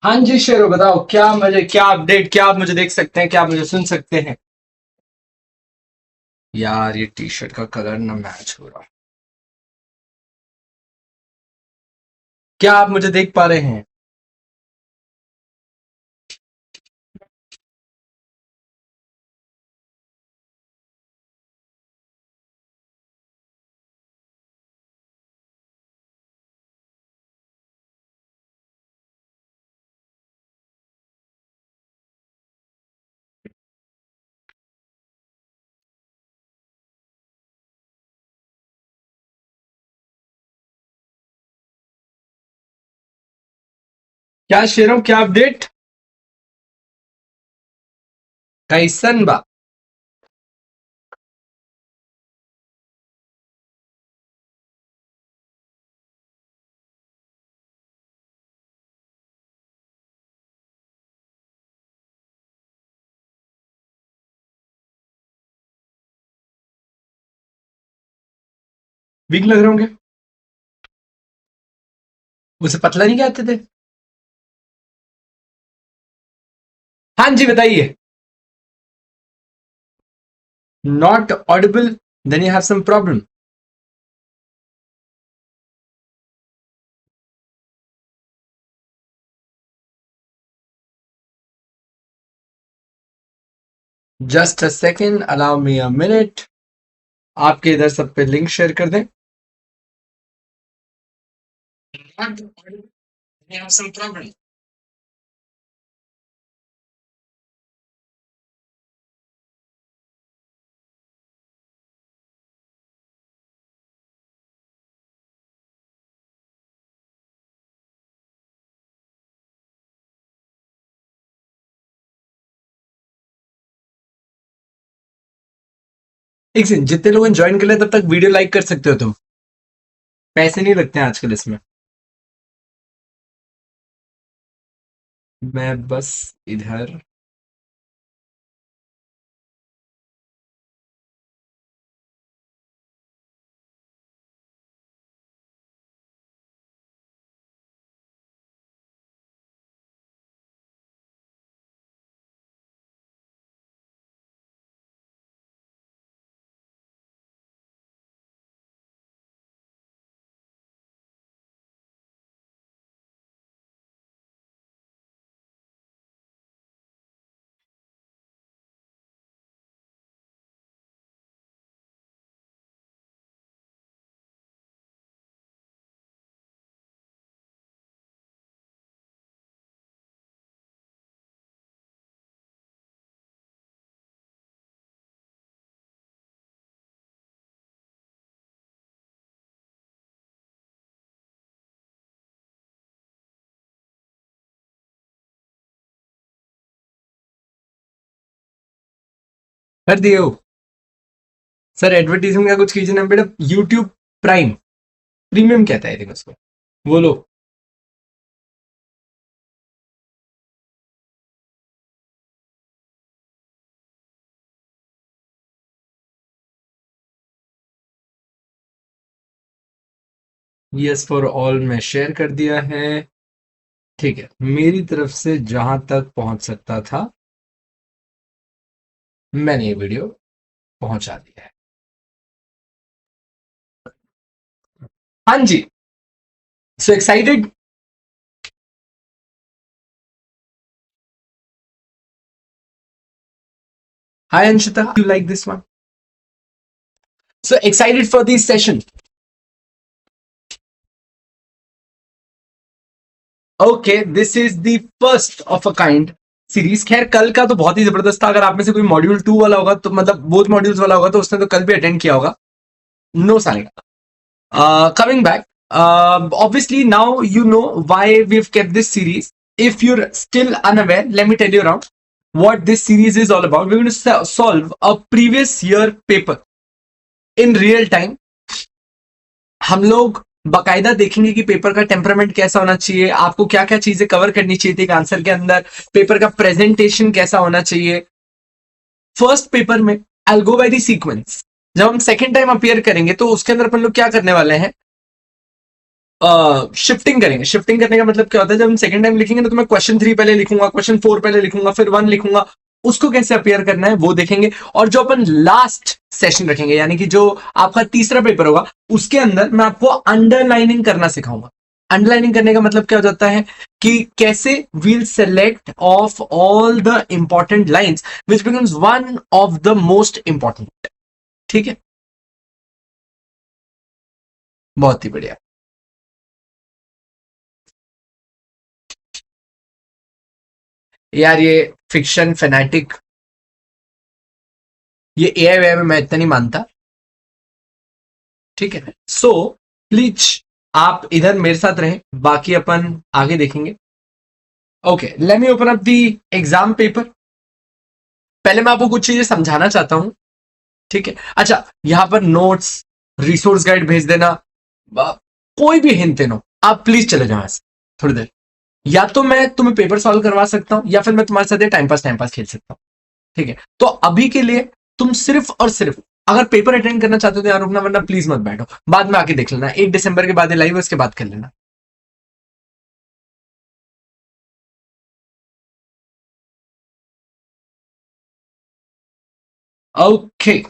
हाँ जी शेरो, बताओ क्या मजे, क्या अपडेट, क्या आप मुझे देख सकते हैं, क्या आप मुझे सुन सकते हैं? यार ये टी शर्ट का कलर ना मैच हो रहा। क्या आप मुझे देख पा रहे हैं? क्या शेरों, क्या अपडेट? कैसन बा? वीक लग रहे होंगे। उसे पतला नहीं कहते थे? हाँ जी बताइए। Not audible? Then you have some problem. Just a second, allow me a minute. आपके इधर सब पे लिंक शेयर कर दें। Not audible, then you have some problem. एक सेकंड, जितने लोगों ने ज्वाइन कर लिया तब तक वीडियो लाइक कर सकते हो तुम। पैसे नहीं लगते हैं आजकल इसमें। मैं बस इधर। कर दिए हो? सर एडवर्टीजमेंट का कुछ कीजिए ना बेटा। यूट्यूब प्राइम, प्रीमियम कहता है उसको। बोलो। यस फॉर ऑल में शेयर कर दिया है। ठीक है, मेरी तरफ से जहां तक पहुंच सकता था मैंने ये वीडियो पहुंचा दिया है। हाँ जी। So excited. Hi Anshita, you like this one? So excited for this session? Okay, this is the first of a kind series. खैर कल का तो बहुत ही जबरदस्त था। अगर आप में से कोई मॉड्यूल 2 वाला होगा तो मतलब बोथ मॉड्यूल्स वाला होगा तो उसने तो कल भी अटेंड किया होगा। नो साले का। Coming back, obviously now you know why we've kept this series. If you're still unaware, let me tell you around what this series is all about. We're going to solve a previous year paper in real time. हम लोग बकायदा देखेंगे कि paper का temperament कैसा होना चाहिए, आपको क्या क्या चीजें कवर करनी चाहिए थी एक आंसर के अंदर, पेपर का प्रेजेंटेशन कैसा होना चाहिए। फर्स्ट पेपर में आई गो बाय द सीक्वेंस। जब हम सेकेंड टाइम अपियर करेंगे तो उसके अंदर अपन लोग क्या करने वाले हैं, शिफ्टिंग करेंगे। शिफ्टिंग करने का मतलब क्या होता है, जब हम सेकंड टाइम लिखेंगे ना तो मैं क्वेश्चन 3 पहले लिखूंगा, क्वेश्चन 4 पहले लिखूंगा, फिर 1 लिखूंगा, उसको कैसे अपियर करना है वो देखेंगे। और जो अपन लास्ट सेशन रखेंगे, यानी कि जो आपका तीसरा पेपर होगा, उसके अंदर मैं आपको अंडरलाइनिंग करना सिखाऊंगा। अंडरलाइनिंग करने का मतलब क्या हो जाता है कि कैसे we'll select of all the important lines which becomes one of the most important. ठीक है, बहुत ही बढ़िया। यार ये फिक्शन फैनेटिक, ये एआई वे में मैं इतना नहीं मानता। ठीक है, सो प्लीज आप इधर मेरे साथ रहें, बाकी अपन आगे देखेंगे। Okay, let me open up the exam paper. पहले मैं आपको कुछ चीजें समझाना चाहता हूं। ठीक है, अच्छा, यहां पर नोट्स, रिसोर्स गाइड भेज देना, कोई भी हिंट देना, आप प्लीज चले जाओ ऐसे थोड़ी देर। या तो मैं तुम्हें पेपर सॉल्व करवा सकता हूं, या फिर मैं तुम्हारे साथ टाइम पास खेल सकता हूं। ठीक है, तो अभी के लिए तुम सिर्फ और सिर्फ अगर पेपर अटेंड करना चाहते हो तो यार रुकना, वरना प्लीज मत बैठो, बाद में आके देख लेना। 1 दिसंबर के बाद लाइव है, उसके बाद कर लेना। Okay,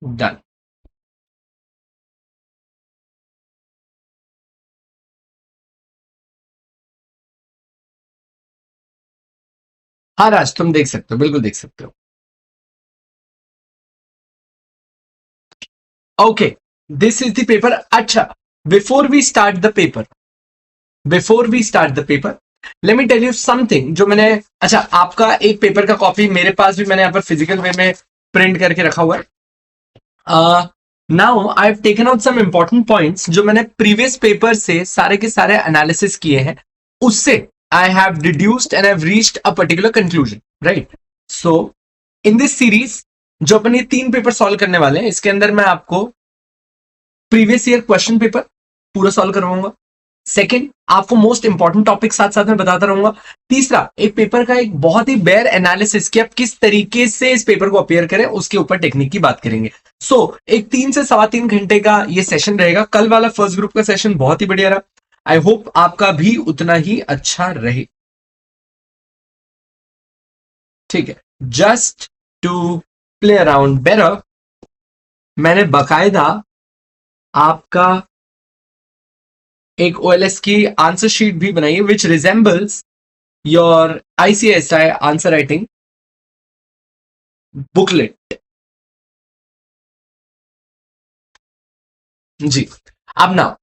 done. हाँ राज, तुम देख सकते हो, बिल्कुल देख सकते हो। Okay, this is the paper. अच्छा, before we start the paper, before we start the paper, let me tell you something जो मैंने, अच्छा, आपका एक पेपर का कॉपी मेरे पास भी मैंने यहाँ पर फिजिकल वे में प्रिंट करके रखा हुआ है। Now I have taken out some important points जो मैंने प्रीवियस पेपर से सारे के सारे एनालिसिस किए हैं, उससे I have deduced and have reached a particular conclusion, right. So in this series जो अपन ये 3 पेपर सॉल्व करने वाले हैं, इसके अंदर मैं आपको प्रीवियस ईयर क्वेश्चन पेपर पूरा सॉल्व करवाऊंगा। सेकंड, आपको मोस्ट इंपॉर्टेंट टॉपिक साथ साथ में बताता रहूंगा। तीसरा, एक पेपर का एक बहुत ही बेयर एनालिसिस कि आप किस तरीके से इस पेपर को अपेयर करें, उसके ऊपर टेक्निक की बात करेंगे। सो एक 3 से 3.25 घंटे का ये सेशन रहेगा। कल वाला फर्स्ट ग्रुप का सेशन बहुत ही बढ़िया रहा, आई होप आपका भी उतना ही अच्छा रहे। ठीक है, just to play around better, मैंने बकायदा आपका एक ओएलएस की आंसर शीट भी बनाई है which resembles your ICSI answer writing booklet. जी, अब नाउ,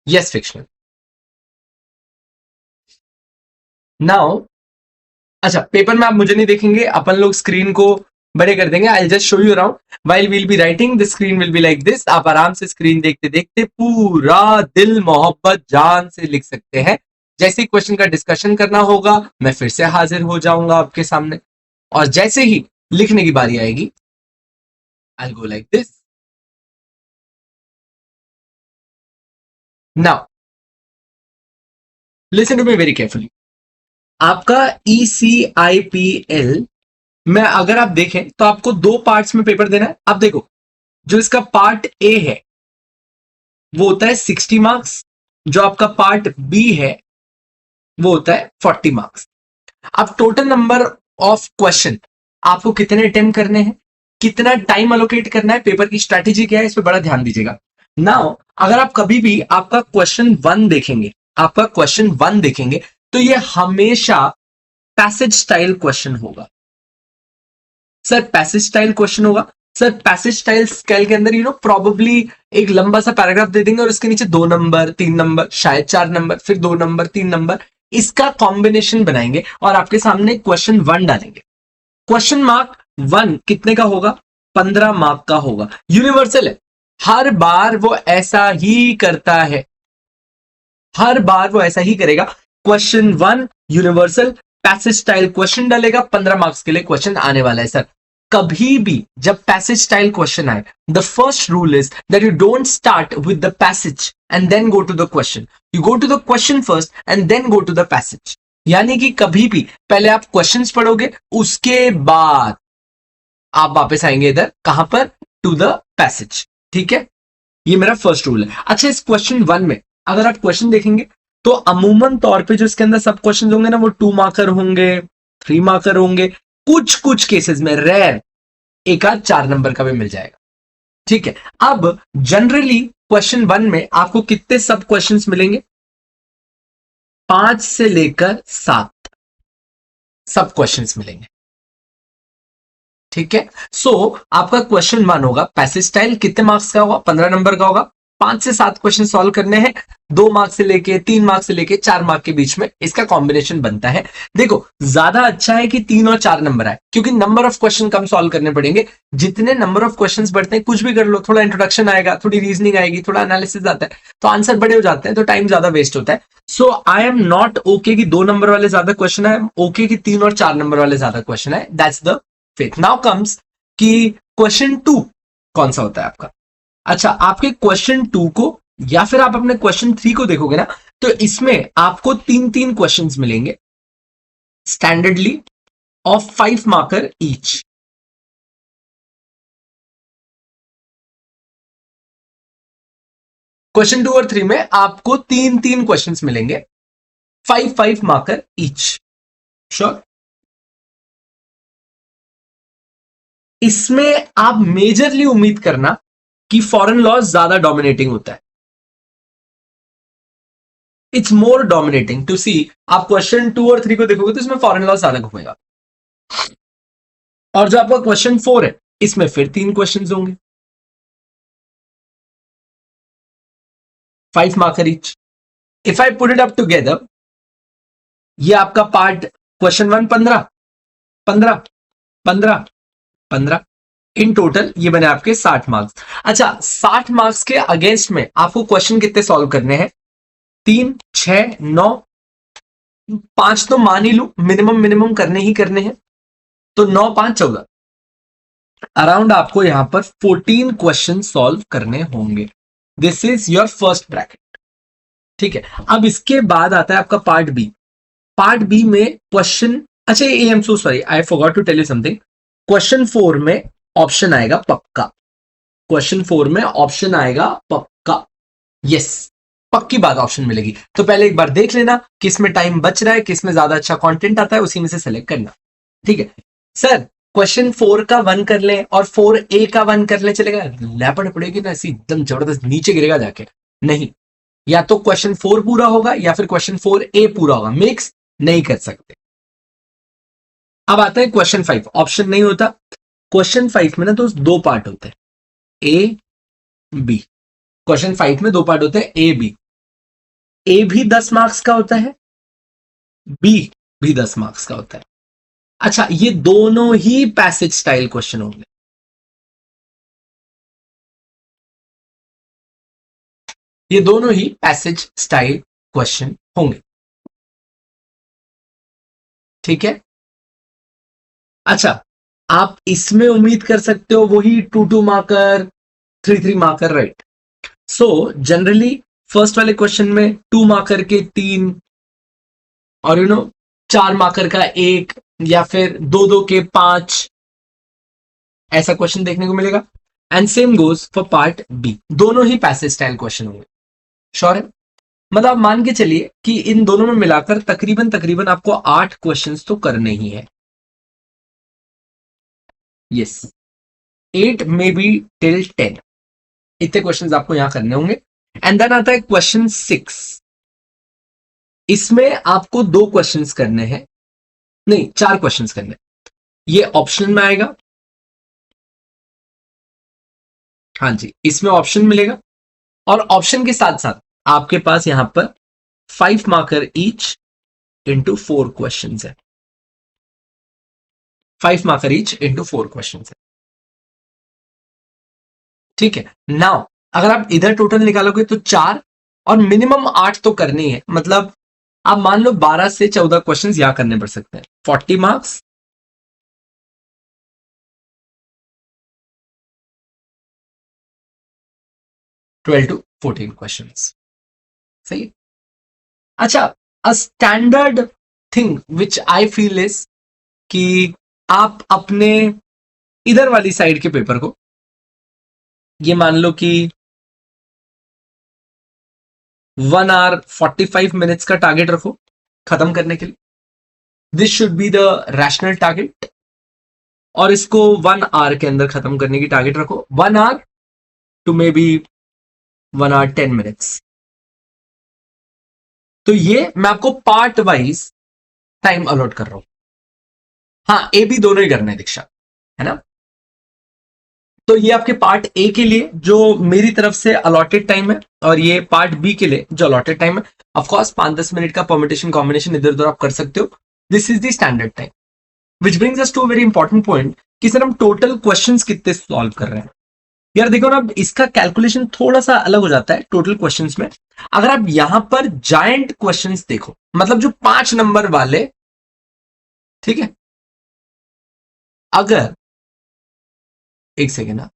यस फिक्शनल। नाउ, अच्छा, पेपर में आप मुझे नहीं देखेंगे, अपन लोग स्क्रीन को बड़े कर देंगे। I just show you around while we'll be writing, the screen will be like this. आप आराम से स्क्रीन देखते देखते पूरा दिल मोहब्बत जान से लिख सकते हैं। जैसे ही क्वेश्चन का डिस्कशन करना होगा, मैं फिर से हाजिर हो जाऊंगा आपके सामने, और जैसे ही लिखने की बारी आएगी, I go like this. Now listen to me very carefully. आपका ECIPL में अगर आप देखें तो आपको 2 पार्ट्स में पेपर देना है। आप देखो, जो इसका पार्ट ए है वो होता है 60 मार्क्स, जो आपका पार्ट बी है वो होता है 40 मार्क्स। अब टोटल नंबर ऑफ क्वेश्चन आपको कितने अटेम्प्ट करने हैं, कितना टाइम अलोकेट करना है, पेपर की स्ट्रैटेजी क्या है, इस पर बड़ा ध्यान दीजिएगा। नाउ अगर आप कभी भी आपका क्वेश्चन 1 देखेंगे, आपका क्वेश्चन 1 देखेंगे, तो ये हमेशा पैसेज स्टाइल क्वेश्चन होगा। सर पैसेज स्टाइल क्वेश्चन होगा सर पैसेज स्टाइल स्केल के अंदर प्रोबेबली एक लंबा सा पैराग्राफ दे देंगे और उसके नीचे 2 नंबर 3 नंबर शायद 4 नंबर फिर 2 नंबर 3 नंबर इसका कॉम्बिनेशन बनाएंगे और आपके सामने क्वेश्चन 1 डालेंगे। क्वेश्चन मार्क 1 कितने का होगा? 15 मार्क का होगा। यूनिवर्सल है, हर बार वो ऐसा ही करता है, हर बार वो ऐसा ही करेगा। Question 1 universal passage style question डालेगा, 15 मार्क्स के लिए क्वेश्चन आने वाला है सर। कभी भी जब पैसेज स्टाइल क्वेश्चन आए, the first rule is that you don't start with the passage and then go to the question, you go to the question first and then go to the passage. यानी कि कभी भी पहले आप questions पढ़ोगे, उसके बाद आप वापस आएंगे इधर, कहां पर? To the passage. ठीक है, ये मेरा फर्स्ट रूल है। अच्छा, इस क्वेश्चन 1 में अगर आप क्वेश्चन देखेंगे तो अमूमन तौर पे जो इसके अंदर सब क्वेश्चन होंगे ना, वो 2 मार्कर होंगे, 3 मार्कर होंगे, कुछ कुछ केसेस में रेयर एक आध 4 नंबर का भी मिल जाएगा। ठीक है, अब जनरली क्वेश्चन 1 में आपको कितने सब क्वेश्चंस मिलेंगे? 5 से लेकर 7 सब क्वेश्चंस मिलेंगे। ठीक है, सो आपका क्वेश्चन 1 होगा पैसेज स्टाइल, कितने मार्क्स का होगा? 15 नंबर का होगा। 5 से 7 क्वेश्चन सॉल्व करने हैं, 2 मार्क्स से लेके 3 मार्क्स से लेके 4 मार्क के बीच में इसका कॉम्बिनेशन बनता है। देखो, ज्यादा अच्छा है कि 3 और 4 नंबर आए, क्योंकि number of question come solve करने पड़ेंगे। जितने नंबर ऑफ क्वेश्चंस बढ़ते हैं, कुछ भी कर लो, थोड़ा इंट्रोडक्शन आएगा, थोड़ी रीजनिंग आएगी, थोड़ा एनालिसिस आता है, तो आंसर बड़े हो जाते हैं, तो टाइम ज्यादा वेस्ट होता है। सो आई एम नॉट ओके कि 2 नंबर वाले ज्यादा क्वेश्चन आए, ओके कि 3 और 4 नंबर वाले ज्यादा क्वेश्चन आए। That's the faith. Now comes कि क्वेश्चन 2 कौन सा होता है आपका। अच्छा, आपके क्वेश्चन 2 को या फिर आप अपने क्वेश्चन 3 को देखोगे ना, तो इसमें आपको 3-3 क्वेश्चंस मिलेंगे स्टैंडर्डली ऑफ 5 मार्कर ईच। क्वेश्चन 2 और 3 में आपको 3-3 क्वेश्चंस मिलेंगे 5-5 मार्कर ईच। श्योर? इसमें आप मेजरली उम्मीद करना कि फॉरेन लॉ ज्यादा डोमिनेटिंग होता है। इट्स मोर डोमिनेटिंग टू सी। आप क्वेश्चन 2 और 3 को देखोगे तो इसमें फॉरेन लॉ ज्यादा घूमेगा, और जो आपका क्वेश्चन 4 है इसमें फिर 3 क्वेश्चन होंगे 5 marker each. If I put it up together, ये आपका पार्ट क्वेश्चन 1 15 15 15 15 इन टोटल ये बने आपके 60 मार्क्स। अच्छा, 60 मार्क्स के अगेंस्ट में आपको क्वेश्चन कितने सॉल्व करने हैं? 3 6 9 5 तो मान ही लू, मिनिमम करने ही करने हैं, तो 9 5 14 अराउंड आपको यहां पर 14 क्वेश्चन सॉल्व करने होंगे। This is your first bracket. ठीक है, अब इसके बाद आता है आपका पार्ट बी। पार्ट बी में क्वेश्चन, अच्छा I am so sorry, I forgot to tell you something. Question 4 में ऑप्शन आएगा पक्का, क्वेश्चन 4 में ऑप्शन आएगा पक्का, यस पक्की बात, ऑप्शन मिलेगी। तो पहले एक बार देख लेना किसमें टाइम बच रहा है, किसमें ज्यादा अच्छा कंटेंट आता है, उसी में से सेलेक्ट करना। ठीक है सर, क्वेश्चन 4 का 1 कर ले और 4A का 1 कर ले, चलेगा? लैपड़ पड़ेगी ना, ऐसी एकदम जबरदस्त नीचे गिरेगा जाके। नहीं, या तो क्वेश्चन 4 पूरा होगा या फिर क्वेश्चन 4A पूरा होगा, मिक्स नहीं कर सकते। अब आता है क्वेश्चन 5, ऑप्शन नहीं होता। क्वेश्चन 5 में ना तो 2 पार्ट होते हैं, ए बी। क्वेश्चन 5 में 2 पार्ट होते हैं, ए बी। ए भी 10 मार्क्स का होता है, बी भी 10 मार्क्स का होता है। अच्छा, ये दोनों ही पैसेज स्टाइल क्वेश्चन होंगे। ये दोनों ही पैसेज स्टाइल क्वेश्चन होंगे। ठीक है, अच्छा आप इसमें उम्मीद कर सकते हो वही 2-2 marker 3-3 marker, right? So generally first वाले क्वेश्चन में 2 मार्कर के 3 और 4 मार्कर का 1 या फिर 2-2 के 5 ऐसा क्वेश्चन देखने को मिलेगा। And same goes for part B, दोनों ही पैसेज स्टाइल क्वेश्चन होंगे। श्योर है? मतलब आप मान के चलिए कि इन दोनों में मिलाकर तकरीबन आपको 8 क्वेश्चंस तो करने ही है। यस, 8 मे बी टिल 10, इतने क्वेश्चंस आपको यहां करने होंगे। एंड देन आता है क्वेश्चन 6। इसमें आपको 2 क्वेश्चंस करने हैं, नहीं 4 क्वेश्चंस करने हैं। ये ऑप्शन में आएगा, हाँ जी, इसमें ऑप्शन मिलेगा और ऑप्शन के साथ साथ आपके पास यहां पर 5 मार्कर ईच इंटू 4 क्वेश्चन है। 5 मार्कर ईच इंटू 4 क्वेश्चन है। ठीक है, नाउ अगर आप इधर टोटल निकालोगे तो 4 और मिनिमम 8 तो करनी है, मतलब आप मान लो 12 से 14 क्वेश्चंस यहां करने पड़ सकते हैं। 40 मार्क्स, 12 टू 14 क्वेश्चंस। सही है? अच्छा, a standard thing which I feel is कि आप अपने इधर वाली साइड के पेपर को ये मान लो कि 1 आवर 45 मिनट्स का टारगेट रखो खत्म करने के लिए। This should be the rational target, और इसको 1 आवर के अंदर खत्म करने की टारगेट रखो। 1 hour to maybe 1 hour 10 minutes. तो ये मैं आपको पार्ट वाइज टाइम अलॉट कर रहा हूं। हाँ, ए बी दोनों ही करना है दीक्षा, है ना? तो ये आपके पार्ट ए के लिए जो मेरी तरफ से अलॉटेड टाइम है, और ये पार्ट बी के लिए जो अलॉटेड टाइम है। ऑफकोर्स 5-10 मिनट का परमिटेशन कॉम्बिनेशन इधर उधर आप कर सकते हो। This is the standard time, which brings us to very important point कि सर हम टोटल क्वेश्चंस कितने सॉल्व कर रहे हैं। यार देखो ना, अब इसका कैलकुलेशन थोड़ा सा अलग हो जाता है टोटल क्वेश्चंस में। अगर आप यहां पर जायंट क्वेश्चंस देखो, मतलब जो 5 नंबर वाले, ठीक है, अगर एक सेकेंड ना,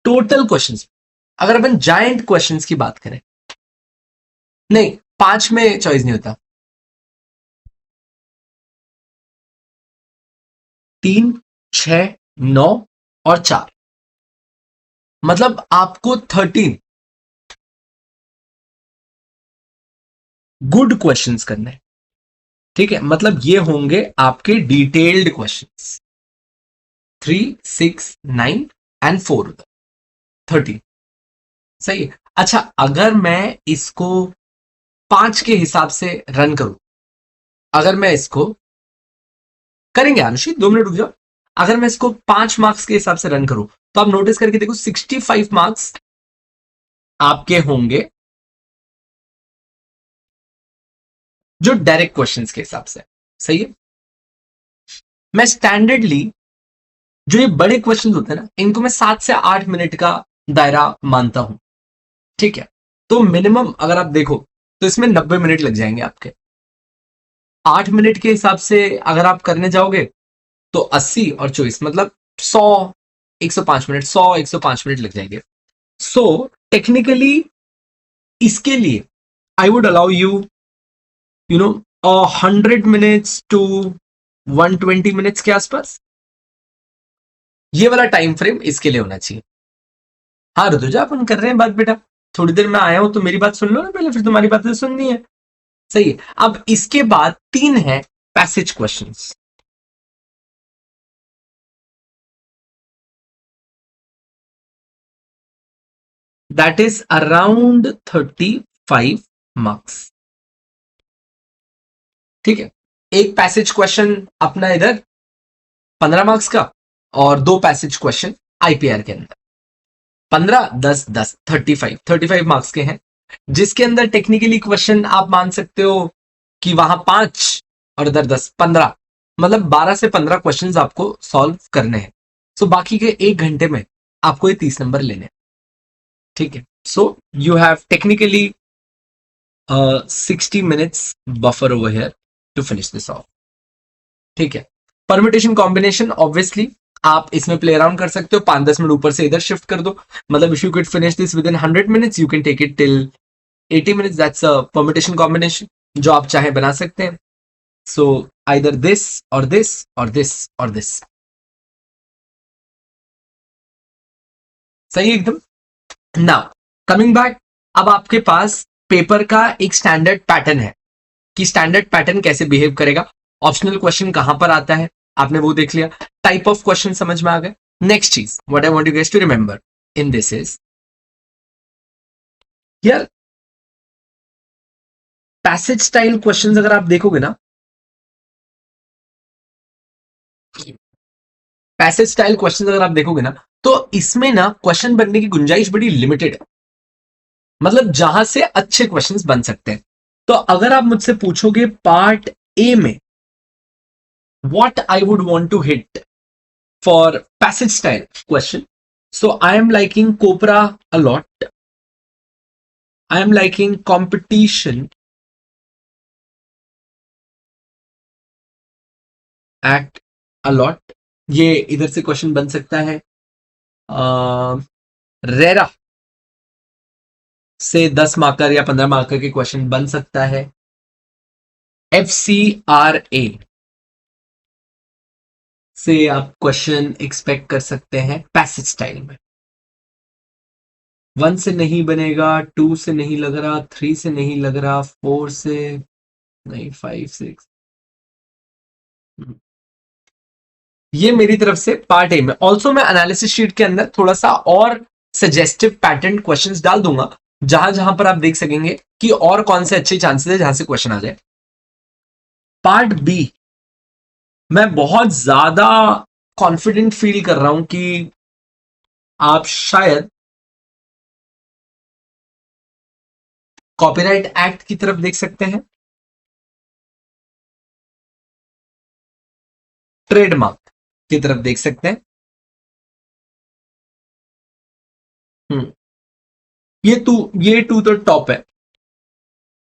टोटल क्वेश्चंस अगर अपन जायंट क्वेश्चंस की बात करें, नहीं 5 में चॉइस नहीं होता, 3, 6, 9 और 4, मतलब आपको 13 गुड क्वेश्चंस करने हैं। ठीक है, मतलब ये होंगे आपके डिटेल्ड क्वेश्चंस। 3, 6, 9 एंड 4, 13। सही है। अच्छा, अगर मैं इसको 5 के हिसाब से रन करूं, अगर मैं इसको करेंगे आनुषी, 2 मिनट रुक जाओ। अगर मैं इसको 5 मार्क्स के हिसाब से रन करूं, तो आप नोटिस करके देखो 65 मार्क्स आपके होंगे जो डायरेक्ट क्वेश्चंस के हिसाब से। सही है। मैं स्टैंडर्डली जो ये बड़े क्वेश्चंस होते हैं ना, इनको मैं 7 से 8 मिनट का दायरा मानता हूं। ठीक है, तो मिनिमम अगर आप देखो तो इसमें 90 मिनट लग जाएंगे आपके। 8 मिनट के हिसाब से अगर आप करने जाओगे तो 80 और 24 मतलब 100, 105 मिनट, 100-105 मिनट लग जाएंगे। सो टेक्निकली इसके लिए I would allow you, you know 100 minutes to 120 minutes के आसपास, ये वाला टाइम फ्रेम इसके लिए होना चाहिए। हाँ ऋतुजा, अपन कर रहे हैं बात बेटा, थोड़ी देर में आया हूं तो मेरी बात सुन लो ना पहले, फिर तुम्हारी बातें सुननी है। सही है। अब इसके बाद 3 है passage questions. That is around 35 marks. ठीक है, एक पैसेज क्वेश्चन अपना इधर 15 मार्क्स का, और 2 पैसेज क्वेश्चन आईपीआर के अंदर 15, 10, 10, 35 मार्क्स के हैं, जिसके अंदर टेक्निकली क्वेश्चन आप मान सकते हो कि वहां 5 और इधर 10, 15, मतलब 12 से 15 क्वेश्चंस आपको सॉल्व करने हैं। सो बाकी के 1 घंटे में आपको ये 30 नंबर लेने हैं। ठीक है, so you have technically 60 minutes buffer over here to finish this off. ठीक है, परमिटेशन कॉम्बिनेशन ऑब्वियसली आप इसमें प्ले अराउंड कर सकते हो, 5-10 मिनट ऊपर से इधर शिफ्ट कर दो, मतलब if you can finish this within 100 minutes, you can take it till 80 minutes. That's a permutation combination जो आप चाहे बना सकते हैं। सो आइदर दिस और दिस और दिस और दिस। सही एकदम। नाउ कमिंग बैक, अब आपके पास पेपर का एक स्टैंडर्ड पैटर्न है कि स्टैंडर्ड पैटर्न कैसे बिहेव करेगा। ऑप्शनल क्वेश्चन कहां पर आता है आपने वो देख लिया, टाइप ऑफ क्वेश्चन समझ में आ गए। नेक्स्ट चीज what I want you guys to remember in this is, यार पैसेज स्टाइल क्वेश्चंस अगर आप देखोगे ना, पैसेज स्टाइल क्वेश्चन अगर आप देखोगे ना तो इसमें ना क्वेश्चन बनने की गुंजाइश बड़ी लिमिटेड है, मतलब जहां से अच्छे क्वेश्चंस बन सकते हैं। तो अगर आप मुझसे पूछोगे पार्ट ए में what I would want to hit for passage style question, so I am liking COPRA a lot, I am liking competition act a lot, ये इधर से क्वेश्चन बन सकता है। रेरा से 10 मार्कर या 15 मार्कर के क्वेश्चन बन सकता है। FCRA से आप क्वेश्चन एक्सपेक्ट कर सकते हैं पैसेज स्टाइल में। 1 से नहीं बनेगा, 2 से नहीं लग रहा, 3 से नहीं लग रहा, 4 से नहीं, 5 6। ये मेरी तरफ से पार्ट ए में। ऑल्सो मैं एनालिसिस शीट के अंदर थोड़ा सा और सजेस्टिव पैटर्न क्वेश्चंस डाल दूंगा, जहां जहां पर आप देख सकेंगे कि और कौन से अच्छे चांसेस है जहां से क्वेश्चन आ जाए। पार्ट बी मैं बहुत ज्यादा कॉन्फिडेंट फील कर रहा हूं कि आप शायद कॉपीराइट एक्ट की तरफ देख सकते हैं, ट्रेडमार्क की तरफ देख सकते हैं। ये टू तो टॉप है।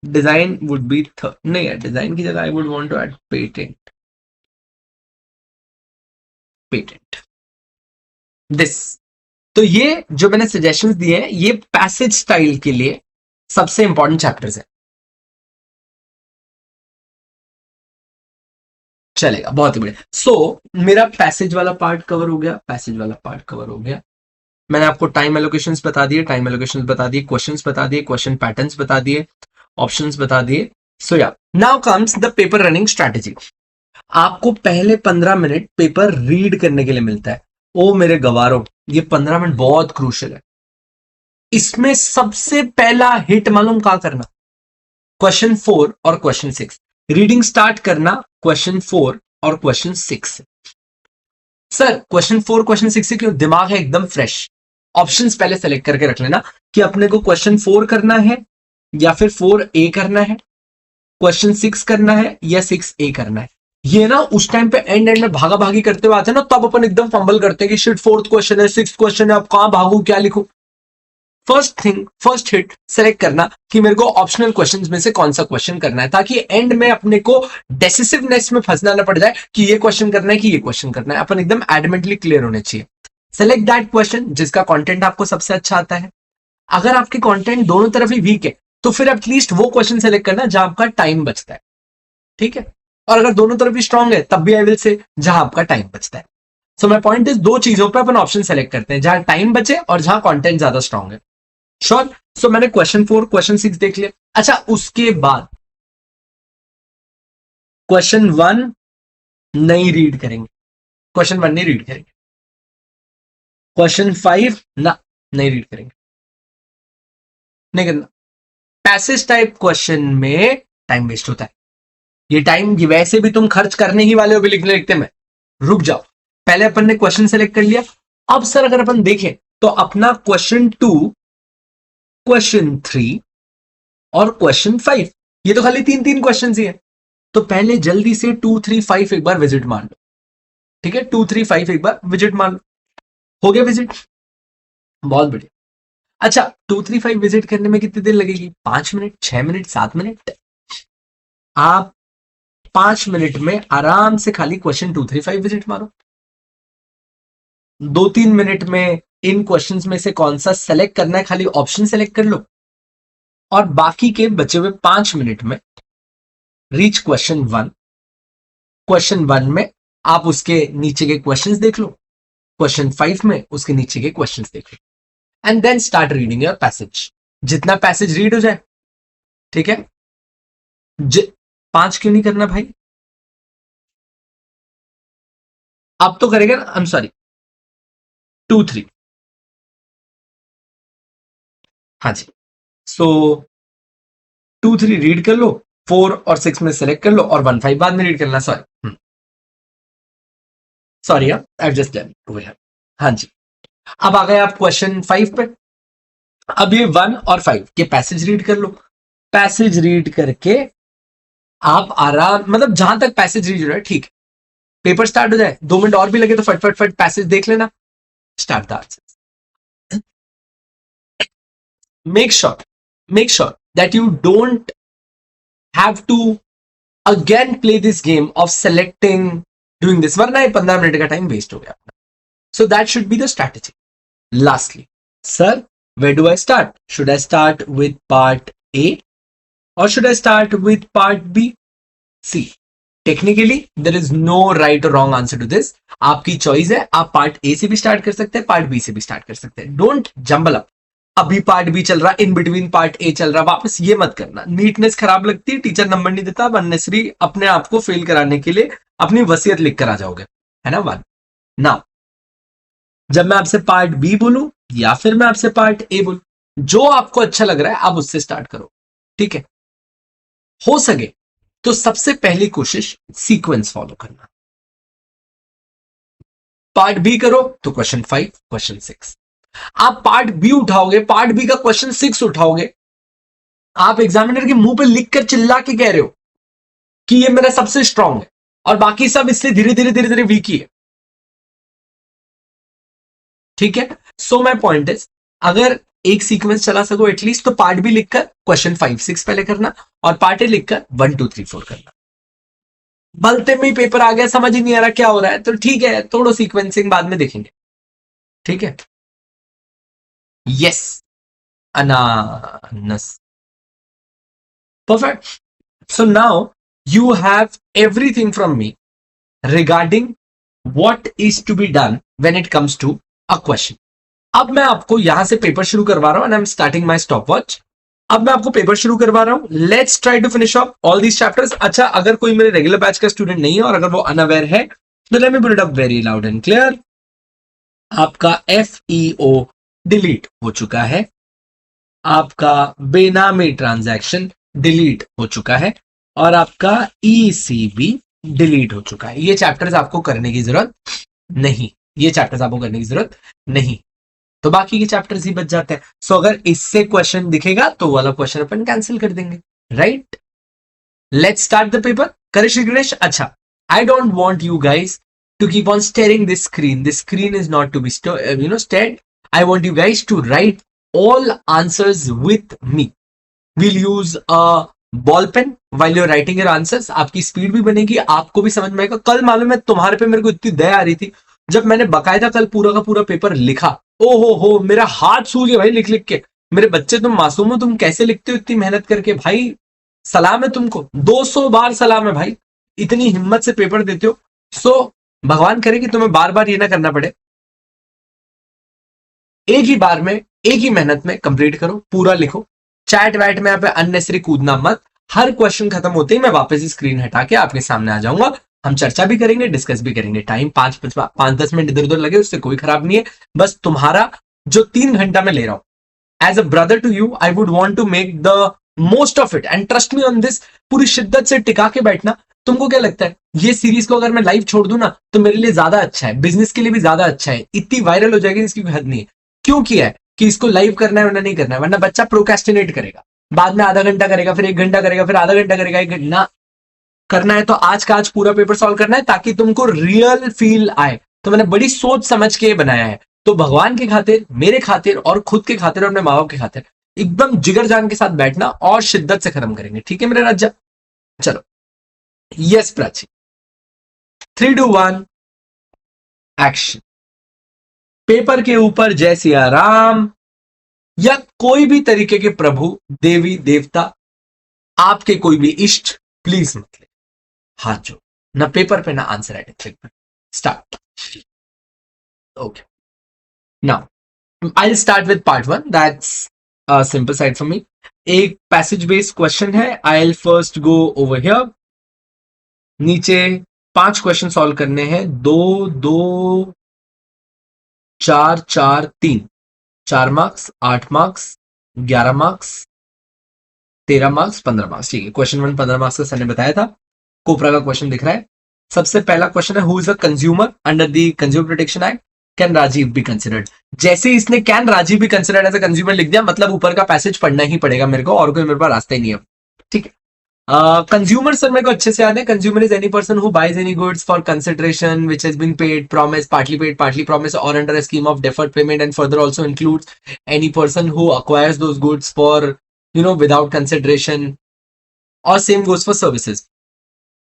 डिजाइन वुड बी नहीं है, डिजाइन की जगह I would want to add patent, patent this. तो ये जो मैंने सजेशंस दिए हैं ये पैसेज स्टाइल के लिए सबसे इंपॉर्टेंट चैप्टर्स है। चलेगा, बहुत ही बढ़िया। सो मेरा पैसेज वाला पार्ट कवर हो गया, पैसेज वाला पार्ट कवर हो गया। मैंने आपको टाइम एलोकेशंस बता दिए, टाइम एलोकेशंस बता दिए, क्वेश्चंस बता दिए, क्वेश्चन पैटर्न्स बता दिए, ऑप्शंस बता दिए। सो या now comes the paper running strategy. आपको पहले 15 मिनट पेपर रीड करने के लिए मिलता है। ओ मेरे गवारों, ये 15 मिनट बहुत क्रूशियल है। इसमें सबसे पहला हिट मालूम क्या करना? क्वेश्चन 4 और क्वेश्चन 6 रीडिंग स्टार्ट करना, क्वेश्चन 4 और क्वेश्चन 6। सर क्वेश्चन 4 क्वेश्चन 6 से क्यों? दिमाग है एकदम फ्रेश। ऑप्शंस पहले सेलेक्ट करके रख लेना कि अपने को क्वेश्चन 4 करना है या फिर 4A करना है, क्वेश्चन 6 करना है या 6A करना है। ये ना उस टाइम पे एंड में भागा भागी करते हुए आते हैं ना, तब अपन एकदम फंबल करते हैं कि शिट 4th क्वेश्चन है, 6th क्वेश्चन है, अब कहां भागू, क्या लिखूं। First thing, first hit select करना कि मेरे को ऑप्शनल क्वेश्चंस में से कौन सा क्वेश्चन करना है, ताकि एंड में अपने को डेसिसिवनेस में फंसना ना पड़ जाए कि ये क्वेश्चन करना है कि ये क्वेश्चन करना है। अपन एकदम एडमेंटली क्लियर होने चाहिए। सेलेक्ट दैट क्वेश्चन जिसका कंटेंट आपको सबसे अच्छा आता है। अगर आपके कंटेंट दोनों तरफ ही वीक है तो फिर एटलीस्ट वो क्वेश्चन सेलेक्ट करना जहां आपका टाइम बचता है, ठीक है। और अगर दोनों तरफ ही स्ट्रांग है तब भी आई विल से जहां आपका टाइम बचता है। सो माय पॉइंट इज, दो चीजों पे अपन ऑप्शन सेलेक्ट करते हैं, जहां टाइम बचे और जहां कंटेंट ज्यादा स्ट्रांग है। श्योर। सो मैंने क्वेश्चन 4 क्वेश्चन 6 देख लिया। अच्छा, उसके बाद क्वेश्चन 1 नहीं रीड करेंगे, क्वेश्चन 1 नहीं रीड करेंगे। क्वेश्चन 5 ना, नहीं रीड करेंगे, नहीं करना। पैसेज टाइप क्वेश्चन में टाइम वेस्ट होता है। ये टाइम वैसे भी तुम खर्च करने ही वाले हो भी लिखने लिखते में। रुक जाओ, पहले अपन ने क्वेश्चन सेलेक्ट कर लिया। अब सर अगर अपन देखें तो अपना क्वेश्चन 2, क्वेश्चन 3 और क्वेश्चन 5, ये तो खाली 3 क्वेश्चन ही है। तो पहले जल्दी से 2 3 5 एक बार विजिट मार लो, ठीक है। 2 3 5 एक बार विजिट मार लो। हो गया विजिट, बहुत बढ़िया। अच्छा, 2 3 5 विजिट करने में कितनी देर लगेगी? 5 मिनट, 6 मिनट, 7 मिनट। आप 5 मिनट में आराम से खाली क्वेश्चन 2 3 5 विजिट मारो। 2-3 मिनट में इन क्वेश्चंस में से कौन सा सेलेक्ट करना है खाली ऑप्शन सेलेक्ट कर लो, और बाकी के बचे हुए 5 मिनट में रीच क्वेश्चन 1। क्वेश्चन 1 में आप उसके नीचे के क्वेश्चंस देख लो, क्वेश्चन 5 में उसके नीचे के क्वेश्चंस देख लो, and then start reading your passage. जितना पैसेज रीड हो जाए, ठीक है। 5 क्यों नहीं करना भाई? अब तो करेगा ना, आई एम सॉरी, 2 3। हाँ जी। सो 2 3 रीड कर लो, 4 और 6 में सेलेक्ट कर लो, और 1 5 बाद में रीड करना। Sorry, sorry, I just done over here. हाँ जी, अब आ गए आप क्वेश्चन 5 पे। अब ये 1 और 5 के पैसेज रीड कर लो। पैसेज रीड करके आप आराम, मतलब जहां तक पैसेज रीड हो रहा है ठीक है, पेपर स्टार्ट हो जाए, 2 मिनट और भी लगे तो फट फट फट पैसेज देख लेना, start the answer. Make sure that you don't have to again play this game of selecting, doing this, वरना ये 15 मिनट का टाइम वेस्ट हो गया अपना। So that should be the strategy. Lastly, sir, where do I start? Should I start with part A or should I start with part B? See, technically there is no right और wrong answer to this, आपकी choice है। आप part A से भी start कर सकते हैं, part B से भी स्टार्ट कर सकते हैं। डोंट जंबल अप, अभी पार्ट बी चल रहा, इन बिटवीन पार्ट ए चल रहा, वापस ये मत करना, नीटनेस खराब लगती है, टीचर नंबर नहीं देता, आप अननेसरी अपने आप को फेल कराने के लिए अपनी वसीयत लिख कर आ जाओगे, है ना। 1 नाउ, जब मैं आपसे पार्ट बी बोलूं या फिर मैं आपसे पार्ट ए बोलूं, जो आपको अच्छा लग रहा है आप उससे स्टार्ट करो, ठीक है। हो सके तो सबसे पहली कोशिश सीक्वेंस फॉलो करना। पार्ट बी करो तो क्वेश्चन 5, क्वेश्चन 6, आप पार्ट बी उठाओगे, पार्ट बी का क्वेश्चन 6 उठाओगे, आप एग्जामिनर के मुंह पे लिख कर चिल्ला के कह रहे हो कि ये मेरा सबसे स्ट्रांग है और बाकी सब इसलिए धीरे धीरे धीरे धीरे वीक ही है, ठीक है। सो माय पॉइंट इज, अगर एक सीक्वेंस चला सको एटलीस्ट, तो पार्ट बी लिखकर क्वेश्चन 5, 6 पहले करना और पार्ट ए लिखकर 1, 2, 3, 4 करना। बलते में ही पेपर आ गया, समझ ही नहीं आ रहा क्या हो रहा है, तो ठीक है, थोड़ा सीक्वेंसिंग बाद में देखेंगे, ठीक है। यस, अनानस, perfect. So now you have everything from me regarding what is to be done when it comes to a question. अब मैं आपको यहां से पेपर शुरू करवा रहा हूं and I am starting my stop watch. अब मैं आपको पेपर शुरू करवा रहा हूं, let's try to finish off all these chapters. अच्छा, अगर कोई मेरे रेगुलर बैच का स्टूडेंट नहीं है और अगर वो अनअवेयर है तो let me put it up very loud and clear. आपका FEO डिलीट हो चुका है, आपका बेनामी ट्रांजैक्शन डिलीट हो चुका है और आपका ECB डिलीट हो चुका है। ये चैप्टर्स आपको करने की जरूरत नहीं, ये चैप्टर्स आपको करने की जरूरत नहीं, तो बाकी के चैप्टर्स ही बच जाते हैं। सो अगर इससे क्वेश्चन दिखेगा तो वाला क्वेश्चन अपन कैंसिल कर देंगे, right. Let's start the paper. Karish Ganesh, अच्छा, I don't want you guys to keep on staring this screen, this screen is not to be stared. I want you guys to write all answers with me. We'll use a ball pen while you're writing your answers. आपकी speed भी बनेगी, आपको भी समझ में आएगा। कल मालूम है तुम्हारे पे मेरे को इतनी दया आ रही थी जब मैंने बकायदा कल पूरा का पूरा पेपर लिखा, ओ हो मेरा हाथ सूज गया भाई लिख लिख के। मेरे बच्चे, तुम मासूम हो, तुम कैसे लिखते हो इतनी मेहनत करके, भाई सलाम है तुमको, 200 बार सलाम है भाई, इतनी हिम्मत से पेपर देते हो। सो भगवान करे कि तुम्हें बार बार ये ना करना पड़े, एक ही बार में एक ही मेहनत में कंप्लीट करो, पूरा लिखो। चैट वैट में यहाँ पे अननेसरी कूदना मत। हर क्वेश्चन खत्म होते ही मैं वापस स्क्रीन हटा के आपके सामने आ जाऊंगा, हम चर्चा भी करेंगे, डिस्कस भी करेंगे। टाइम 5-10 मिनट इधर उधर लगे उससे कोई खराब नहीं है, बस तुम्हारा जो 3 घंटा में ले रहा हूं as a brother to you, I would want to make the most of it and trust me on this. पूरी शिद्दत से टिका के बैठना। तुमको क्या लगता है ये सीरीज को अगर मैं लाइव छोड़ दूं ना तो मेरे लिए ज्यादा अच्छा है, बिजनेस के लिए भी ज्यादा अच्छा है, इतनी वायरल हो जाएगी इसकी कोई हद नहीं है। क्यों किया है कि इसको लाइव करना है वरना नहीं करना है, वरना बच्चा प्रोक्रेस्टिनेट करेगा, बाद में आधा घंटा करेगा, फिर 1 घंटा करेगा, फिर आधा घंटा करेगा, 1 घंटा करना है। तो आज का आज पूरा पेपर सॉल्व करना है ताकि तुमको रियल फील आए। तो मैंने बड़ी सोच समझ के बनाया है, तो भगवान के खातिर, मेरे खातिर और खुद के खातिर और अपने माँ बाप के खातिर एकदम जिगर जान के साथ बैठना और शिद्दत से खत्म करेंगे, ठीक है मेरे राजा। चलो, यस प्राची, 3, 2, 1 एक्शन। पेपर के ऊपर जय सिया राम या कोई भी तरीके के प्रभु देवी देवता, आपके कोई भी इष्ट, प्लीज मत ले हाथ जो, ना पेपर पे ना आंसर राइटिंग क्लिक पे। Start. Okay, now I will start with part 1, that's simple side for me. एक पैसेज बेस्ड क्वेश्चन है, I will first go over here. नीचे 5 क्वेश्चन सॉल्व करने हैं, 2, 2, 4, 4, 3, 4 marks, 8 marks, 11 marks, 13 marks, 15 marks, ठीक है। Question 1 15 marks का sir ने बताया था। कोपरा का क्वेश्चन दिख रहा है, सबसे पहला क्वेश्चन है, who is a consumer under the consumer protection act, can Rajiv be considered. जैसे इसने can Rajiv be considered as a consumer लिख दिया, मतलब ऊपर का पैसेज पढ़ना ही पड़ेगा मेरे को, और कोई मेरे पास रास्ता ही नहीं है। ठीक है, कंज्यूमर सर मेरे को अच्छे से याद है, consumer is any person who buys any goods for consideration which has been paid partly promise और under a scheme of deferred payment, and further also includes any person who acquires those goods for without consideration, और same goes for services.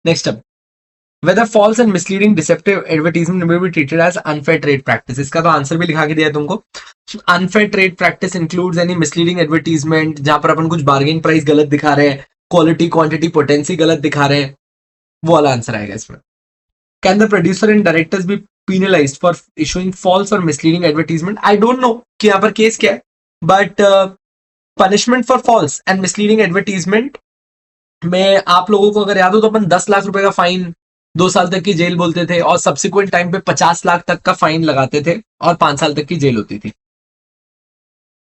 Next up, whether false and misleading deceptive advertisement may be treated as unfair trade practice। इसका तो answer भी लिखा के दिया है तुमको। unfair trade practice includes any misleading advertisement जहां पर अपन कुछ बार्गेनिंग प्राइस गलत दिखा रहे हैं, क्वालिटी क्वांटिटी पोटेंसी गलत दिखा रहे हैं, वो वाला आंसर आएगा इसमें। Can the producer and directors be penalized for issuing false or misleading advertisement? I don't know कि यहाँ पर केस क्या है, but punishment for false and misleading advertisement में आप लोगों को अगर याद हो तो अपन 10 लाख रुपए का फाइन, 2 साल तक की जेल बोलते थे, और सब्सिक्वेंट टाइम पे 50 लाख तक का फाइन लगाते थे और 5 साल तक की जेल होती थी।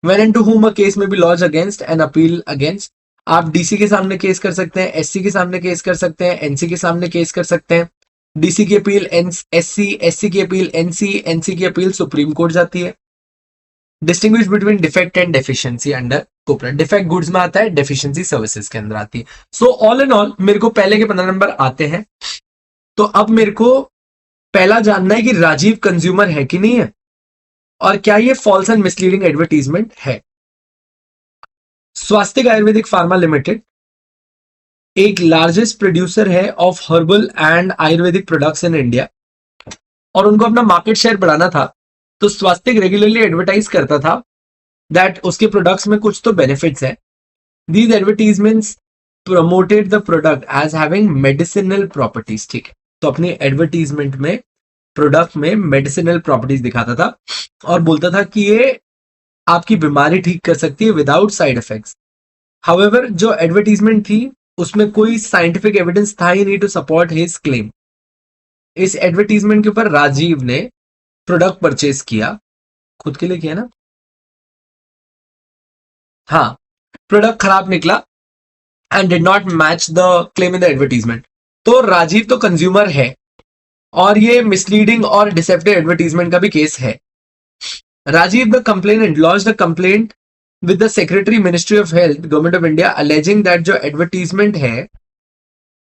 When and to whom a case may be lodged against and appeal against, आप डीसी के सामने केस कर सकते हैं, एससी के सामने केस कर सकते हैं, एनसी के सामने केस कर सकते हैं। डीसी की अपील एससी, एससी की अपील एनसी, एनसी की अपील सुप्रीम कोर्ट जाती है। Distinguish between defect and deficiency under COPRA, defect goods में आता है, डेफिशिएंसी सर्विसेज के अंदर आती है। सो ऑल इन ऑल मेरे को पहले के 15 नंबर आते हैं। तो अब मेरे को पहला जानना है कि राजीव कंज्यूमर है कि नहीं है, और क्या ये फॉल्स एंड मिसलीडिंग एडवर्टीजमेंट है। स्वास्तिक आयुर्वेदिक फार्मा लिमिटेड एक लार्जेस्ट प्रोड्यूसर है of herbal and Ayurvedic products in India, और उनको अपना मार्केट शेयर बढ़ाना था, तो स्वास्तिक रेगुलरली एडवर्टाइज करता था दैट उसके प्रोडक्ट्स में कुछ तो बेनिफिट्स है। These advertisements promoted the product as having medicinal properties. ठीक है, तो अपनी एडवर्टीजमेंट में प्रोडक्ट में मेडिसिनल प्रॉपर्टीज दिखाता था और बोलता था कि ये आपकी बीमारी ठीक कर सकती है विदाउट साइड इफेक्ट्स। हाउएवर जो एडवर्टीजमेंट थी उसमें कोई साइंटिफिक एविडेंस था ही नहीं टू सपोर्ट हिज क्लेम। इस एडवर्टीजमेंट के ऊपर राजीव ने प्रोडक्ट परचेज किया, खुद के लिए किया ना, हाँ, प्रोडक्ट खराब निकला and did not match the claim in the advertisement. तो राजीव तो कंज्यूमर है, और ये मिसलीडिंग और डिसेप्टिव एडवर्टीजमेंट का भी केस है। Rajiv the complainant launched the complaint with the secretary ministry of health government of India alleging that जो एडवर्टीजमेंट है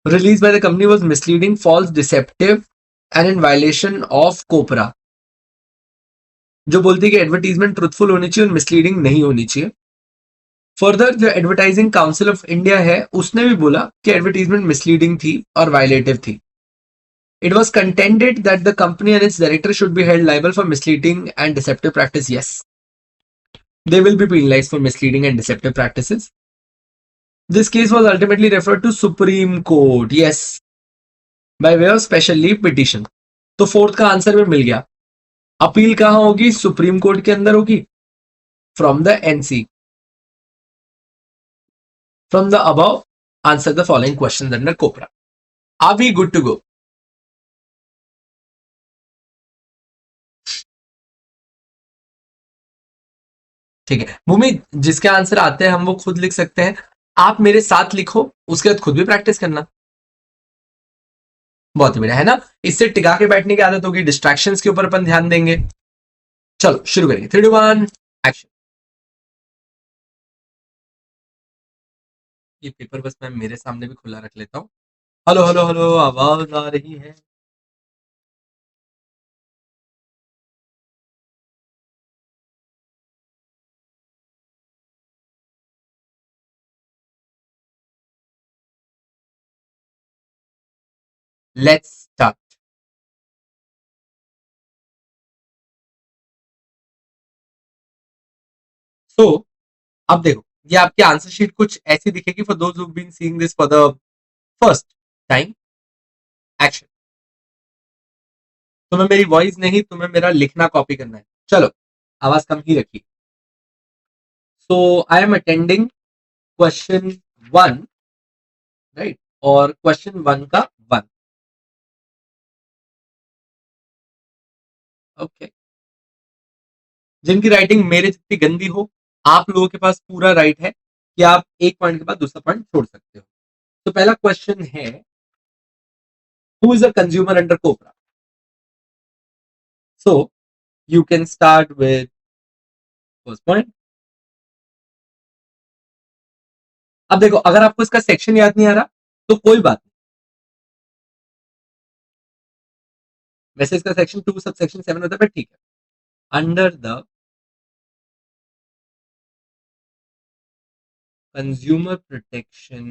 release by the company was misleading, false, deceptive and in violation of COPRA. जो बोलती है कि advertisement truthful होनी चाहिए और misleading नहीं होनी चाहिए। फर्दर जो एडवर्टाइजिंग काउंसिल ऑफ इंडिया है उसने भी बोला कि एडवर्टीजमेंट मिसलीडिंग थी और वायलेटिव थी। It was contended that the company and its director should be held liable for misleading and deceptive practice. Yes, they will be penalized for misleading and deceptive practices. This case was ultimately referred to Supreme Court. Yes, by way of special leave petition. तो fourth का answer में मिल गया। Appeal कहां होगी? Supreme court के अंदर होगी, from the NC. From the above answer the following question under COPRA. Are we good to go? ठीक है भूमि, जिसके आंसर आते हैं हम वो खुद लिख सकते हैं, आप मेरे साथ लिखो, उसके बाद खुद भी प्रैक्टिस करना। बहुत ही बढ़िया है ना, इससे टिका के बैठने की आदत होगी, डिस्ट्रैक्शंस के ऊपर अपन ध्यान देंगे। चलो शुरू करेंगे, 3 2 1 एक्शन। ये पेपर बस मैं मेरे सामने भी खुला रख लेता हूँ। हेलो हेलो हेलो, आवाज आ रही है? Let's start. सो अब देखो, ये आपकी आंसर शीट कुछ ऐसी दिखेगी for those who been seeing this for the first time. Action. तुम्हें मेरी वॉइस नहीं, तुम्हें मेरा लिखना कॉपी करना है। चलो आवाज कम ही रखिए। So I am attending question 1, right, और क्वेश्चन 1 का 1। ओके, जिनकी राइटिंग मेरे जितनी गंदी हो, आप लोगों के पास पूरा राइट है कि आप एक पॉइंट के बाद दूसरा पॉइंट छोड़ सकते हो। तो पहला क्वेश्चन है, Who is a consumer under COBRA? So you can start with first point. अब देखो, अगर आपको इसका सेक्शन याद नहीं आ रहा तो कोई बात नहीं, वैसे इसका सेक्शन 2 सब सेक्शन 7 होता है, बट ठीक है. Under the consumer protection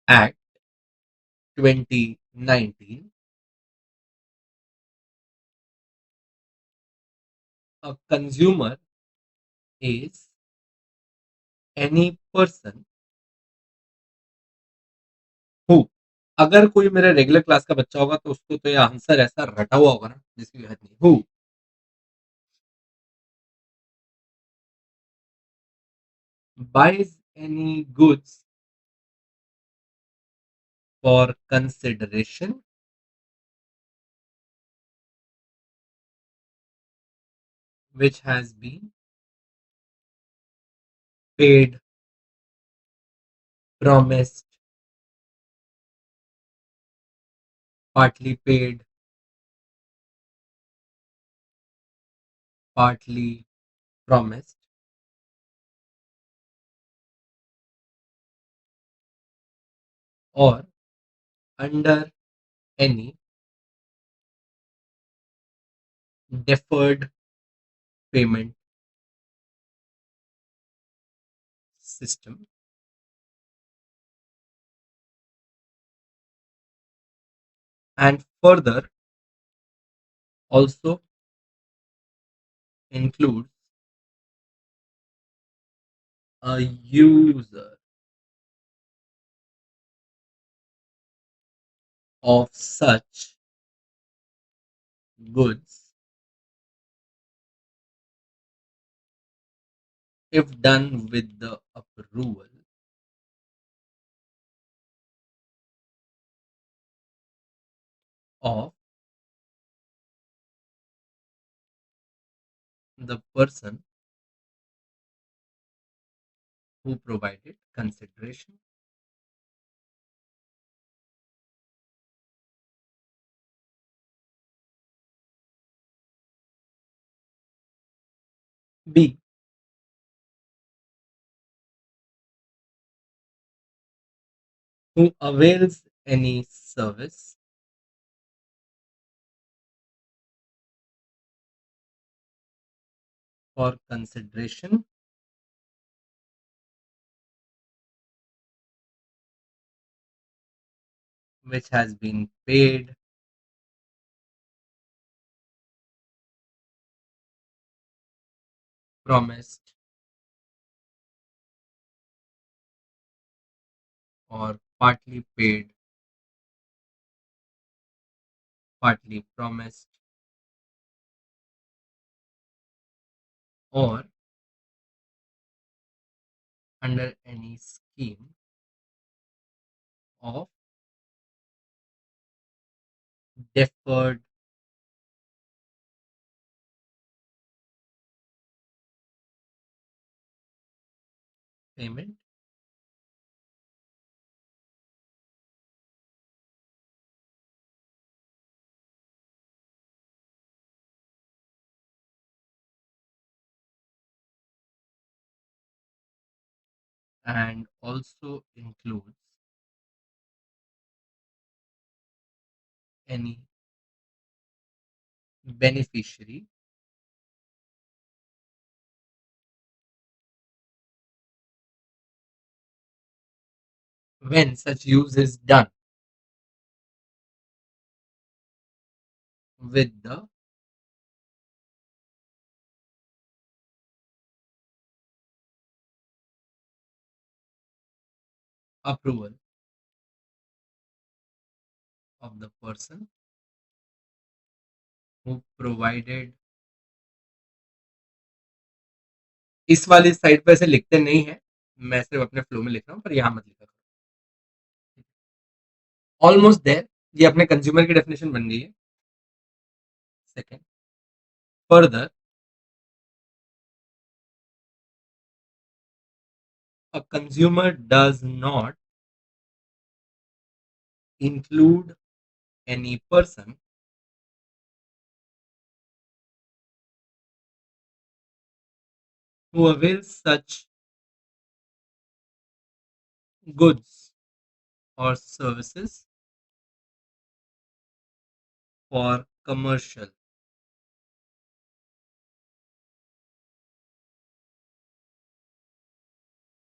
act 2019, a consumer is any person who, अगर कोई मेरे रेगुलर क्लास का बच्चा होगा तो उसको तो ये आंसर ऐसा रटा हुआ होगा ना जिसकी हद नहीं. Who buys any goods for consideration which has been paid, promised, partly paid, partly promised, or under any deferred payment system, and further also includes a user of such goods if done with the approval of the person who provided consideration. B, who avails any service for consideration which has been paid, promised, or partly paid, partly promised, or under any scheme of deferred payment and also includes any beneficiary when such use is done with the approval of the person who provided. इस वाली side पे ऐसे लिखते नहीं है, मैं सिर्फ अपने फ्लो में लिख रहा हूँ, पर यहाँ मत लिखा करो. ऑलमोस्ट देयर, ये अपने कंज्यूमर की डेफिनेशन बन गई है. Second, further a consumer does not include any person who avails such goods or services for commercial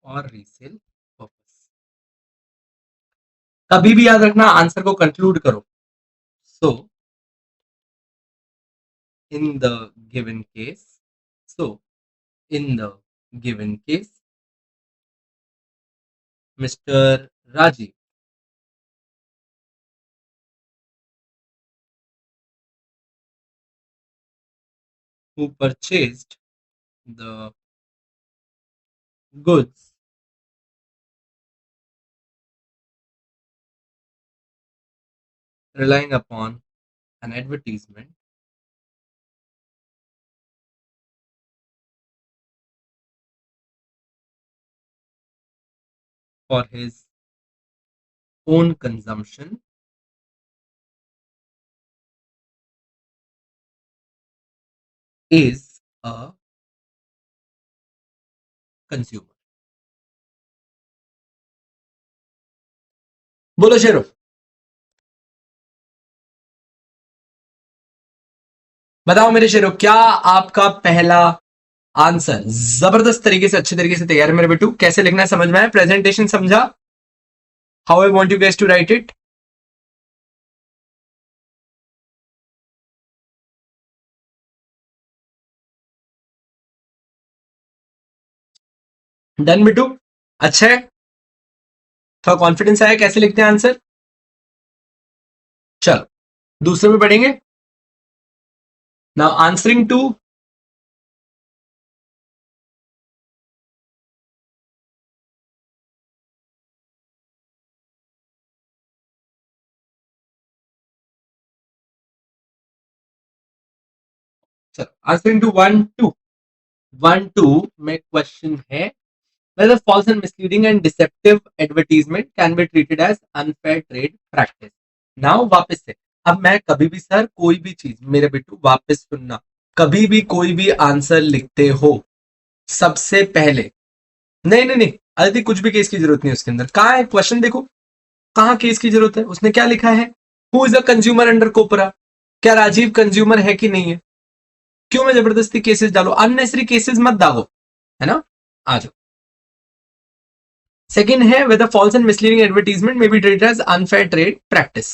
और रीसेल पर्पस। कभी भी याद रखना आंसर को कंक्लूड करो। So in the given case so in the given case mister Rajiv who purchased the goods relying upon an advertisement for his own consumption is a consumer। बोलो शेरो। बताओ मेरे शेरो, क्या आपका पहला आंसर जबरदस्त तरीके से अच्छे तरीके से तैयार है मेरे बेटू? कैसे लिखना है समझ में आया? प्रेजेंटेशन समझा? How I want you guys to write it? Done बेटू? अच्छा है, थोड़ा कॉन्फिडेंस आया कैसे लिखते हैं आंसर? चलो दूसरे में पढ़ेंगे। नाउ आंसरिंग टू चलो आंसरिंग टू 1 2 में क्वेश्चन है whether false and misleading and deceptive advertisement can be treated as unfair trade practice। Now वापस से, अब मैं कभी भी सर कोई भी चीज, मेरे बेटू वापस सुनना, कभी भी कोई भी आंसर लिखते हो सबसे पहले, नहीं नहीं नहीं अदिति कुछ भी केस की जरूरत नहीं उसके अंदर। कहाँ है क्वेश्चन? देखो कहाँ केस की जरूरत है, उसने क्या लिखा है? Who is a consumer under COPRA? क्या राजीव कंज्यूमर है कि नहीं है? क्यों मैं जबरदस्ती केसेस डालो? अननेसरी केसेस मत डालो, है ना? आ जाओ। सेकेंड है whether false and misleading advertisement may be treated as unfair trade practice।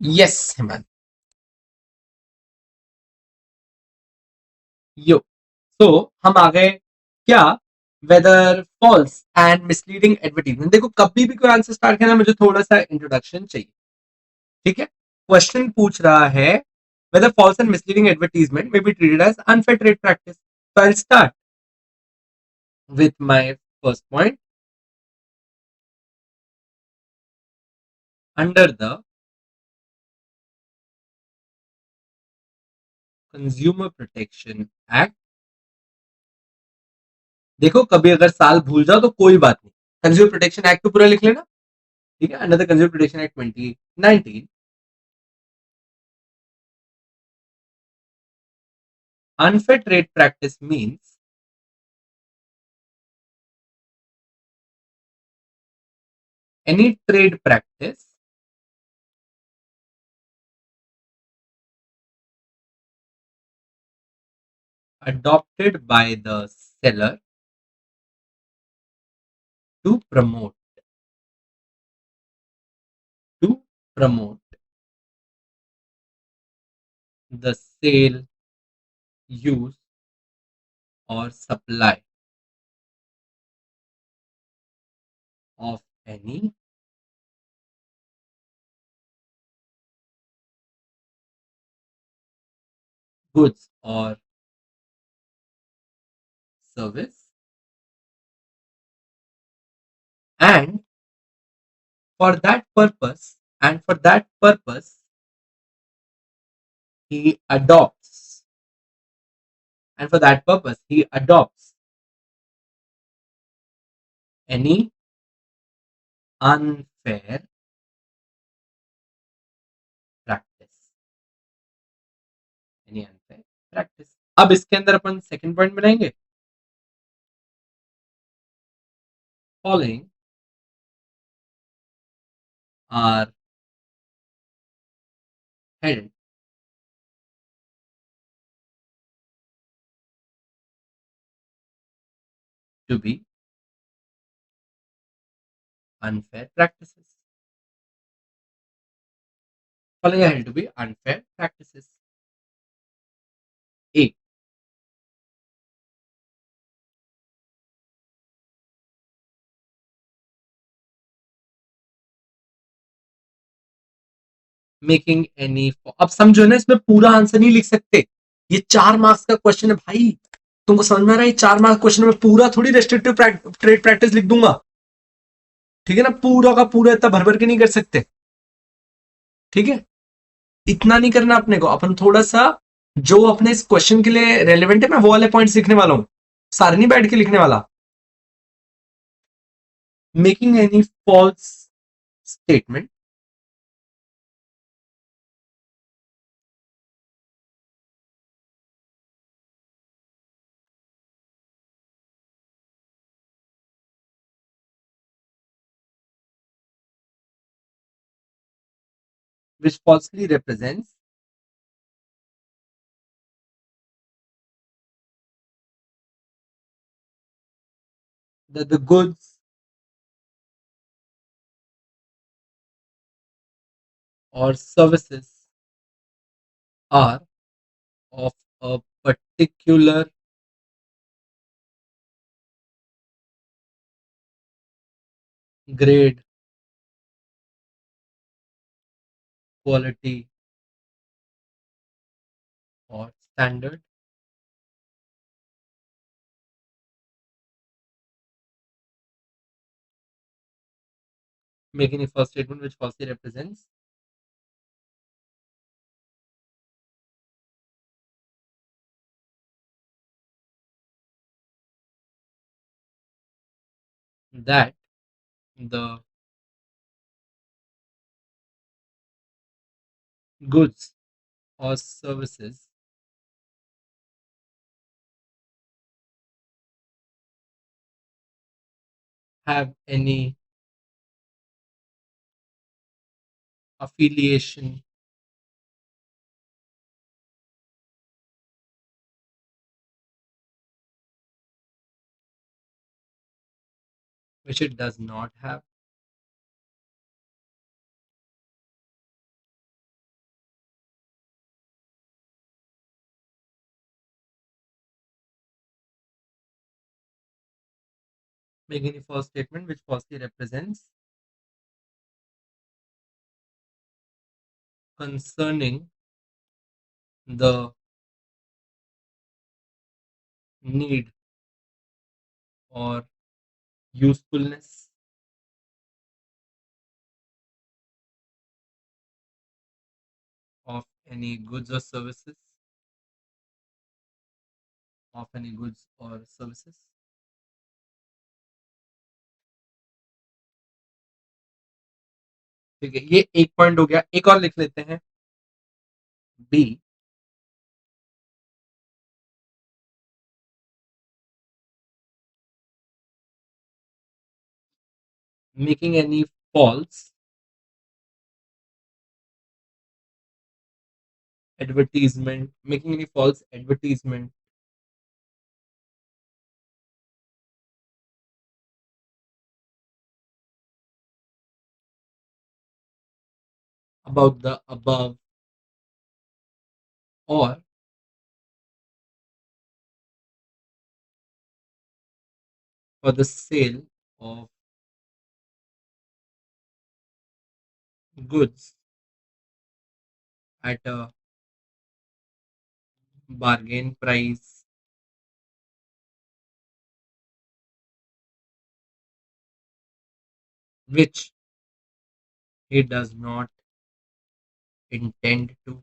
Yes Hemant. यो तो हम आ गए क्या? Whether false and misleading advertisement. देखो कभी भी कोई आंसर स्टार्ट करना मुझे थोड़ा सा इंट्रोडक्शन चाहिए, ठीक है? क्वेश्चन पूछ रहा है whether false and misleading advertisement may be treated as unfair trade practice। So I'll start with my first point under the Consumer Protection Act। देखो कभी अगर साल भूल जाओ तो कोई बात नहीं, कंज्यूमर प्रोटेक्शन एक्ट तो पूरा लिख लेना, ठीक है? Under the consumer protection act 2019 unfair trade practice means any trade practice adopted by the seller to promote the sale, use or supply of any goods or service, and for that purpose he adopts, and for that purpose he adopts any unfair practice, any unfair practice. अब इसके अंदर अपन second point बनाएंगे, following are held to be unfair practices. Following are held to be unfair practices. A. Making any, अब समझो ना, इसमें पूरा answer नहीं लिख सकते, ये 4 मार्क्स का क्वेश्चन है भाई, तुमको समझ में आ रहा है? 4 मार्क्स क्वेश्चन में पूरा थोड़ी रेस्ट्रिक्टिव ट्रेड प्रैक्टिस लिख दूंगा, ठीक है ना? पूरा का पूरा इतना भर भर के नहीं कर सकते, ठीक है? इतना नहीं करना अपने को, अपन थोड़ा सा जो अपने इस क्वेश्चन के लिए रेलेवेंट है, मैं वो वाले पॉइंट्स लिखने वाला हूं, सारे नहीं बैठ के लिखने वाला. Making any false statement which falsely represents that the goods or services are of a particular grade, quality or standard. Making a false statement which falsely represents that the goods or services have any affiliation which it does not have. Making a false statement which falsely represents concerning the need or usefulness of any goods or services, of any goods or services. ठीक है, ये एक point हो गया. एक और लिख लेते हैं, B. Making any false advertisement, making any false advertisement about the above, or for the sale of goods at a bargain price, which he does not intend to.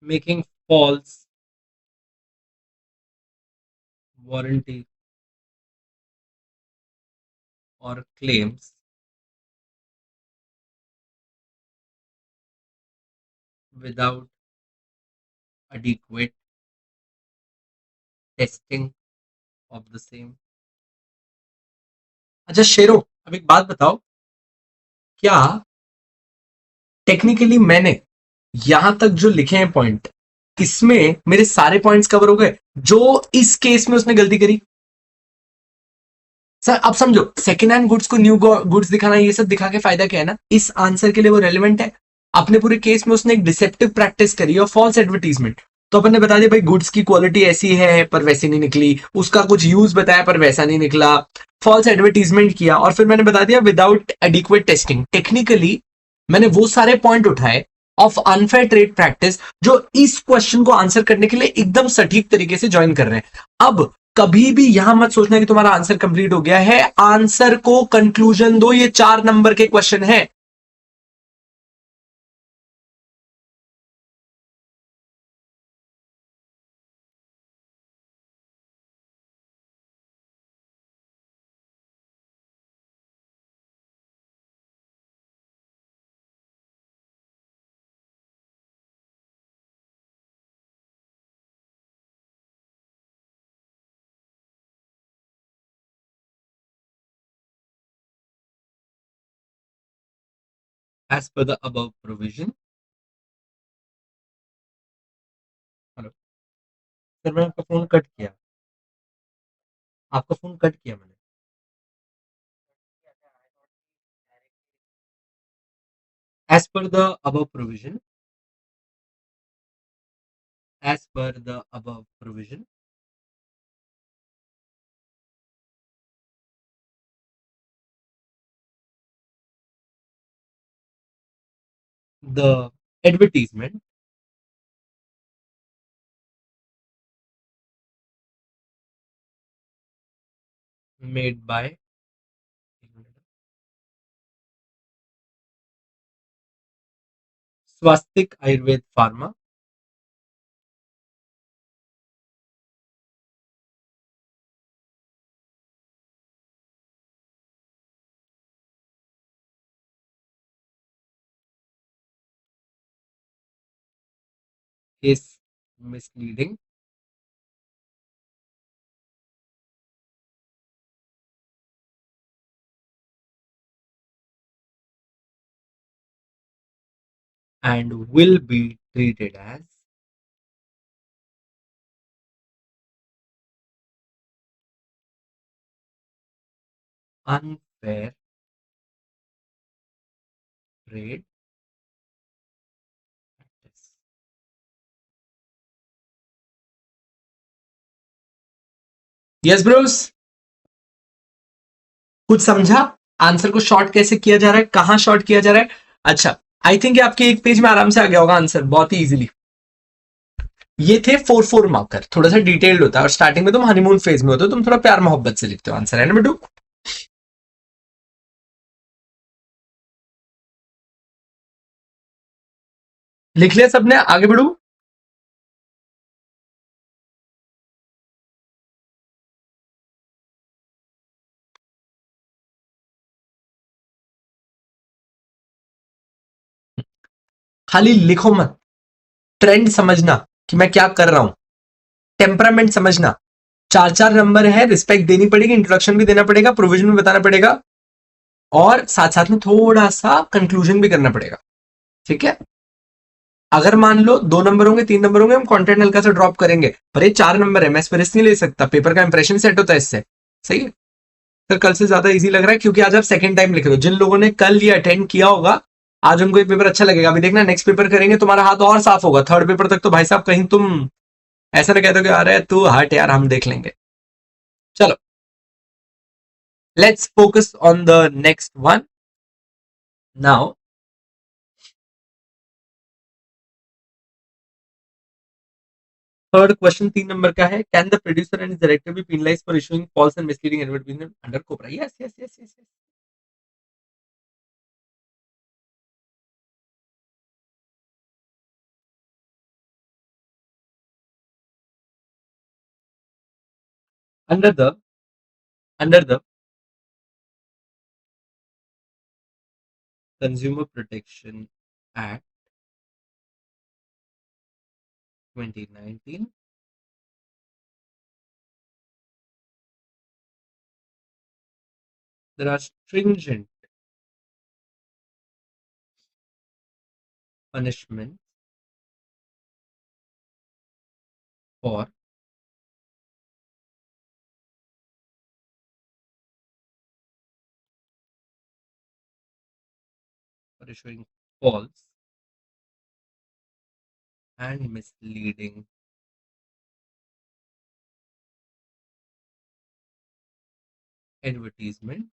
making false warranty or claims without adequate testing of the same। अच्छा शेरो, अब एक बात बताओ, क्या technically मैंने यहां तक जो लिखे हैं पॉइंट, इसमें मेरे सारे पॉइंट्स कवर हो गए जो इस केस में उसने गलती करी? सर अब समझो, सेकेंड हैंड गुड्स को न्यू गुड्स दिखाना, ये सब दिखा के फायदा क्या है ना, इस आंसर के लिए वो रेलिवेंट है। अपने पूरे केस में उसने एक डिसेप्टिव प्रैक्टिस करी और फॉल्स एडवर्टीजमेंट। तो अपन ने बता दिया भाई गुड्स की क्वालिटी ऐसी है पर वैसी नहीं निकली, उसका कुछ यूज बताया पर वैसा नहीं निकला, फॉल्स एडवर्टीजमेंट किया, और फिर मैंने बता दिया विदाउट एडिक्वेट टेस्टिंग। टेक्निकली मैंने वो सारे पॉइंट उठाए ऑफ अनफेयर ट्रेड प्रैक्टिस जो इस क्वेश्चन को आंसर करने के लिए एकदम सटीक तरीके से ज्वाइन कर रहे हैं। अब कभी भी यहां मत सोचना कि तुम्हारा आंसर कंप्लीट हो गया है, आंसर को कंक्लूजन दो, ये 4 नंबर के क्वेश्चन है। As per the above provision. Hello sir, मैंने आपका फोन कट किया, आपका फोन कट किया मैंने। As per the above provision, as per the above provision, the advertisement made by Swastik Ayurveda pharma is misleading and will be treated as unfair trade practice। Yes bros, कुछ समझा? Answer को short कैसे किया जा रहा है, कहां शॉर्ट किया जा रहा है? अच्छा, आई थिंक आपके एक पेज में आराम से आ गया होगा आंसर बहुत ही इजीली। ये थे 4 मार्कर, थोड़ा सा डिटेल्ड होता है और स्टार्टिंग में तुम हनीमून फेज में होते हो, तुम थोड़ा प्यार मोहब्बत से लिखते हो आंसर, है ना बेटू? लिख लिया सबने, आगे बढ़ू? खाली लिखो मत, ट्रेंड समझना कि मैं क्या कर रहा हूं, टेम्परामेंट समझना। 4 4 नंबर है, रिस्पेक्ट देनी पड़ेगी, इंट्रोडक्शन भी देना पड़ेगा, प्रोविजन भी बताना पड़ेगा, और साथ साथ में थोड़ा सा कंक्लूजन भी करना पड़ेगा। ठीक है? अगर मान लो 2 नंबर होंगे, 3 नंबर होंगे, हम कंटेंट हल्का सा ड्रॉप करेंगे, पर ये 4 नंबर है, मैं इस पर रिस्क नहीं ले सकता, पेपर का इंप्रेशन सेट होता है इससे। सही है? तो कल से ज्यादा इजी लग रहा है क्योंकि आज आप सेकंड टाइम लिख रहे हो। जिन लोगों ने कल ये अटेंड किया होगा आज उनको ये पेपर अच्छा लगेगा। अभी देखना नेक्स्ट पेपर करेंगे तुम्हारा हाथ और साफ होगा, थर्ड पेपर तक तो भाई साहब कहीं तुम ऐसा ना कहते हो कि अरे तू हट यार हम देख लेंगे। चलो, let's focus on the next one now. Third question 3 number का है, can the producer and director be penalized for issuing false and misleading advertisement under COPRA? Yes yes yes yes. under the Consumer Protection Act 2019, there are stringent punishments for issuing false and misleading advertisement.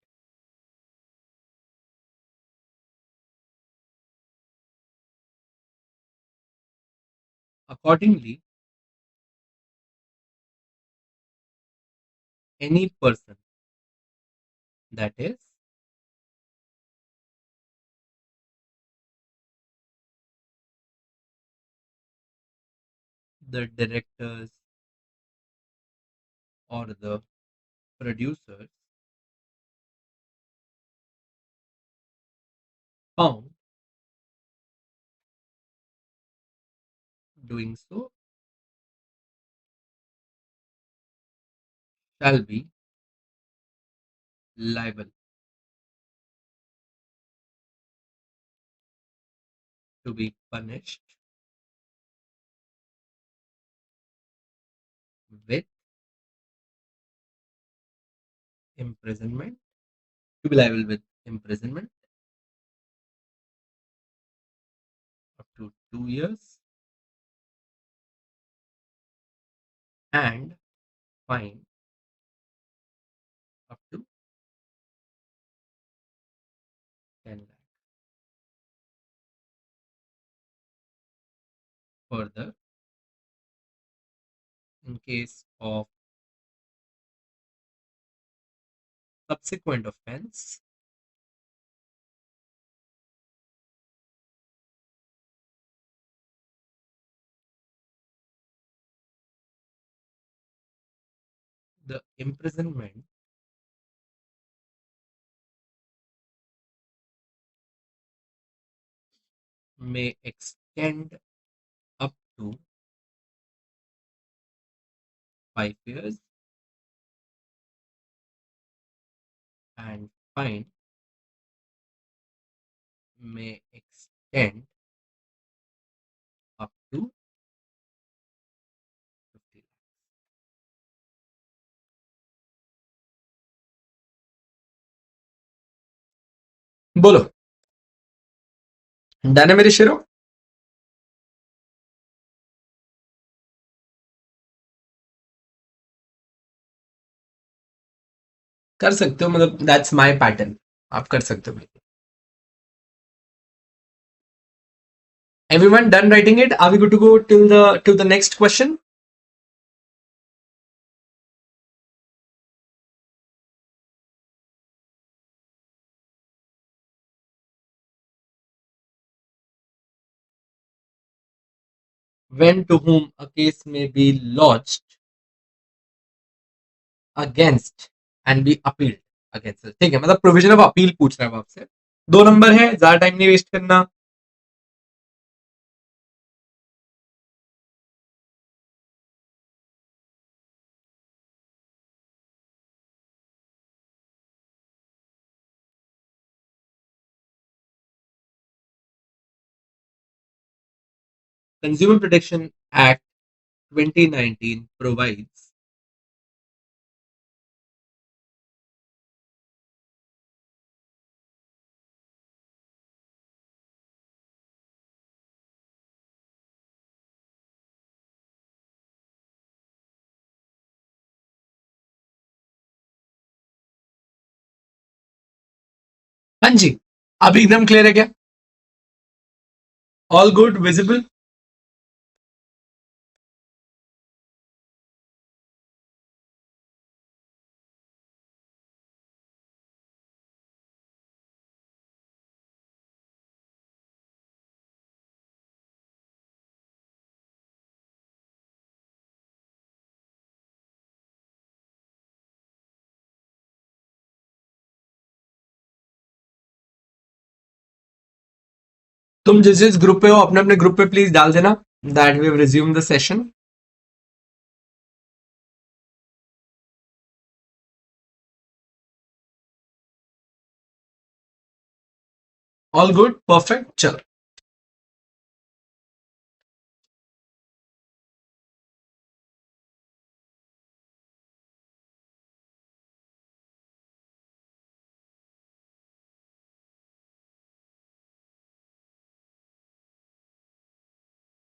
Accordingly, any person, that is the directors or the producers, found doing so shall be liable to be punished with imprisonment, to be liable with imprisonment up to 2 years and fine up to 10 lakh. Further, in case of subsequent offense, the imprisonment may extend up to 5 years and fine may extend up to 50 lakhs. बोलो, done है मेरे शेरों? कर सकते हो, मतलब that's my pattern, आप कर सकते हो. Everyone done writing it? Are we good to go till the next question? When to whom a case may be lodged against and be appealed against. ठीक है, मतलब प्रोविजन ऑफ अपील पूछ रहा है वो आपसे. 2 नंबर है, ज्यादा टाइम नहीं वेस्ट करना. Consumer Protection Act 2019 provides हाँ जी, अब एकदम क्लियर है क्या? All good, visible? तुम जिस जिस ग्रुप पे हो अपने अपने ग्रुप पे प्लीज डाल देना that we have resume the session. All good, perfect. चलो,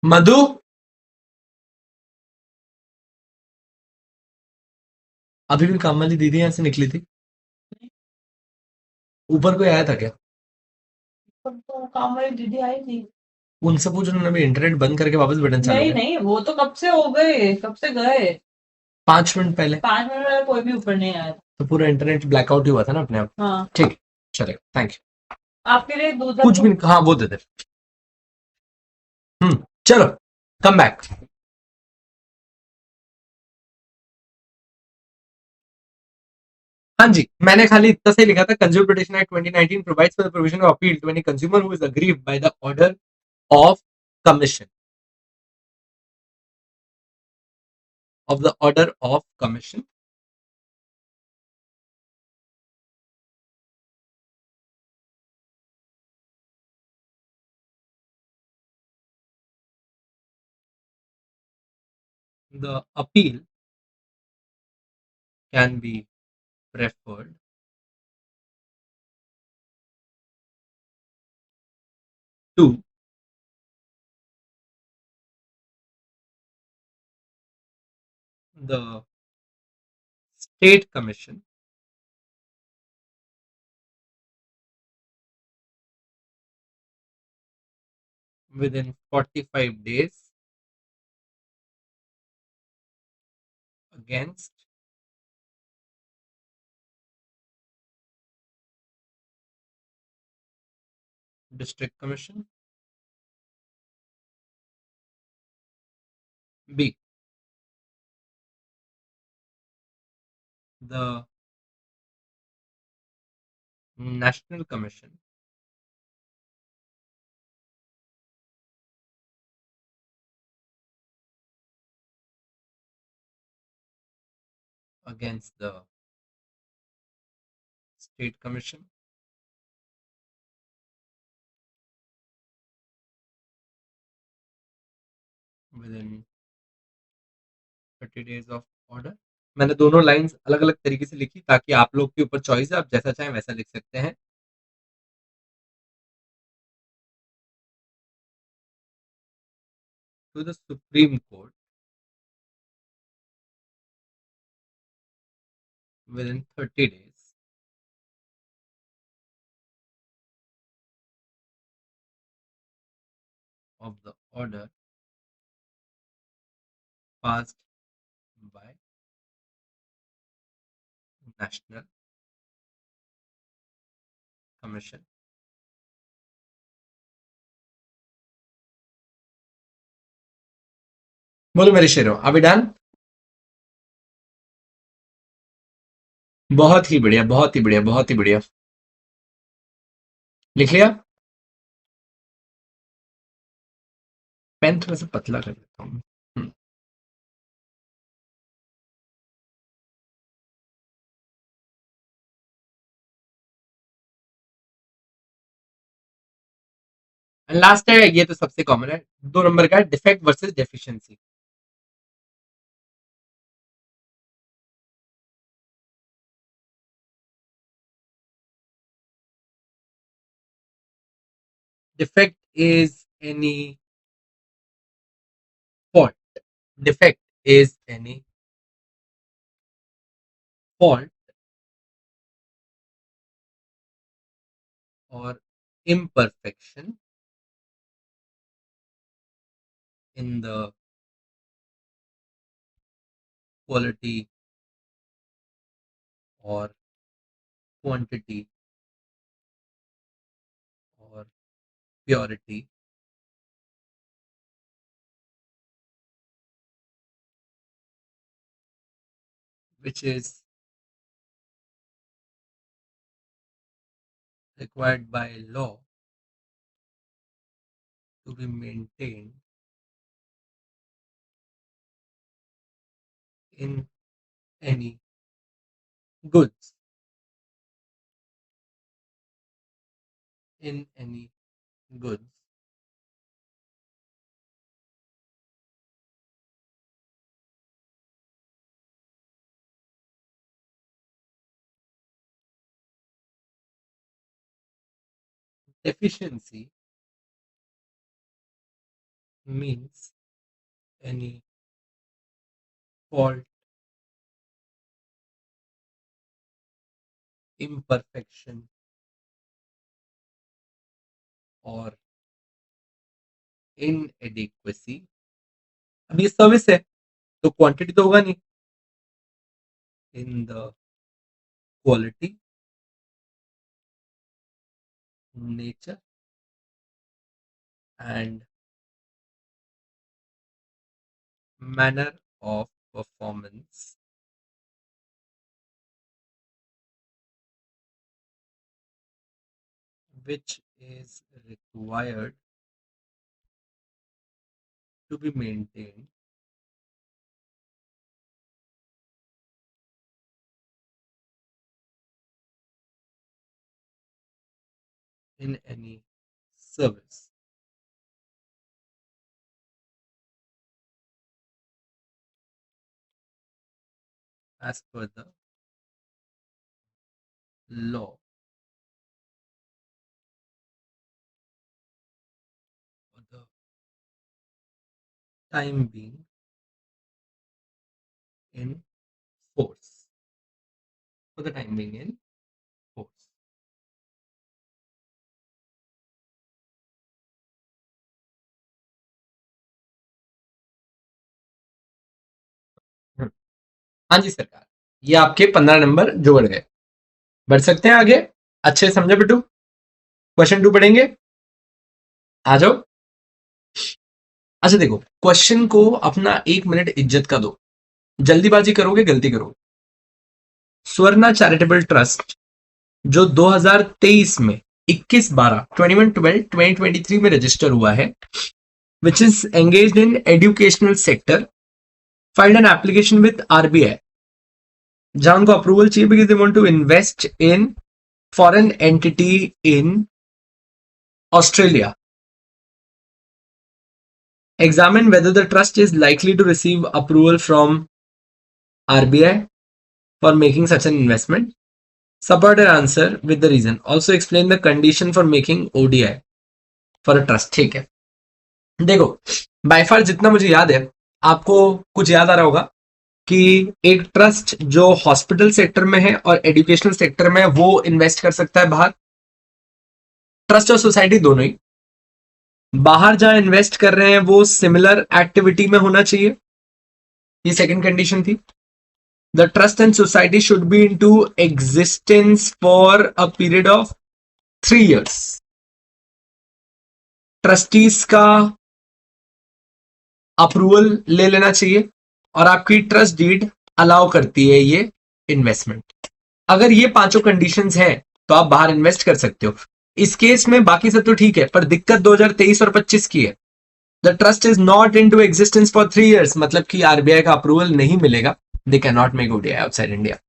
मधु, अभी भी काम वाली दीदी यहाँ से निकली थी. ऊपर कोई आया था क्या? तो काम वाली दीदी आई थी। उनसे पूछ, उन्होंने भी इंटरनेट बंद करके वापस बटन चालू नहीं किया. नहीं, वो तो कब से हो गए, कब से गए। 5 मिनट पहले. 5 मिनट में कोई भी ऊपर नहीं आया। तो पूरा इंटरनेट ब्लैकआउट ही हुआ था ना अपने आप. हाँ, ठीक, चलेगा, थैंक यू. आपके लिए दूसरा कुछ भी हाँ वो दे दे. चलो, कम बैक. हाँ जी, मैंने खाली इतना से लिखा था. Consumer protection act 2019 provides for the provision of appeal to any consumer who is aggrieved by the order of commission of the order of commission. The appeal can be preferred to the state commission within 45 days against district commission. B, the national commission against the state commission. Within 30 days of order. मैंने दोनों lines अलग अलग तरीके से लिखी ताकि आप लोग के ऊपर चॉइस है, आप जैसा चाहें वैसा लिख सकते हैं. To the supreme court within 30 days of the order passed by national commission. बोलो मेरे शेरों, अभी डन. बहुत ही बढ़िया, बहुत ही बढ़िया, बहुत ही बढ़िया. लिख लिया. पेन थोड़ा सा पतला कर देता हूँ. लास्ट है, ये तो सबसे कॉमन है. 2 नंबर का defect versus deficiency. Defect is any fault. Defect is any fault और imperfection in the quality or quantity or purity which is required by law to be maintained in any goods, in any goods deficiency means any fault, imperfection or inadequacy. अब ये service है तो quantity तो होगा नहीं, in the quality, nature and manner of performance which is required to be maintained in any service. As per the law for the time being in force. For the time being in force. हाँ जी सरकार, ये आपके 15 number जोड़ गए। बढ़ सकते हैं आगे, अच्छे समझे बिट्टू। क्वेश्चन 2 पढ़ेंगे, आ जाओ। अच्छा देखो, क्वेश्चन को अपना 1 मिनट इज्जत का दो, जल्दीबाजी करोगे गलती करोगे। स्वर्णा चैरिटेबल ट्रस्ट जो 2023 में 21/12 21/12 2023 में रजिस्टर हुआ है, which is engaged in educational sector, filed an application with RBI, जहां उनको अप्रूवल चाहिए because they want to invest in foreign entity in Australia. Examine whether the trust is likely to receive approval from RBI for making such an investment. Support an answer with the reason. Also explain the condition for making ODI for a trust. ठीक है, देखो by far जितना मुझे याद है, आपको कुछ याद आ रहा होगा कि एक ट्रस्ट जो हॉस्पिटल सेक्टर में है और एजुकेशनल सेक्टर में है वो इन्वेस्ट कर सकता है बाहर। ट्रस्ट और सोसाइटी दोनों ही बाहर जहां इन्वेस्ट कर रहे हैं वो सिमिलर एक्टिविटी में होना चाहिए, ये सेकंड कंडीशन थी। The trust and society should be into existence for a period of 3 years। Trustees का अप्रूवल ले लेना चाहिए और आपकी ट्रस्ट डीड अलाउ करती है ये इन्वेस्टमेंट। अगर ये पांचों कंडीशंस हैं तो आप बाहर इन्वेस्ट कर सकते हो। इस केस में बाकी सब तो ठीक है, पर दिक्कत 2023 और 25 की है। The trust is not into existence for 3 years, मतलब कि आरबीआई का अप्रूवल नहीं मिलेगा। They can not make ODI outside India.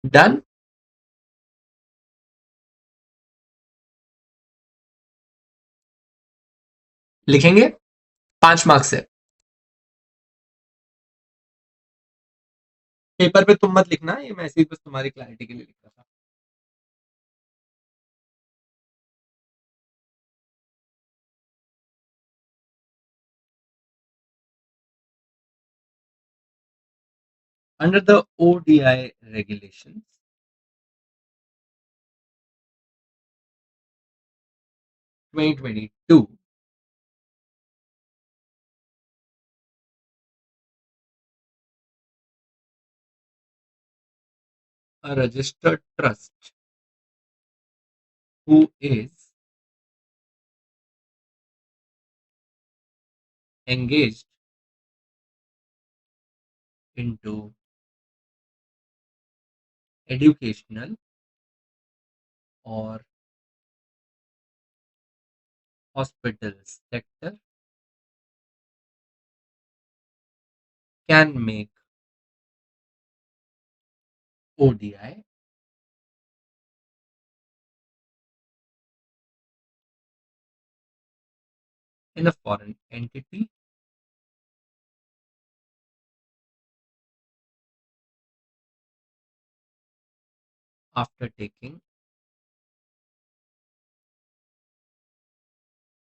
Done, लिखेंगे 5 मार्क्स से। पेपर पे तुम मत लिखना, ये मैं ऐसे ही बस तुम्हारी क्लैरिटी के लिए लिख रहा था। Under the ODI regulations, (2022), a registered trust who is engaged into educational or hospital sector can make ODI in a foreign entity after taking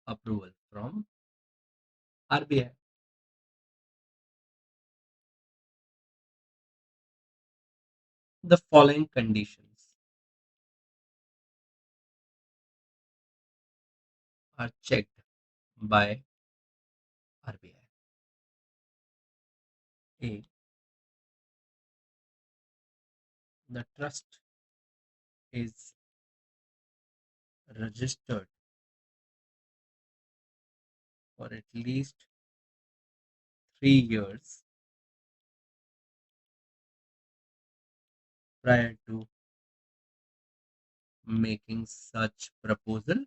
approval from RBI. The following conditions are checked by RBI. A. The trust is registered for at least 3 years prior to making such proposal.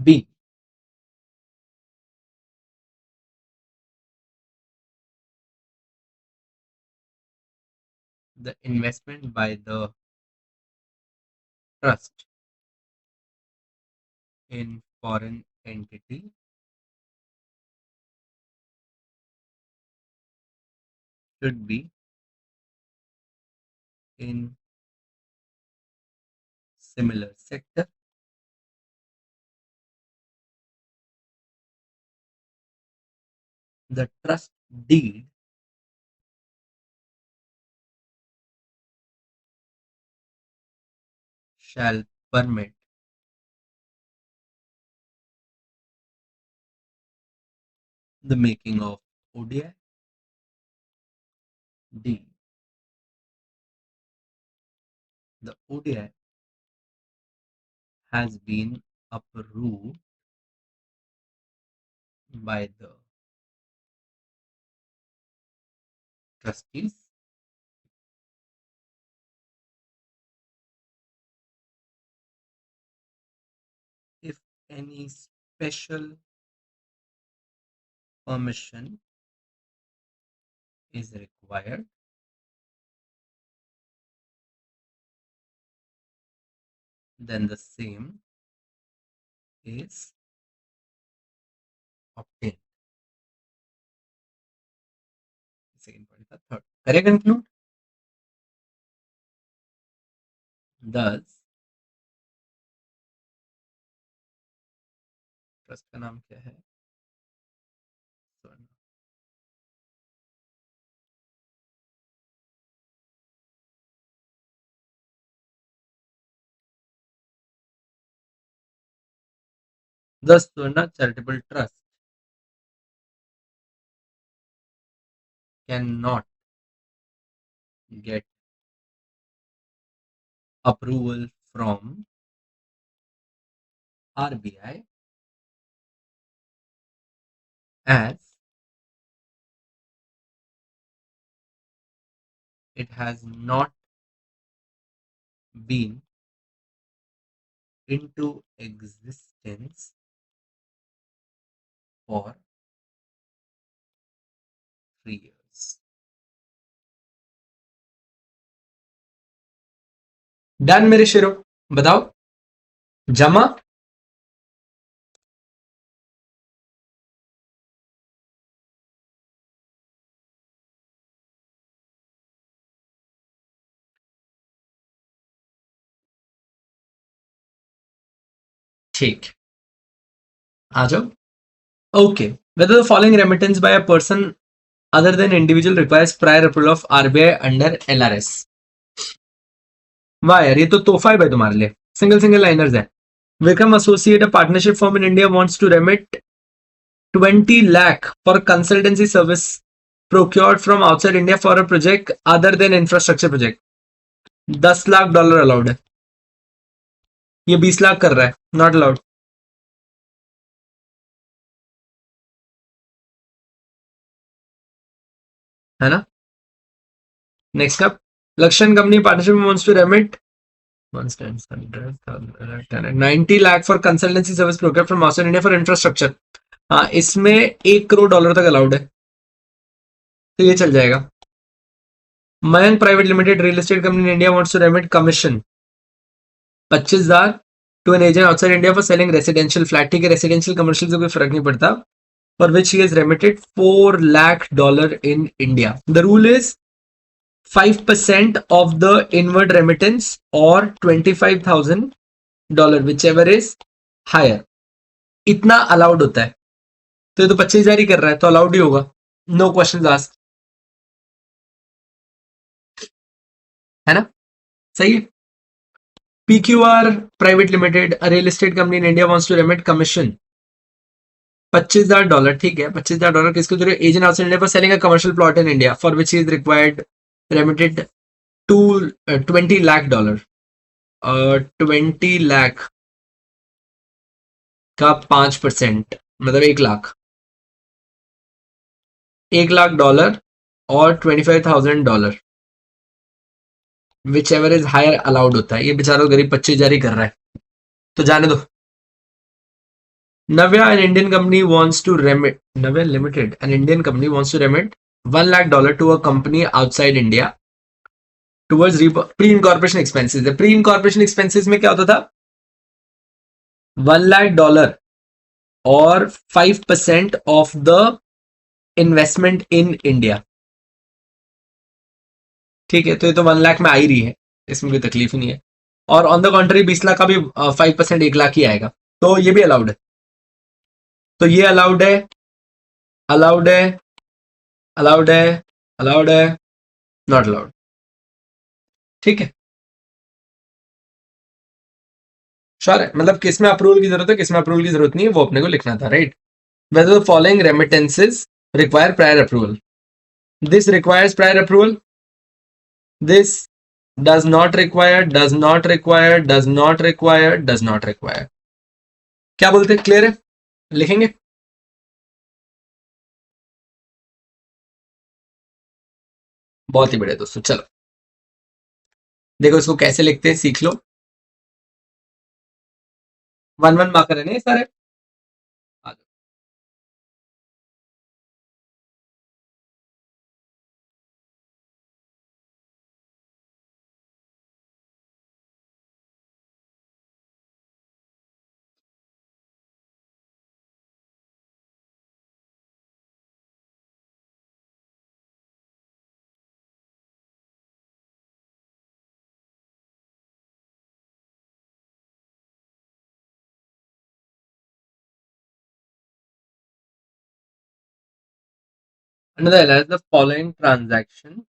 B. The investment by the trust in foreign entity should be in similar sector. The trust deed shall permit the making of ODI. D. The ODI has been approved by the trustees. If any special permission is required, then the same is obtained. Second point is the third. Correct conclude? Thus, trust का नाम क्या है? The Swarna Charitable Trust cannot get approval from RBI as it has not been into existence for 3 years. Done मेरे शेरों, बताओ जमा ठीक आ जाओ. Okay, whether the following remittance by a person other than individual requires prior approval of RBI under LRS. वाह यार, ये तो तोहफा है भाई तुम्हारे लिए. सिंगल लाइनर्स है. Vikram Associate, a partnership firm in India, wants to remit 20 lakh for consultancy service procured from outside India for a project other than infrastructure project. 10 lakh dollar allowed है. ये 20 लाख कर रहा है, नॉट अलाउड. है ना. Next up, Lakshan company partnership wants to remit 90 lakh for consultancy service program from master India for infrastructure. हाँ, इसमें $1 करोड़ तक अलाउड है, तो ये चल जाएगा. Mayank private limited real estate company in India wants to remit commission 25,000 to an agent outside India for selling residential flat. ठीक है, रेसिडेंशियल कमर्शियल से कोई फर्क नहीं पड़ता. For which he has remitted $4 lakh in India. The rule is 5% of the inward remittance or $25,000, whichever is higher. इतना allowed होता है. तो ये तो 25,000 ही कर रहा है, तो अलाउड ही होगा. नो क्वेश्चन आस्क्ड, है ना. सही है. PQR private limited real estate company in India wants to remit commission $25,000. ठीक है, $25,000 किसके through? Agent outside India for selling a commercial plot in India for which is required remitted to $20 lakh. 20 lakh का 5% मतलब 1 लाख. $1 लाख और $25,000 whichever is higher allowed होता है. ये बेचारा गरीब 25,000 ही कर रहा है, तो जाने दो. Navya an Indian company wants to remit, Navya limited an Indian company wants to remit $1 lakh to a company outside India towards pre incorporation expenses. Pre incorporation expenses में क्या होता था? $1 लाख और 5% of the investment in India. ठीक है, तो ये तो 1 लाख में आ ही रही है, इसमें कोई तकलीफ नहीं है. और ऑन द कॉन्ट्री 20 लाख का भी 5% 1 लाख ही आएगा, तो ये भी अलाउड है. तो ये अलाउड है, अलाउड है, अलाउड है, अलाउड है, नॉट अलाउड. ठीक है, श्योर है. मतलब किसमें अप्रूवल की जरूरत है, किसमें अप्रूवल की जरूरत नहीं है, वो अपने को लिखना था, right. Whether the following remittances require prior approval. This requires prior approval, this does not require, does not require, does not require, does not require. क्या बोलते हैं? क्लियर है? लिखेंगे. बहुत ही बढ़िया दोस्तों. चलो देखो इसको कैसे लिखते हैं, सीख लो. 1 1 मार्कर है ना ये सारे. आ जाओ. Another is the following transaction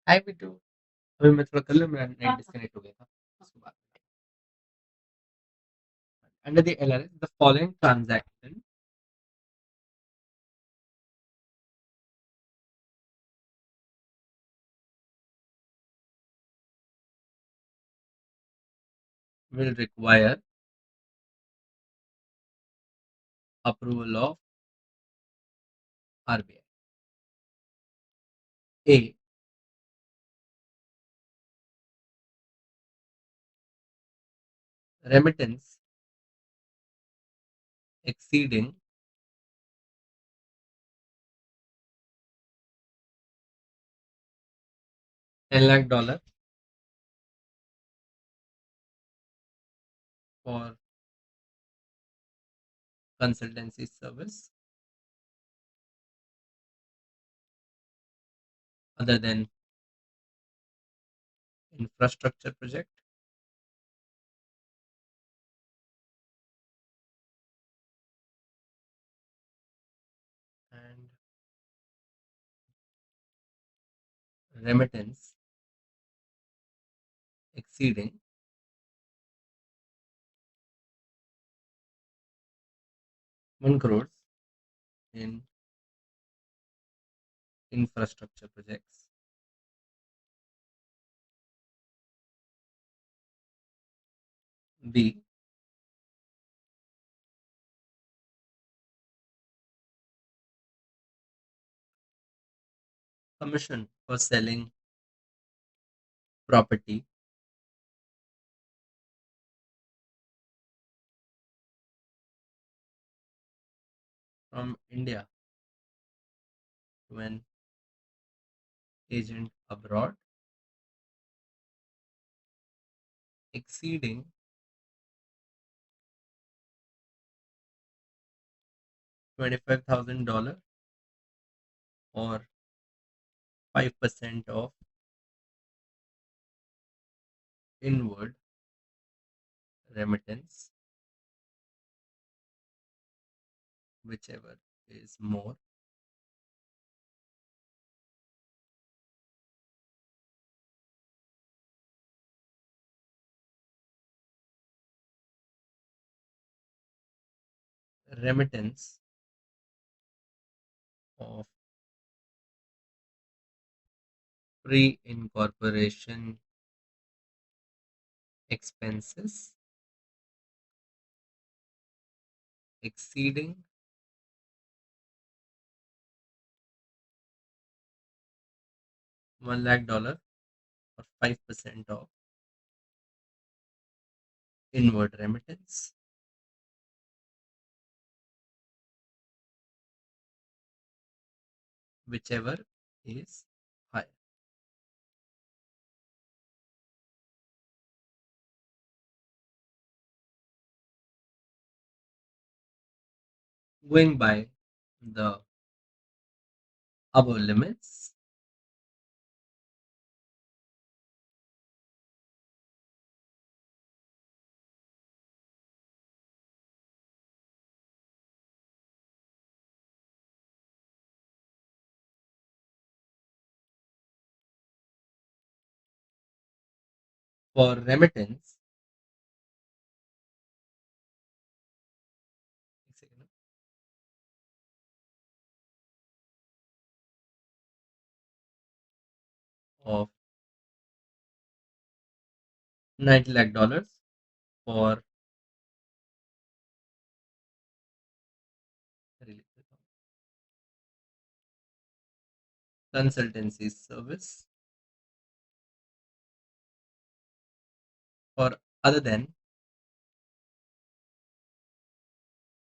I will do. अभी मैं थोड़ा कर लूँ, मेरा नेट डिस्कनेक्ट हो गया था उसके बाद. Under the LRS, the following transaction will require approval of RBI. A. Remittance exceeding $10 lakh for consultancy service other than infrastructure project and remittance exceeding ₹1 crore in infrastructure projects B commission for selling property from India to an agent abroad exceeding $25,000 or 5% of inward remittance, whichever is more. Remittance of pre-incorporation expenses exceeding $1 lakh or 5% of inward remittance, whichever is higher. Going by the above limits, for remittance, of $90 lakh for consultancy service for other than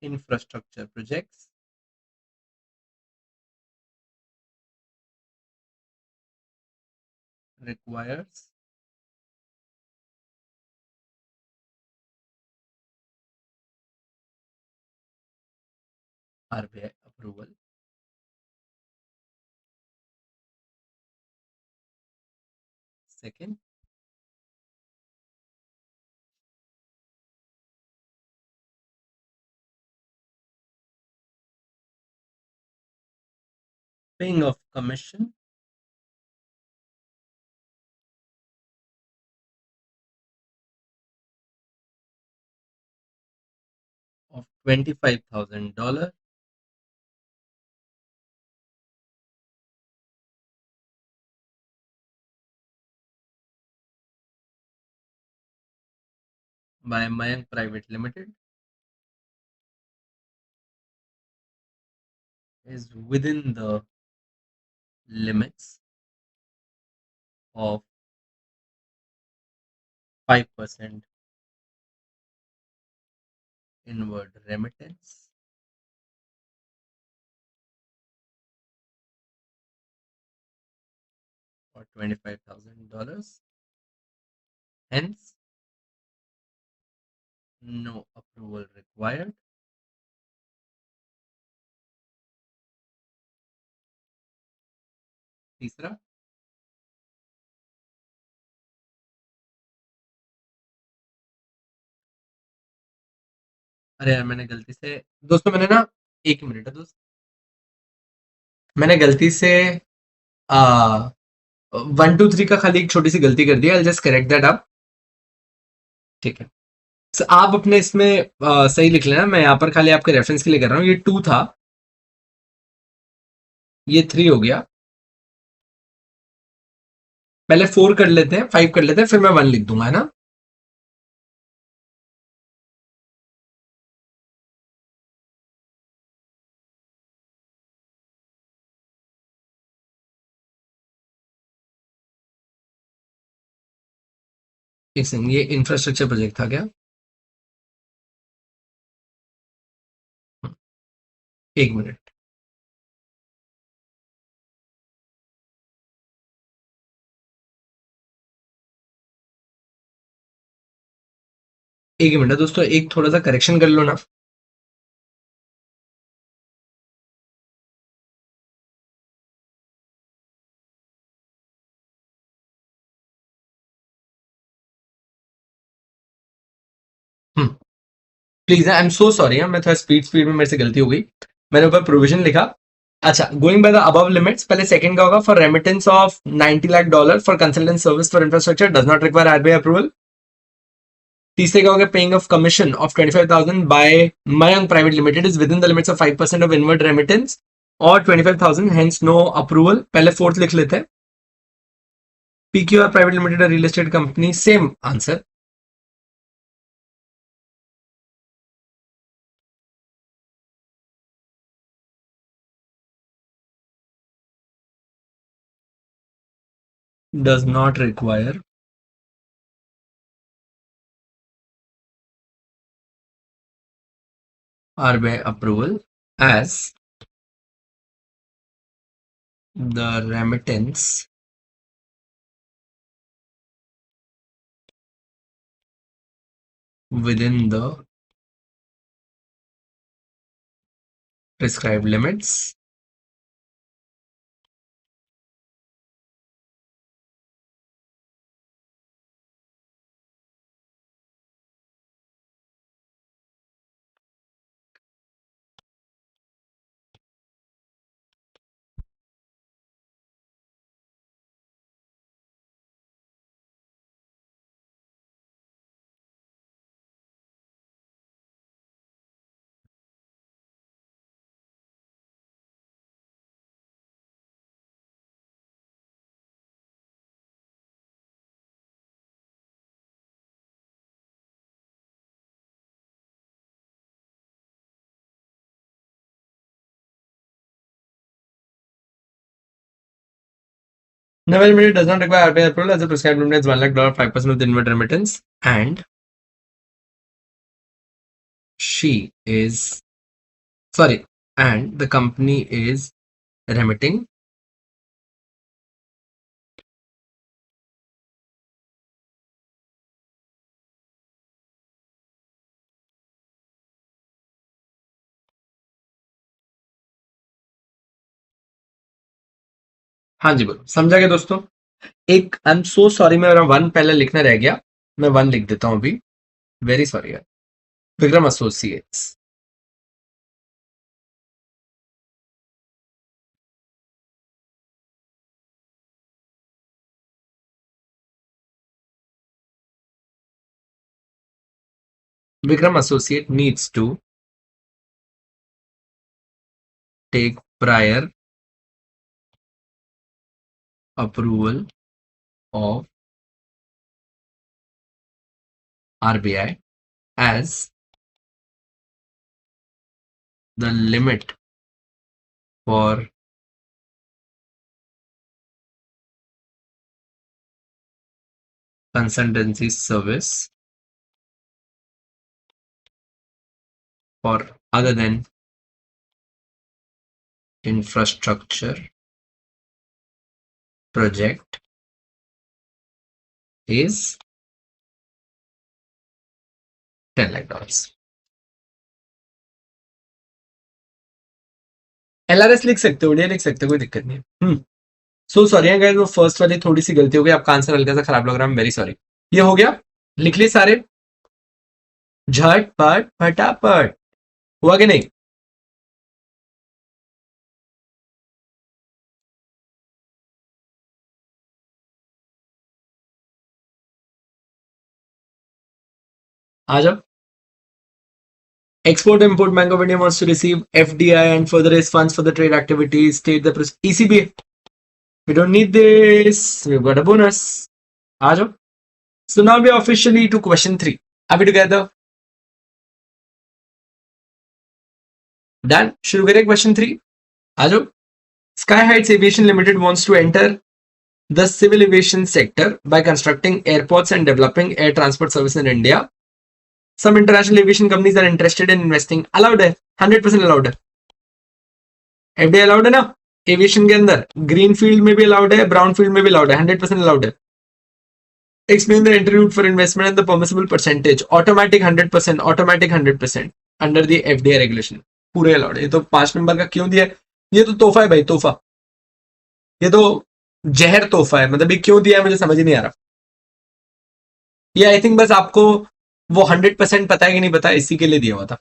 infrastructure projects requires RBI approval. Second, paying of commission of $25,000 by Mayank Private Limited is within the limits of 5% inward remittance or $25,000. Hence, no approval required. तीसरा, अरे यार मैंने गलती से दोस्तों मैंने ना एक मिनट है दोस्त मैंने गलती से आ 1 2 3 का खाली एक छोटी सी गलती कर दी I just correct that up ठीक है So, आप अपने इसमें सही लिख लेना मैं यहाँ पर खाली आपके रेफरेंस के लिए कर रहा हूँ ये 2 था ये 3 हो गया पहले 4 कर लेते हैं 5 कर लेते हैं फिर मैं 1 लिख दूंगा है ना एक सेकंड, ये इंफ्रास्ट्रक्चर प्रोजेक्ट था क्या? एक मिनट, एक मिनट दोस्तों, एक थोड़ा सा करेक्शन कर लो ना। Please, I am so sorry, मैं थोड़ा स्पीड स्पीड में मेरे से गलती हो गई, मैंने ऊपर प्रोविजन लिखा। अच्छा, going by the above limits, पहले सेकंड का होगा for remittance of $90 lakh for consultant service for infrastructure does not require RBI approval. तीसरे का होगा paying off commission of 25,000 by Mayank private limited is within the limits of 5% of inward remittance और 25,000 hence no approval. पहले fourth लिख लेते हैं। PQR private limited real estate company, same answer. Does not require RBI approval as the remittance within the prescribed limits Naval Limited does not require RBI approval as the prescribed limit is $1 lakh, 5% of the inward remittance, and she is sorry, and the company is remitting हाँ जी बोलो, समझा गया दोस्तों? एक आई am so sorry, मेरा one पहले लिखना रह गया, मैं वन लिख देता हूँ अभी, वेरी सॉरी यार। Vikram associates, Vikram Associate needs to take prior approval of RBI as the limit for consultancy service for other than infrastructure project is $10 lakh। LRS लिख सकते हो, लिख सकते हो, कोई दिक्कत नहीं है। सो सॉरी गाइस, वो फर्स्ट वाली थोड़ी सी गलती हो गई, आपका आंसर हल्का सा खराब लग रहा है, वेरी सॉरी। ये हो गया, लिख लिए सारे, झटपट फटाफट, हुआ कि नहीं? आ जाओ। Export Import Bank of India wants to receive FDI and further raise funds for the trade activities. State the ECB. We don't need this. We've got a bonus. आ जाओ। So now we are officially to question 3. Are we together? Done. शुरू करें question 3. आ जाओ। Sky Heights Aviation Limited wants to enter the civil aviation sector by constructing airports and developing air transport service in India. Some international aviation companies are interested in investing. Allowed है, 100% allowed है. FDI allowed है ना aviation के अंदर, green field में भी allowed है, brown field में भी अलाउड है, 100% अलाउड है. Explain the entry route for investment and the permissible percentage. Automatic 100%, automatic 100% under the FDA regulation. पूरे अलाउड. ये तो 5 नंबर का क्यों दिया है? ये तो तोहफा है भाई, तोहफा. ये तो जहर तोहफा है. मतलब ये क्यों दिया है मुझे समझ ही नहीं आ रहा. ये आई थिंक बस आपको वो 100% पता है कि नहीं पता, इसी के लिए दिया हुआ था.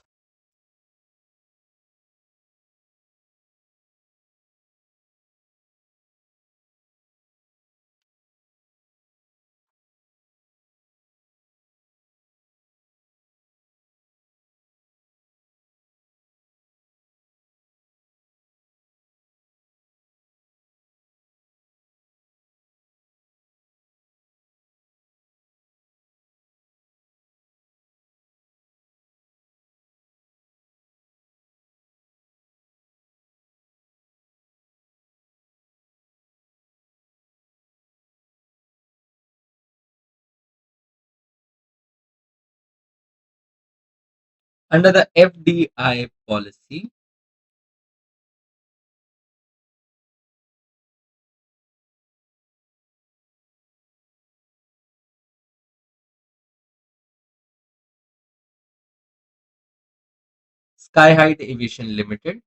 Under the FDI policy, Sky Height Aviation Limited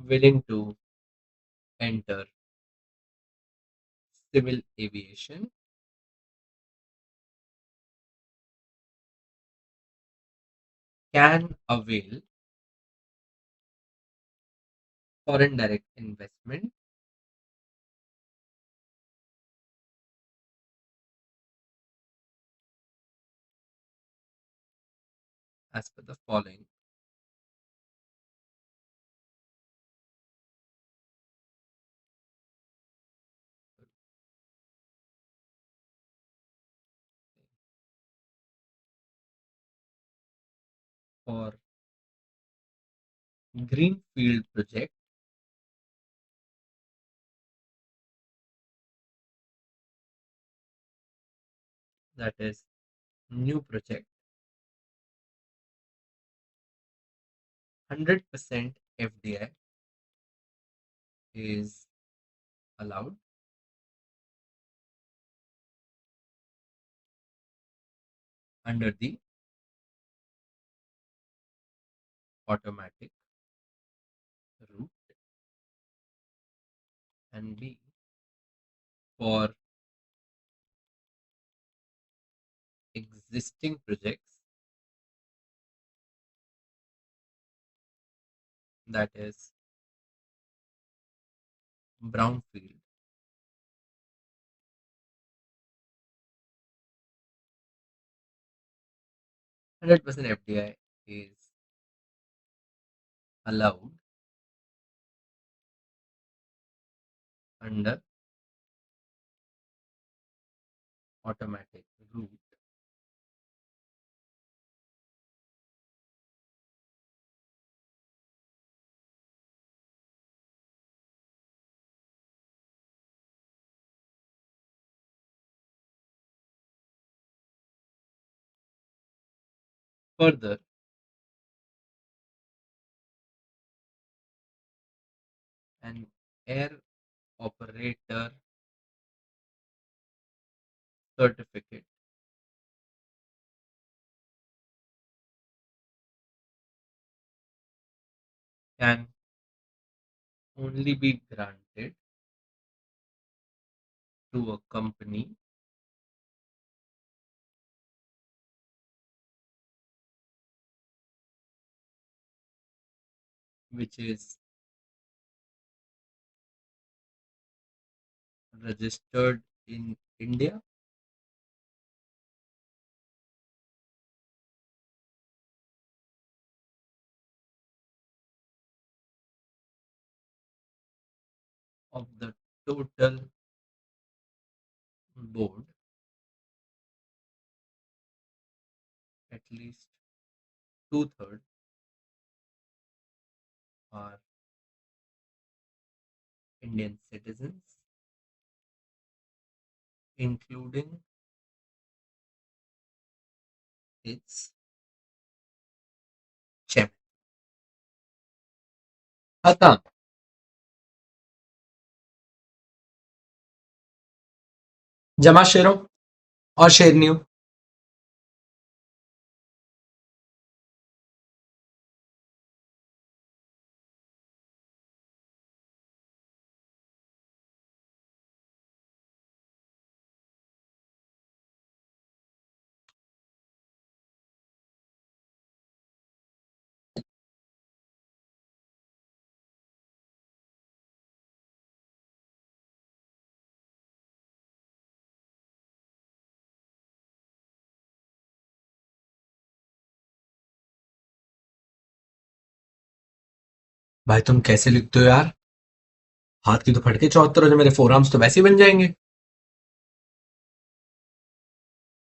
willing to enter civil aviation can avail foreign direct investment as per the following. For greenfield project, that is new project, 100% FDI is allowed under the automatic route, and B, for existing projects, that is brownfield, 100% FDI is allowed under automatic route. Further, an air operator certificate can only be granted to a company which is registered in India of the total board at least 2/3 are Indian citizens, including its chairman. खत्म. जमा शेरों और शेरनियों. भाई तुम कैसे लिखते हो यार? हाथ की तो फटके 74 हो, जो मेरे फोर आर्म्स तो वैसे ही बन जाएंगे.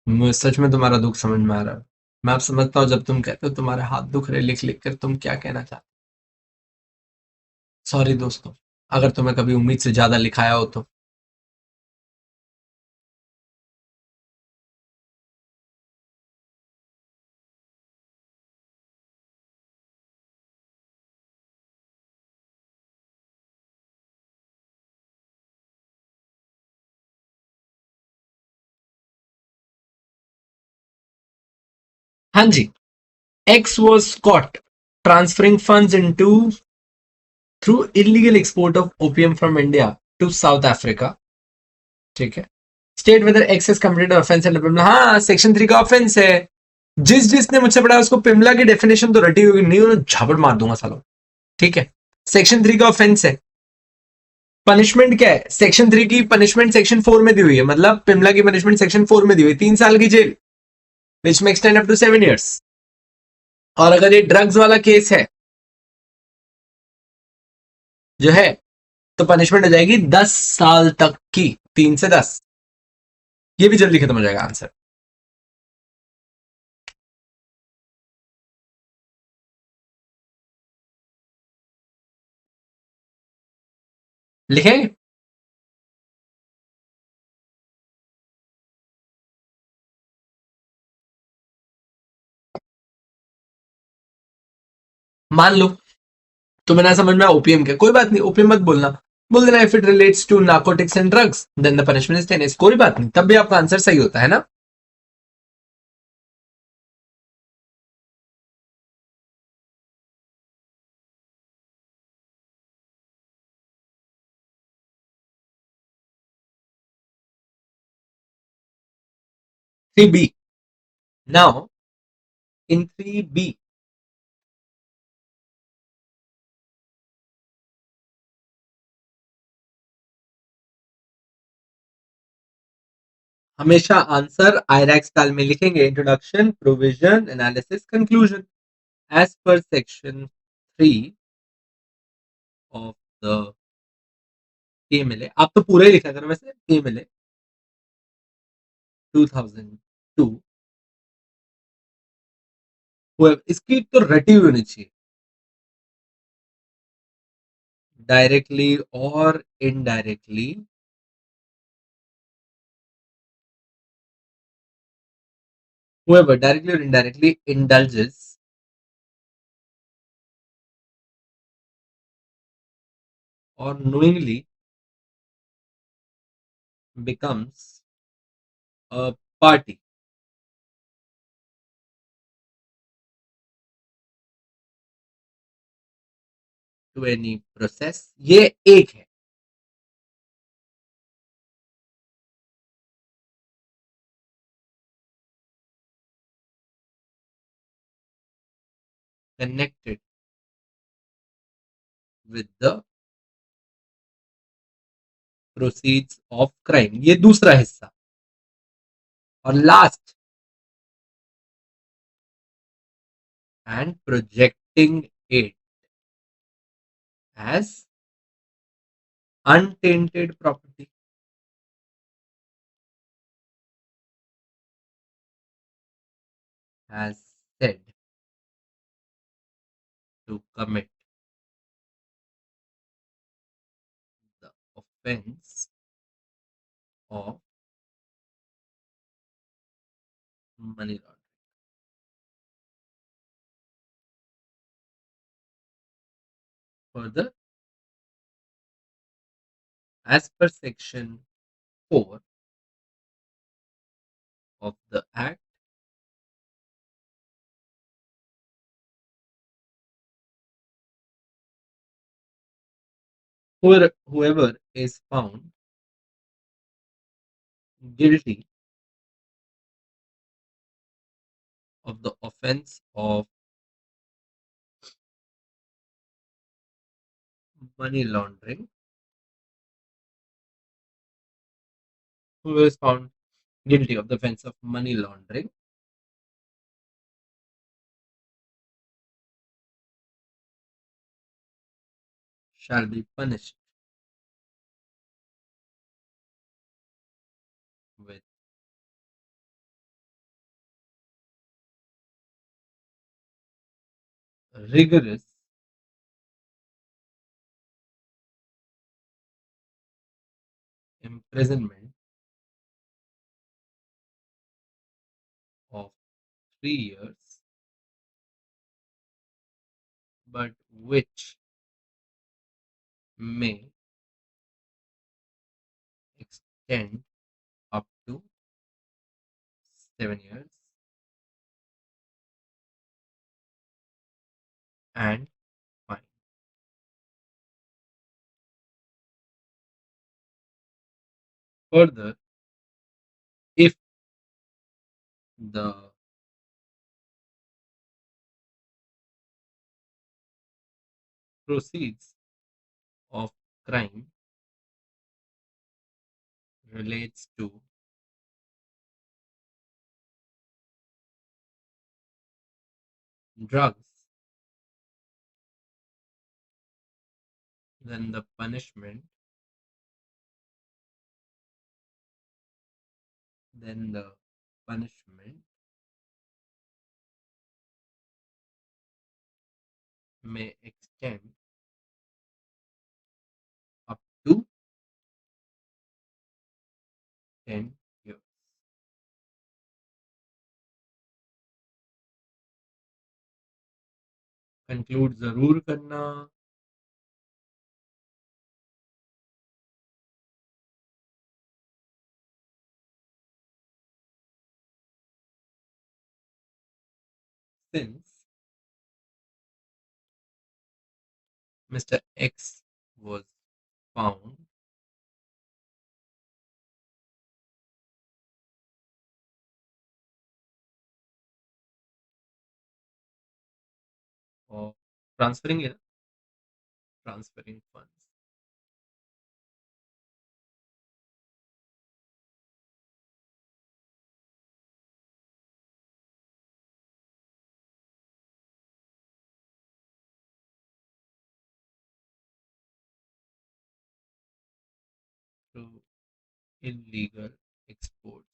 मुझे सच में तुम्हारा दुख समझ में आ रहा है. मैं अब समझता हूँ जब तुम कहते हो तुम्हारे हाथ दुख रहे लिख लिख कर तुम क्या कहना चाहते. सॉरी दोस्तों, अगर तुम्हें कभी उम्मीद से ज्यादा लिखाया हो तो. हाँ जी. X was caught transferring funds into through illegal export of opium from India to South Africa. ठीक है. State whether X is committed offence and PMLA. हाँ, सेक्शन 3 का ऑफेंस है. जिसने मुझसे पढ़ा उसको पिमला की डेफिनेशन तो रटी होगी नहीं, उन्हें झापड़ मार दूंगा सालों. ठीक है. सेक्शन 3 का ऑफेंस है. पनिशमेंट क्या है? सेक्शन 3 की पनिशमेंट सेक्शन 4 में दी हुई है. मतलब पिमला की पनिशमेंट सेक्शन 4 में दी हुई है 3 साल की जेल, विच में एक्सटेंड अप टू 7 years. और अगर ये ड्रग्स वाला केस है जो है, तो पनिशमेंट हो जाएगी 10 साल तक की. 3 से 10. ये भी जल्दी खत्म हो जाएगा आंसर. लिखेंगे. मान लो तुम्हें ना समझ में ओपीएम के, कोई बात नहीं, ओपीएम मत बोलना. बोल देना if it relates to narcotics and drugs then the punishment is 10 years. कोई बात नहीं, तब भी आपका आंसर सही होता है ना. Three B. Now in 3B हमेशा आंसर आयरैक स्टाइल में लिखेंगे. Introduction, provision, analysis, conclusion. As per section 3 of the KMLA. आप तो पूरा ही लिखा करो वैसे. केएमएलए 2002. इसकी तो रटी हुई होनी चाहिए, डायरेक्टली और indirectly. whoever directly or indirectly indulges or knowingly becomes a party to any process. ये एक है. Connected with the proceeds of crime. ये दूसरा हिस्सा. और last, and projecting it as untainted property. has said to commit the offense of money laundering. Further, as per section 4 of the Act, whoever is found guilty of the offense of money laundering, whoever is found guilty of the offense of money laundering shall be punished with rigorous imprisonment of 3 years, but which may extend up to 7 years and fine. Further, if the proceeds of crime relates to drugs, then the punishment may extend up to 10 years. Conclude जरूर करना. Since Mr. X was found of transferring funds through illegal exports,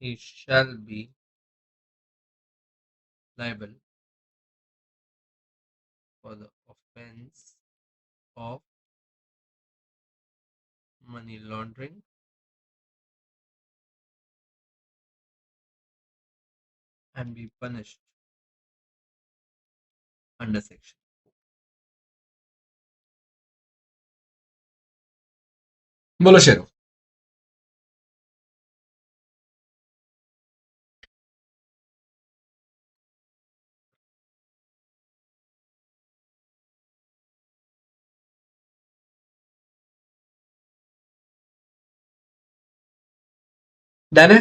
he shall be liable for the offense of money laundering and be punished under section 4. बोलो शेरो. Done है.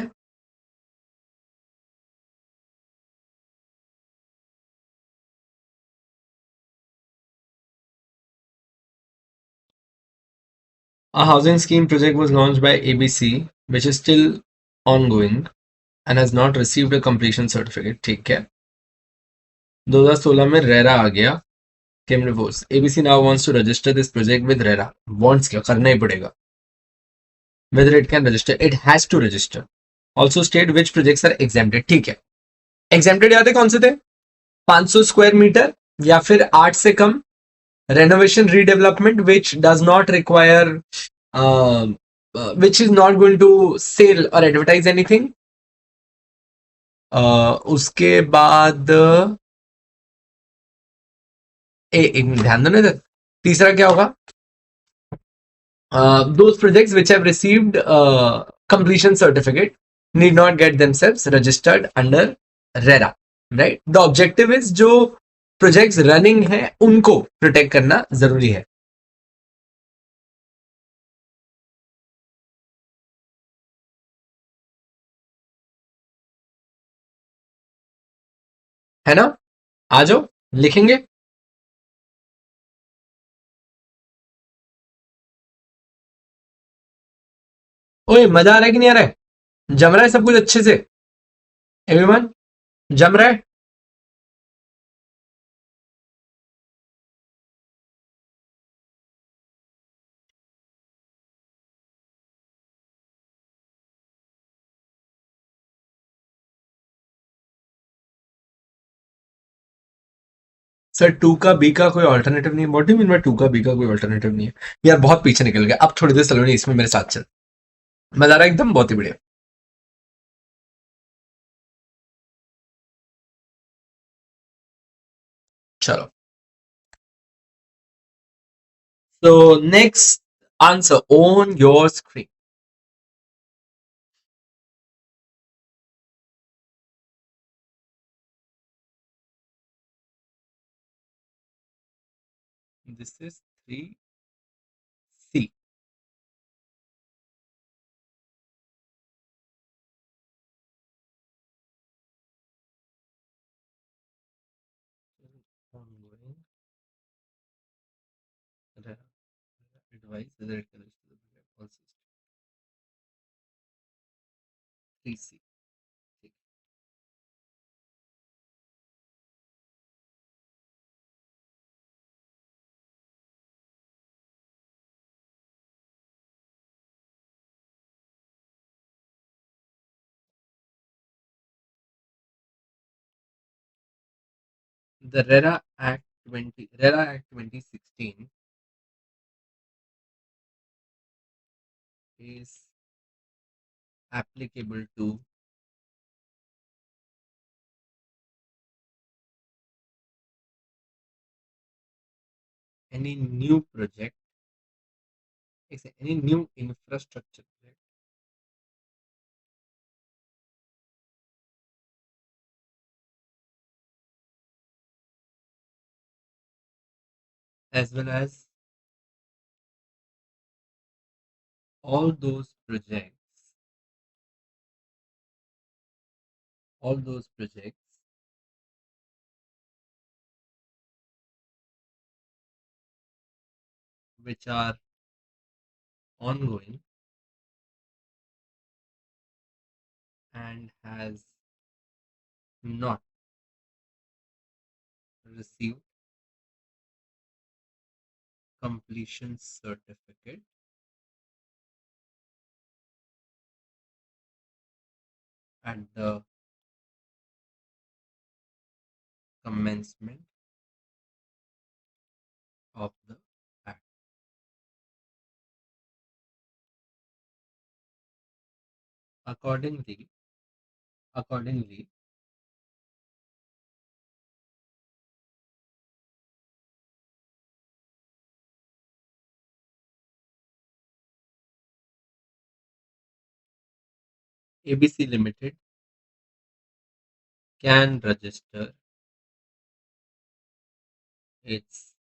A housing scheme project was launched by ABC, which is still ongoing and has not received a completion certificate. ठीक है. 2016 में RERA आ गया. came to force. ABC now wants to register this project with RERA. Wants क्या करना ही पड़ेगा. Whether it can register, it has to register. Also state which projects are exempted. ठीक है. Exempted याद है कौन से थे? 500 स्क्वायर मीटर या फिर 8 से कम. Renovation redevelopment which does not require which is not going to sell or advertise anything. उसके बाद एक मिनट ध्यान दो ना इधर. तीसरा क्या होगा? Those projects which have received completion certificate need not get themselves registered under RERA. Right? The objective is जो projects running है उनको protect करना जरूरी है ना? आ जाओ लिखेंगे. ओए मजा आ रहा है कि नहीं आ रहा है? जम रहा है सब कुछ अच्छे से? एवरीवन जम रहा है? सर टू का बी का कोई ऑल्टरनेटिव नहीं है. What do mean by two का बी का कोई ऑल्टरनेटिव नहीं है? यार बहुत पीछे निकल गया. अब थोड़ी देर सलोनी इसमें मेरे साथ चल. मजा आ रहा है एकदम. बहुत ही बढ़िया. चलो. So next answer on your screen. This is 3C. Ongoing advice whether it can also 3C. The RERA Act 2016 is applicable to any new project, any new infrastructure project as well as all those projects which are ongoing and has not received completion certificate at the commencement of the act. Accordingly, ABC Limited can register its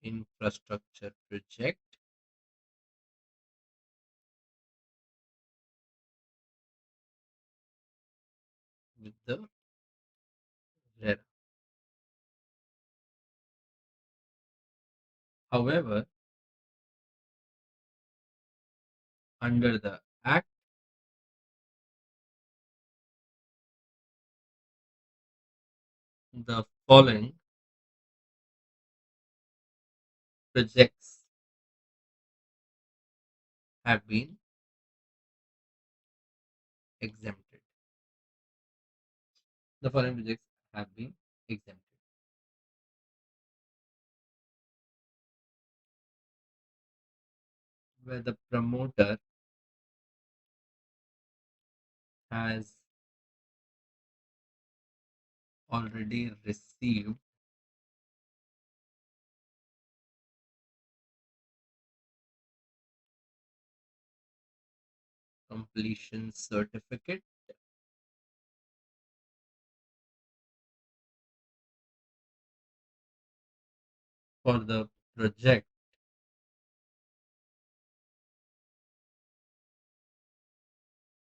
infrastructure project with the RERA. However, under the Act, the following projects have been exempted. The following projects have been exempted. Where the promoter has already received completion certificate for the project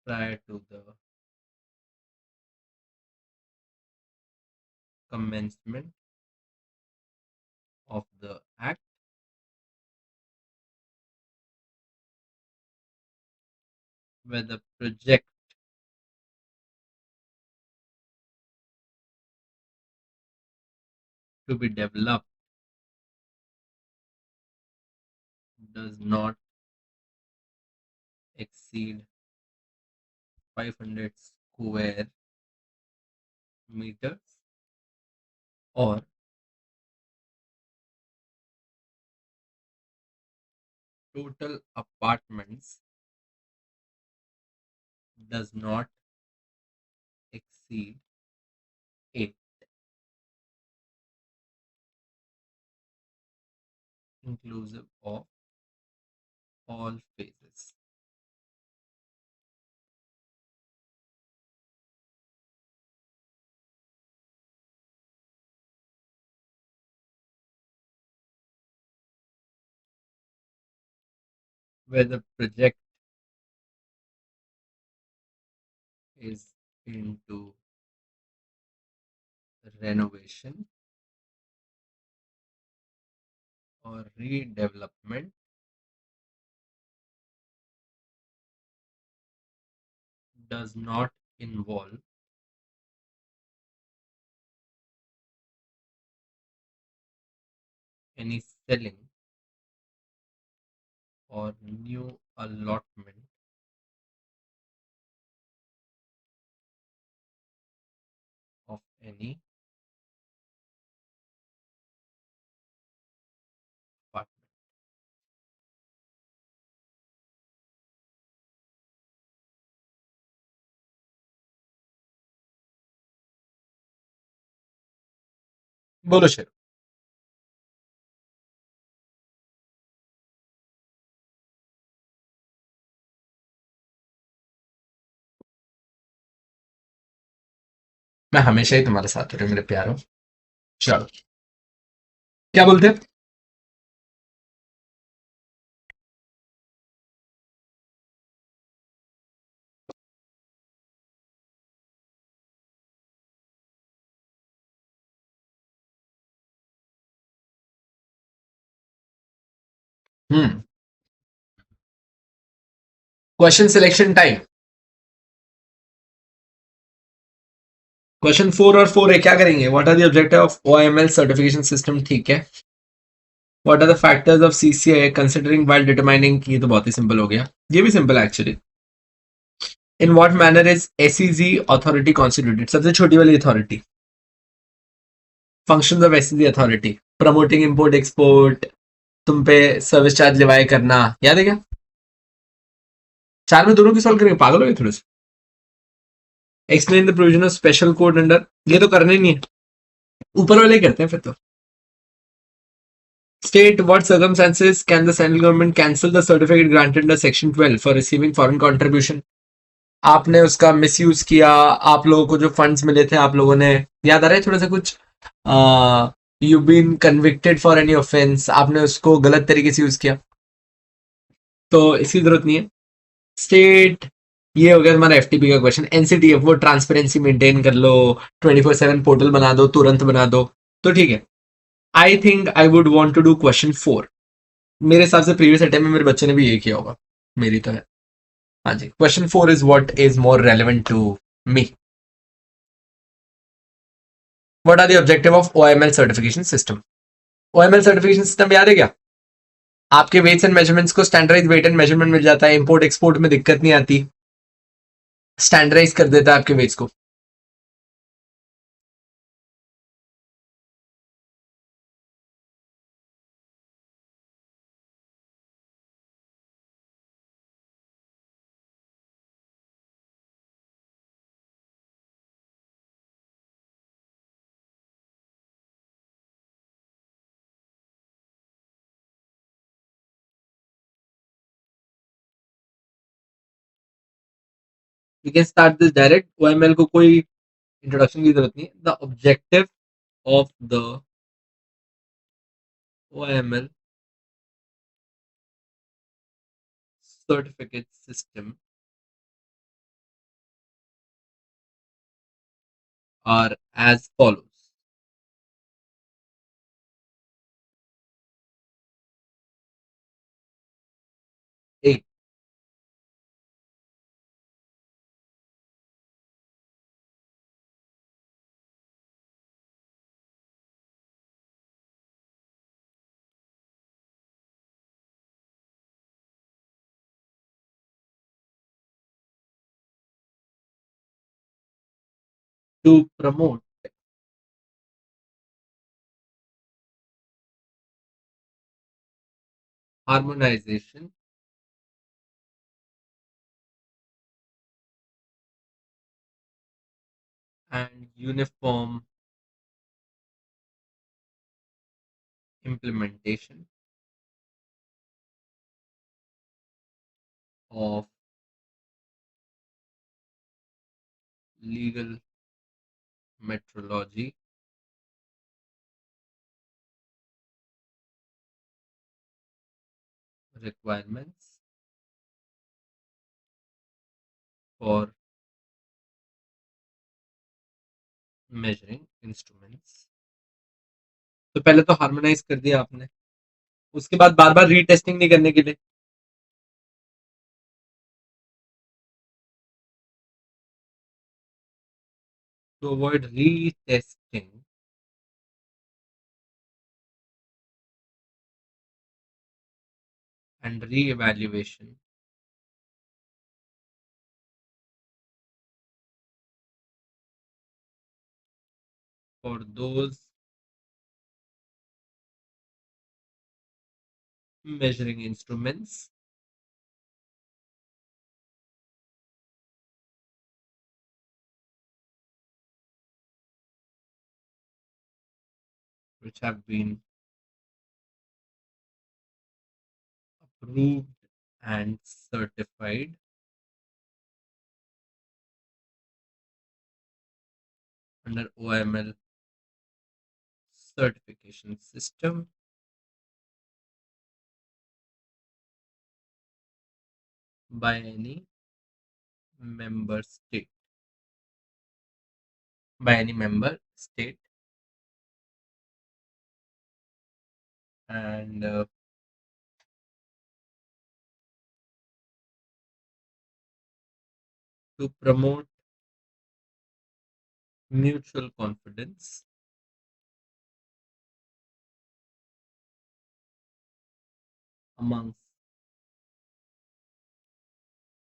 prior to the commencement of the act, where the project to be developed does not exceed 500 square meters or total apartments does not exceed 8, inclusive of all phases. Where the project is into renovation or redevelopment does not involve any selling or new allotment of any apartment. बोलो शेर. मैं हमेशा ही तुम्हारे साथ हूँ मेरे प्यारों. चलो, क्या बोलते हैं? Question selection time. क्वेश्चन 4 और 4 है, क्या करेंगे? What are the objective of OML certification system? ठीक है. What are the factors of CCI considering while determining? ये तो बहुत ही सिंपल हो गया. ये भी सिंपल है actually. In what manner is SEZ authority constituted? सबसे छोटी वाली authority. Functions of SEZ authority: promoting import export, तुम पे सर्विस चार्ज लिवाई करना. याद है क्या? 4 में दोनों की सॉल्व करेंगे? पागल हो गए थोड़े से. Explain the provision of special code under. ये तो करने नहीं है, ऊपर वाले ही करते हैं फिर तो. State what circumstances can the central government cancel the certificate granted under section 12 for receiving foreign contribution? आपने उसका मिसयूज किया, आप लोगों को जो फंड्स मिले थे, आप लोगों ने, याद आ रहा है थोड़ा सा कुछ, you been convicted for any offence, आपने उसको गलत तरीके से यूज किया, तो इसकी जरूरत नहीं है. स्टेट, ये हो गया तुम्हारा एफटीपी का क्वेश्चन. एनसीटीएफ, वो ट्रांसपेरेंसी मेंटेन कर लो, 24/7 पोर्टल बना दो, तुरंत बना दो, तो ठीक है. I think I would want to do question 4. मेरे हिसाब से प्रीवियस अटेम्प्ट में मेरे बच्चे ने भी यही किया होगा. मेरी तो है. हाँ जी, question 4 is what is more relevant to me. What are the objective of OML certification system? OML certification system याद है क्या? आपके वेट्स एंड मेजरमेंट्स को स्टैंडर्डाइज वेट एंड मेजरमेंट मिल जाता है, इंपोर्ट एक्सपोर्ट में दिक्कत नहीं आती, स्टैंडर्डाइज कर देता है आपके वेट्स को. We can start this direct. OML को कोई इंट्रोडक्शन की जरूरत नहीं है. The objective of the OML certificate system are as follows. A. To promote harmonization and uniform implementation of legal metrology requirements for measuring instruments. तो पहले तो harmonise कर दिया आपने, उसके बाद बार बार रीटेस्टिंग नहीं करने के लिए. To avoid retesting and re-evaluation for those measuring instruments which have been approved and certified under OML certification system by any member state. By any member state. And to promote mutual confidence amongst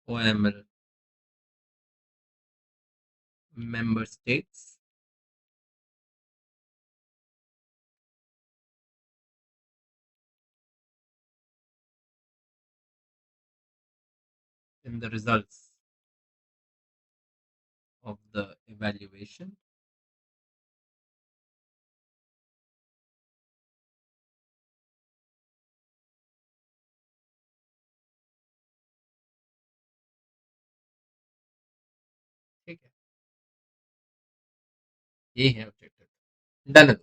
OML member states in the results of the evaluation. ठीक है, ये है objective. Done है,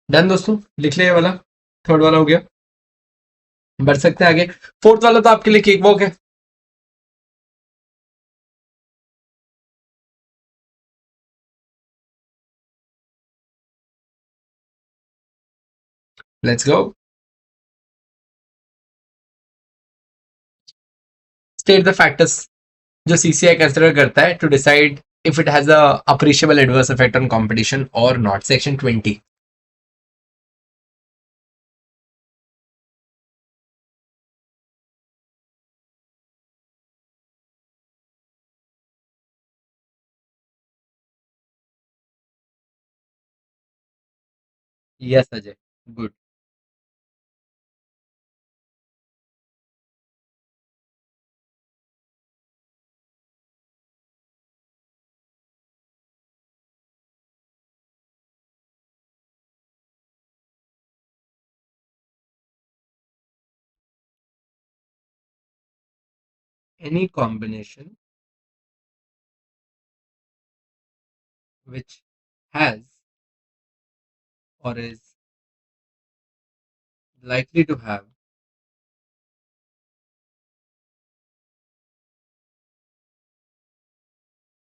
done दोस्तों, लिख लिया ये वाला, थर्ड वाला हो गया. बढ़ सकते हैं आगे. फोर्थ वाला तो आपके लिए केक वॉक है. Let's go. State the factors जो CCI कंसिडर करता है to decide if it has a appreciable adverse effect on competition or not. Section 20. Yes, Ajay. Good. Any combination which has or is likely to have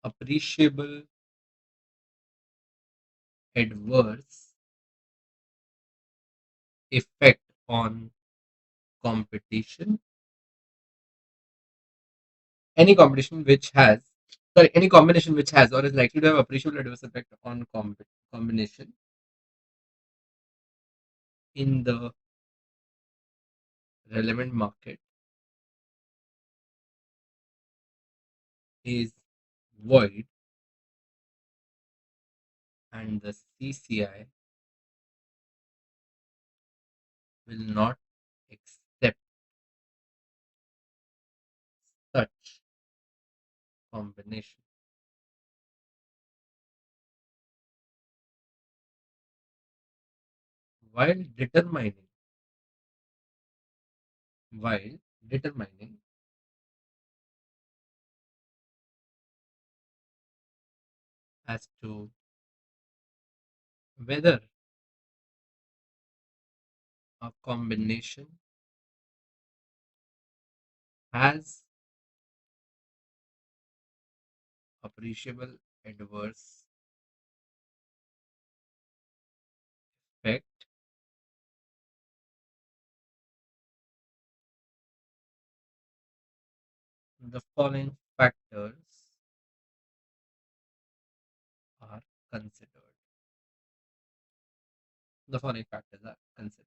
appreciable adverse effect on competition. Any combination which has or is likely to have appreciable adverse effect on combination in the relevant market is void, and the CCI will not accept such combination. While determining while determining as to whether a combination has appreciable adverse effect, the following factors are considered. The following factors are considered.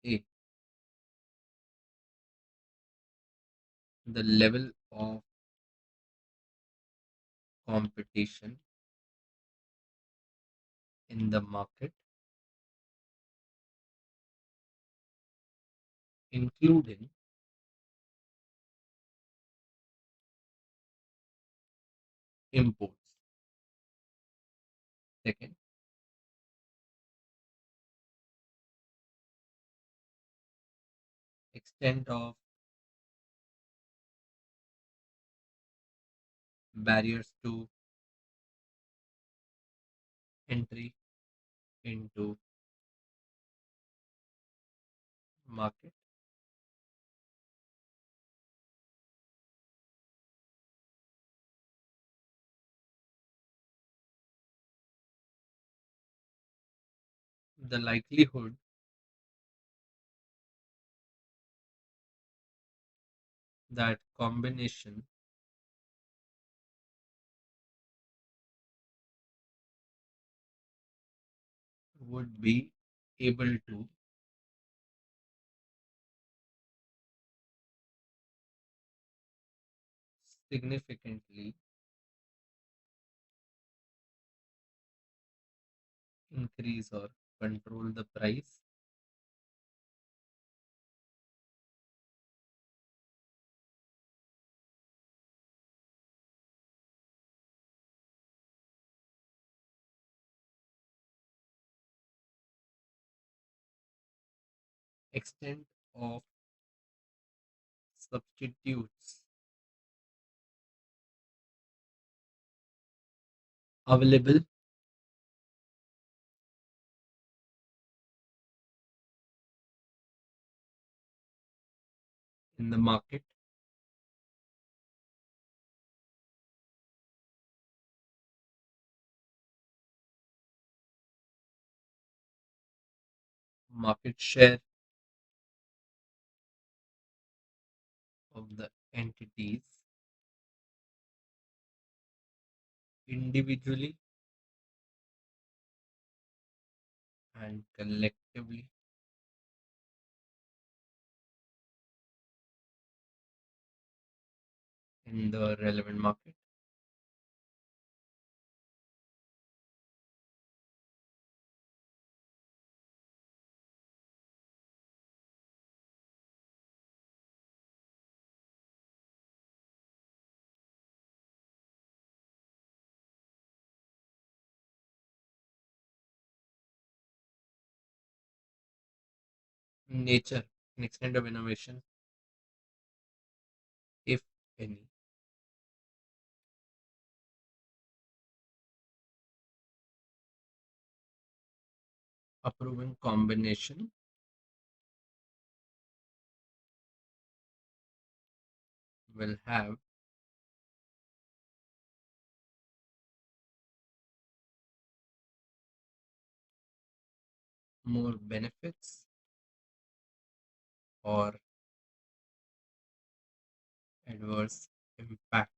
A. The level of competition in the market, including imports. Second, extent of barriers to entry into market. The likelihood that combination would be able to significantly increase or control the price extent of substitutes available in the market, market share of the entities individually and collectively in the relevant market. Nature and extent of innovation, if any. Approving combination will have more benefits or adverse impact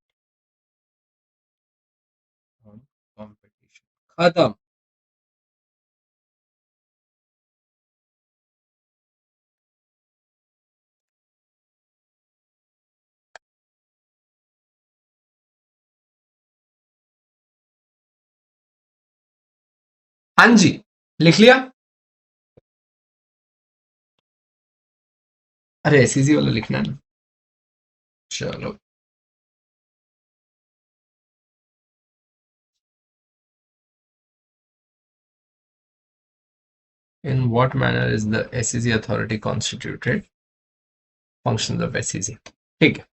on competition. खत्म. हाँ जी, लिख लिया. अरे SEC वाला लिखना है ना. चलो. In what manner is the SEC authority constituted? Functions of SEC. ठीक है.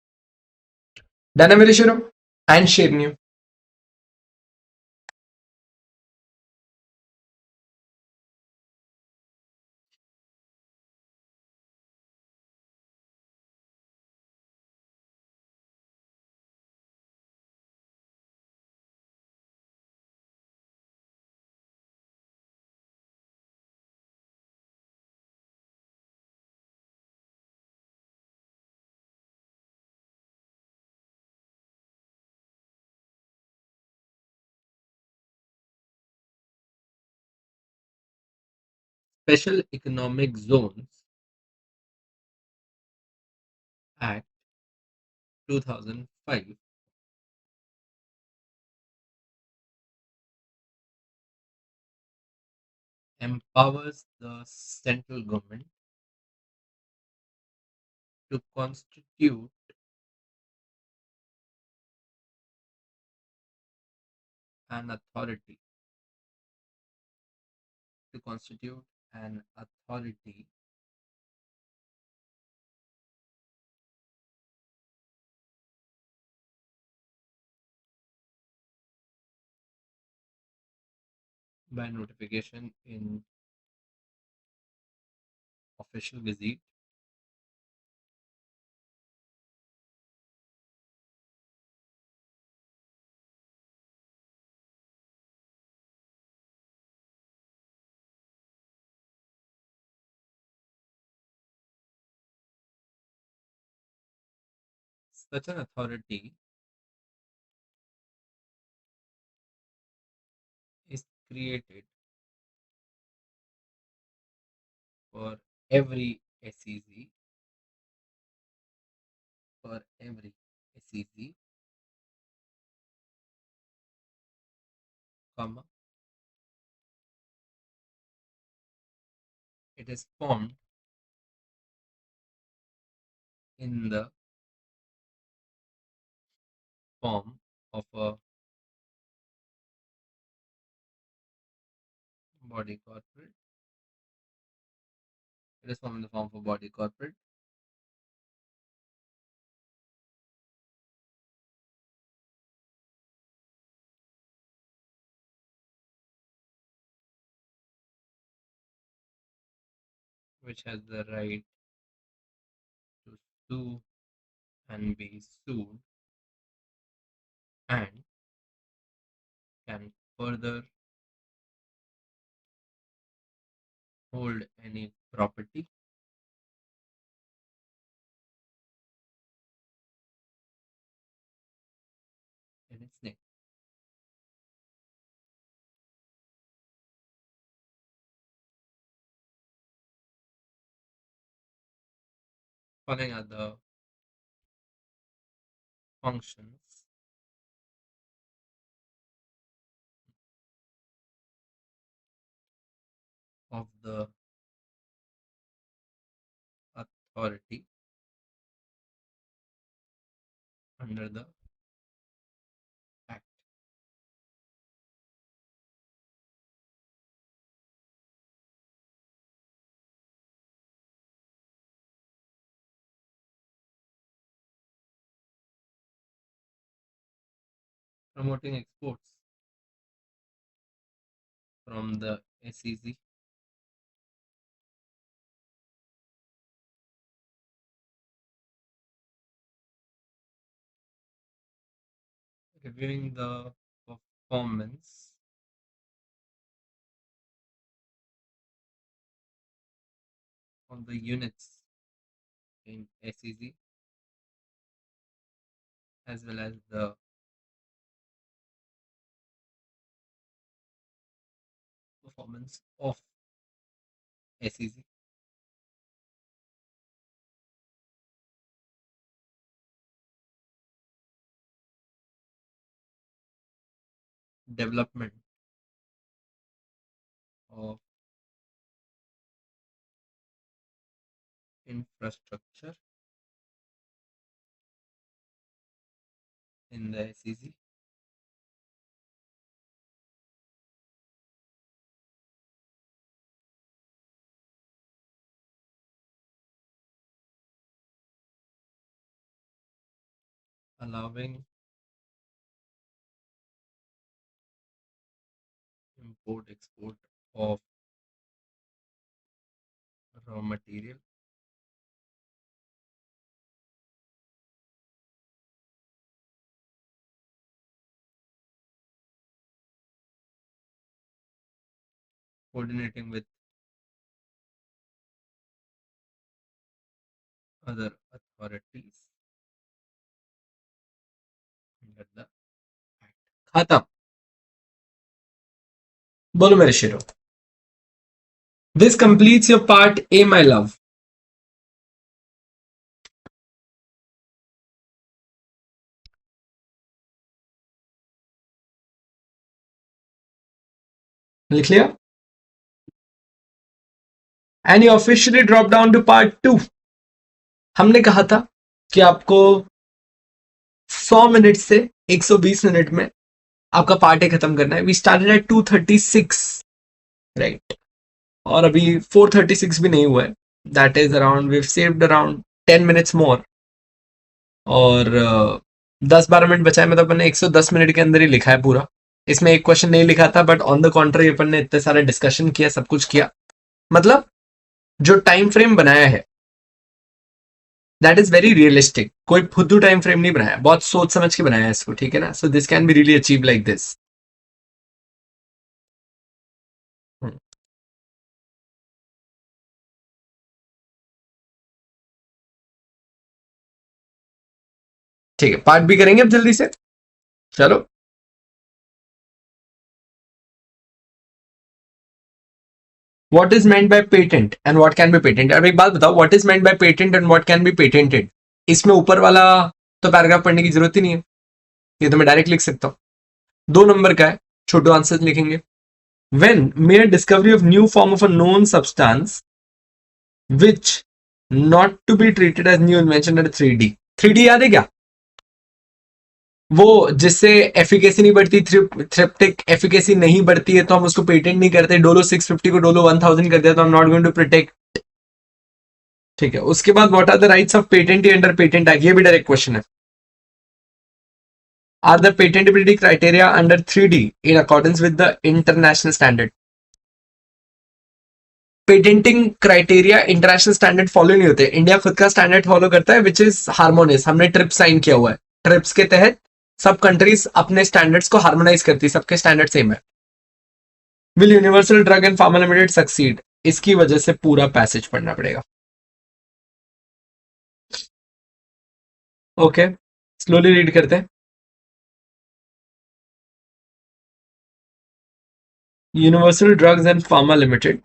डन है मेरे शुरू. And share new. Special Economic Zones Act 2005 empowers the central government to constitute an authority by notification in official gazette such an authority is created for every SEC comma it is formed in the form of a body corporate. It is formed in the form of a body corporate which has the right to sue and be sued and can further hold any property in its name. following are the functions of the authority under the Act. Promoting exports from the SEZ. Reviewing the performance of the units in SEZ as well as the performance of SEZ. Development of infrastructure in the SEZ. Allowing import export of raw material coordinating with other authorities under the Act. खत्म. बोलो मेरे शेरो. This completes your part A, my love. लिख लिया? And you officially drop down to part 2. हमने कहा था कि आपको 100 मिनट से 120 मिनट में आपका पार्ट ए खत्म करना है. We started at 236, right? और अभी 436 भी नहीं हुआ है. That is around, we saved around 10 minutes more. और 10-12 मिनट बचा है. मतलब अपन ने 110 मिनट के अंदर ही लिखा है पूरा. इसमें एक क्वेश्चन नहीं लिखा था, बट ऑन द कॉन्ट्री अपन ने इतने सारे डिस्कशन किया, सब कुछ किया. मतलब जो टाइम फ्रेम बनाया है दैट इज वेरी रियलिस्टिक. कोई फुद्दू टाइम फ्रेम नहीं बनाया, बहुत सोच समझ के बनाया है इसको, ठीक है ना? So this can be really achieve like this. ठीक है, पार्ट भी करेंगे अब जल्दी से. चलो. What is meant by patent and what can be patented? अब एक बात बताओ, what is meant by patent and what can be patented? इसमें ऊपर वाला तो पैराग्राफ पढ़ने की जरूरत ही नहीं है, ये तो मैं डायरेक्ट लिख सकता हूं. 2 नंबर का है, छोटो आंसर लिखेंगे. When mere discovery of new form of a known substance which not to be treated as new invention under 3D. 3D याद है क्या? वो जिससे एफिकेसी नहीं बढ़ती, थ्रेप्टिक एफिकेसी नहीं बढ़ती है, तो हम उसको पेटेंट नहीं करते. डोलो 650 को डोलो 1000 कर दिया, तो हम नॉट गोइंग टू प्रोटेक्ट. ठीक है. उसके बाद what are the rights of patentee under patent act? ये भी डायरेक्ट क्वेश्चन है. Are the patentability criteria under 3D in accordance with the international standard? Patenting criteria international standard follow नहीं होते. India खुद का स्टैंडर्ड फॉलो करता है, which is harmonious. हमने ट्रिप्स साइन किया हुआ है. ट्रिप्स के तहत सब कंट्रीज अपने स्टैंडर्ड्स को हार्मोनाइज करती है, सबके स्टैंडर्ड सेम है. Will universal drug and pharma limited succeed? इसकी वजह से पूरा पैसेज पढ़ना पड़ेगा. ओके, स्लोली रीड करते हैं. Universal drugs and pharma limited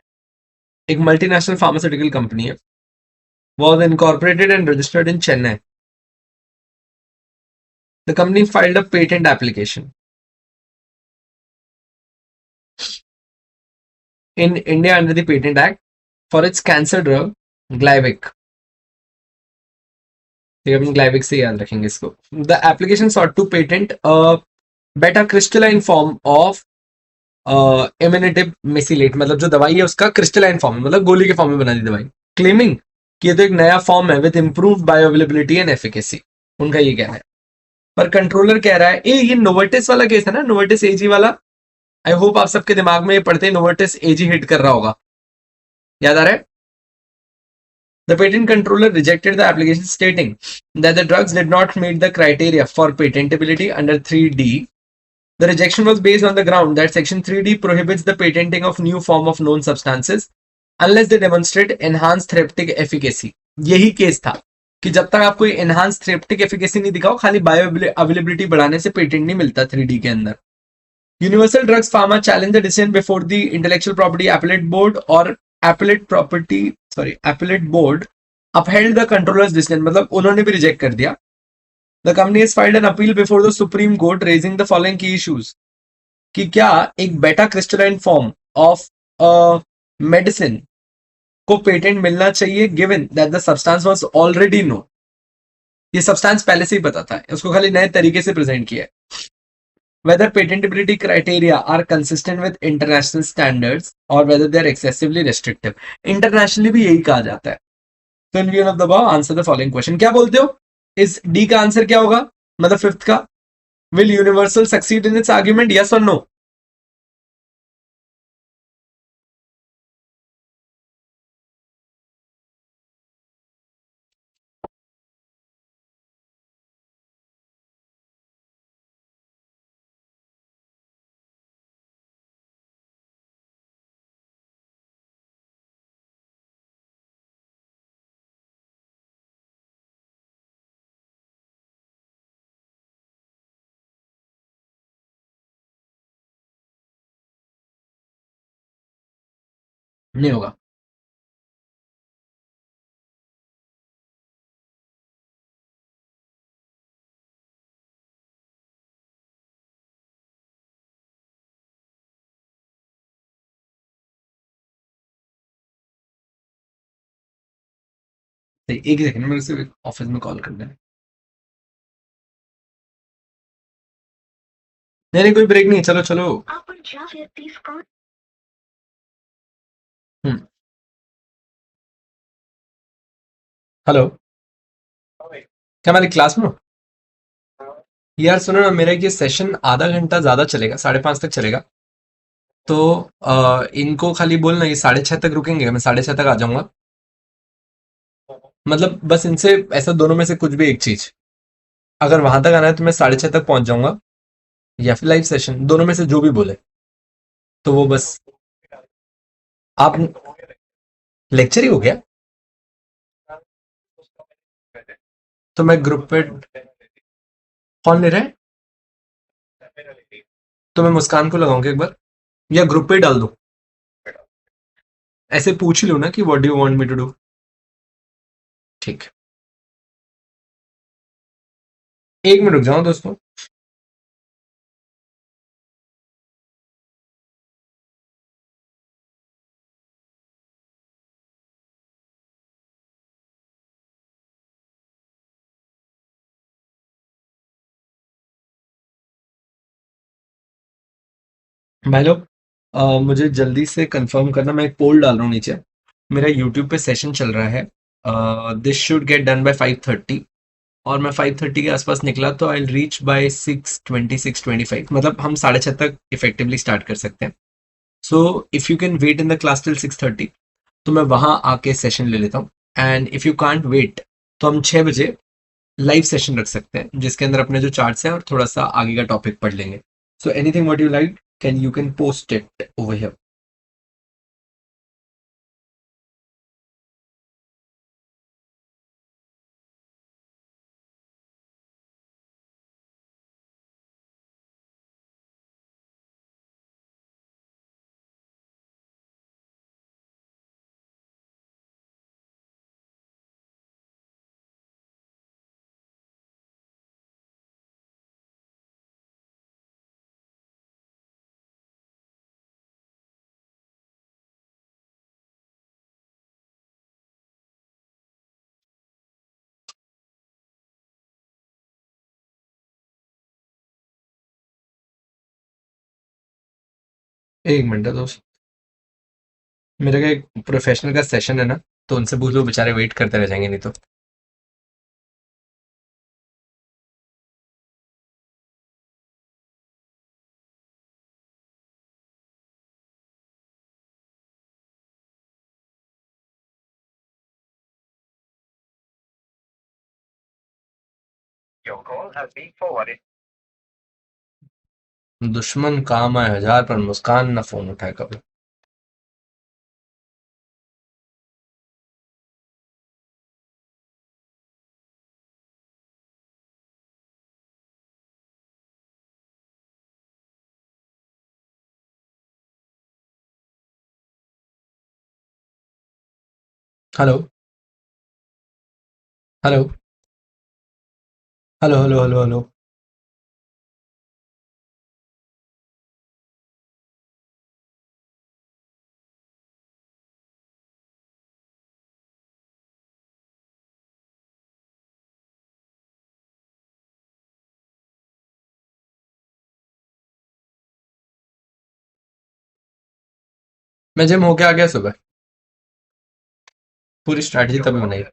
एक मल्टीनेशनल फार्मास्यूटिकल कंपनी है. was incorporated and registered in Chennai. The company filed a patent application in India under the Patent Act for its cancer drug Glyvic. Glyvic से याद रखेंगे इसको. The application sought to patent a beta crystalline form of इम्यूनेटिव मेसिलेट, मतलब जो दवाई है उसका crystalline form, मतलब गोली के फॉर्म में बना दी दवाई, क्लेमिंग कि ये तो एक नया फॉर्म है with improved bio availability and efficacy. उनका ये कहना है. पर कंट्रोलर कह रहा है ये नोवर्टिस वाला केस है ना, नोवर्टिस एजी वाला. आई होप आप सबके दिमाग में ये पढ़ते नोवर्टिस एजी हिट कर रहा होगा. याद आ रहा है. The patent controller rejected the application stating that the drugs did not meet the criteria for patentability under 3D. The rejection was based on the ground that Section 3D prohibits the patenting of new form of known substances unless they demonstrate enhanced therapeutic efficacy. यही case था कि जब तक आपको enhanced therapeutic efficacy नहीं दिखाओ, खाली bio availability बढ़ाने से पेटेंट नहीं मिलता 3D के अंदर. Universal Drugs Pharma challenged the decision before the Intellectual Property Appellate Board or Appellate Board upheld the controller's decision. मतलब उन्होंने भी रिजेक्ट कर दिया. The company has filed an appeal before the Supreme Court raising the following key issues. कि क्या एक बेटा crystalline form of medicine को पेटेंट मिलना चाहिए given that the substance was already know. ये सब्सटेंस पहले से ही पता था, उसको खाली नए तरीके से प्रेजेंट किया है. Whether patentability criteria are consistent with international standards or whether they are excessively restrictive. Internationally भी यही कहा जाता है. So in view of the above, answer the following question. क्या बोलते हो? इस डी का आंसर क्या होगा, मतलब फिफ्थ का? Will Universal succeed in its argument? Yes or no? नहीं होगा. एक ही सेकंड, मेरे से ऑफिस में कॉल करना है. नहीं नहीं, कोई ब्रेक नहीं, चलो चलो. हेलो, क्या हमारी क्लास में हो? यार सुनो ना, मेरा ये सेशन आधा घंटा ज्यादा चलेगा, 5:30 तक चलेगा. तो इनको खाली बोलना ये 6:30 तक रुकेंगे, मैं 6:30 तक आ जाऊंगा. मतलब बस इनसे ऐसा दोनों में से कुछ भी एक चीज, अगर वहां तक आना है तो मैं 6:30 तक पहुंच जाऊंगा, या फिर लाइव सेशन, दोनों में से जो भी बोले. तो वो बस आप. लेक्चर ही हो गया तो मैं ग्रुप पे. कौन ले रहा है? तो मैं मुस्कान को लगाऊंगा एक बार, या ग्रुप पे ही डाल दूं? ऐसे पूछ ही लो ना कि what do you want me to do. ठीक. 1 मिनट रुक जाओ दोस्तों. भाई लोग, मुझे जल्दी से कंफर्म करना, मैं एक पोल डाल रहा हूँ नीचे. मेरा यूट्यूब पे सेशन चल रहा है. This should get done by 5:30, और मैं 5:30 के आसपास निकला तो आई रीच बाय 6:20 6:25, मतलब हम 6:30 तक इफेक्टिवली स्टार्ट कर सकते हैं. So if you can wait in the class till 6:30 तो मैं वहां आके सेशन ले लेता हूँ. And if you can't wait तो हम 6 बजे लाइव सेशन रख सकते हैं, जिसके अंदर अपने जो चार्ट्स हैं और थोड़ा सा आगे का टॉपिक पढ़ लेंगे. So anything what you like, can you can post it over here. एक मिनट है दोस्त, मेरे का एक प्रोफेशनल का सेशन है ना, तो उनसे पूछ लो, बेचारे वेट करते रह जाएंगे नहीं तो। दुश्मन काम आए हजार, पर मुस्कान ना फोन उठाए कभी। Hello, hello, hello, hello, hello, hello. मैं जिम होके आ गया सुबह, पूरी स्ट्रैटेजी तभी बनाई।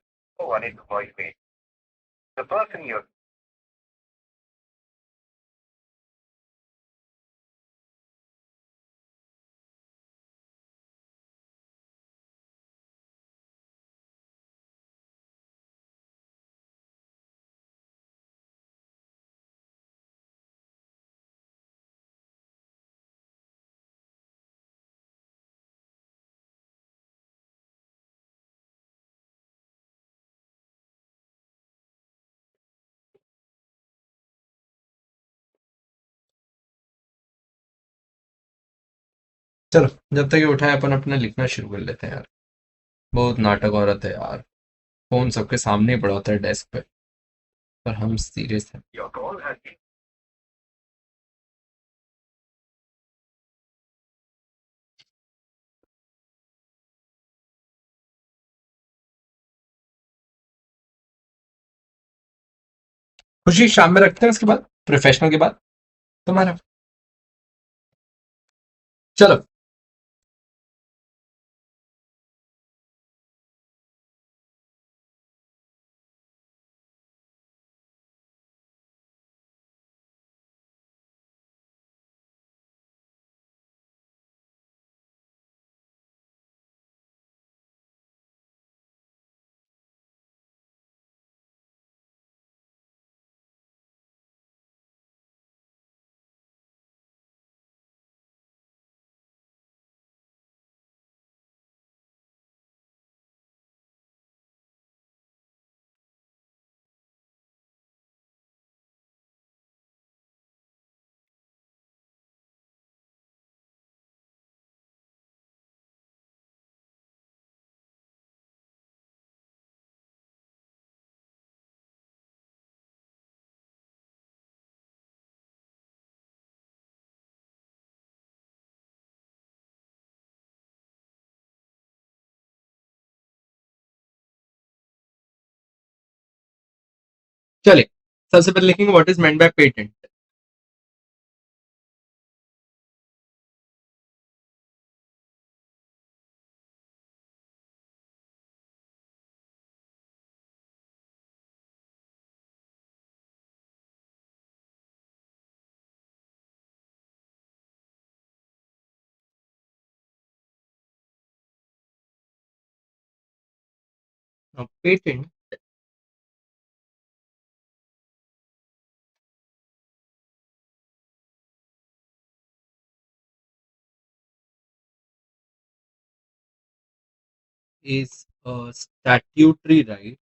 चलो, जब तक ये उठाए अपन अपना लिखना शुरू कर लेते हैं यार। बहुत नाटक औरत है यार। फोन सबके सामने ही पड़ा होता है डेस्क पे, पर हम सीरियस हैं। खुशी शाम में रखते हैं, उसके बाद प्रोफेशनल के बाद तुम्हारा। चलो। चले, सबसे पहले लिखेंगे what is meant by patent. Patent is a statutory right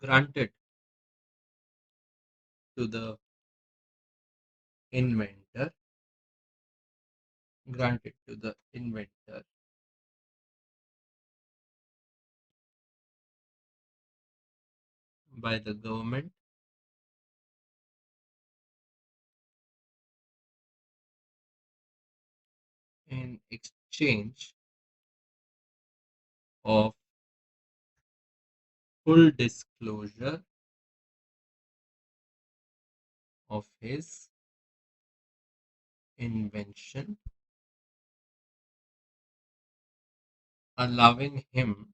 granted to the inventor, granted to the inventor by the government in exchange of full disclosure of his invention, allowing him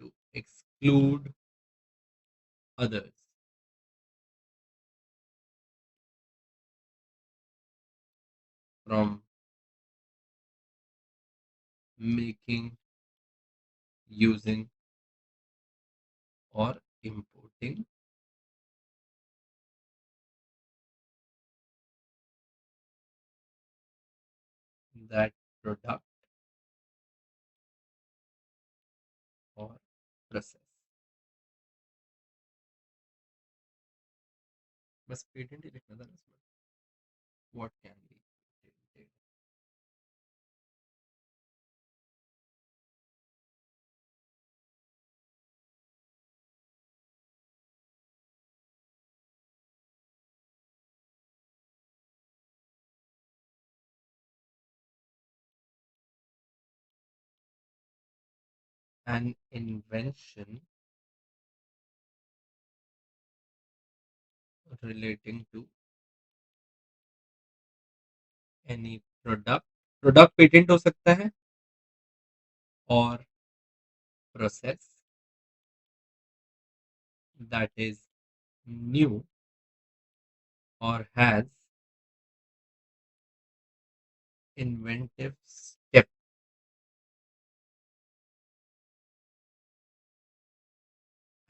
to exclude others from making, using, or importing that product or process. बस patent ही लिखना था ना इसमें. What can be patented? An invention relating to any product. Product patent हो सकता है और process that is new or has inventive step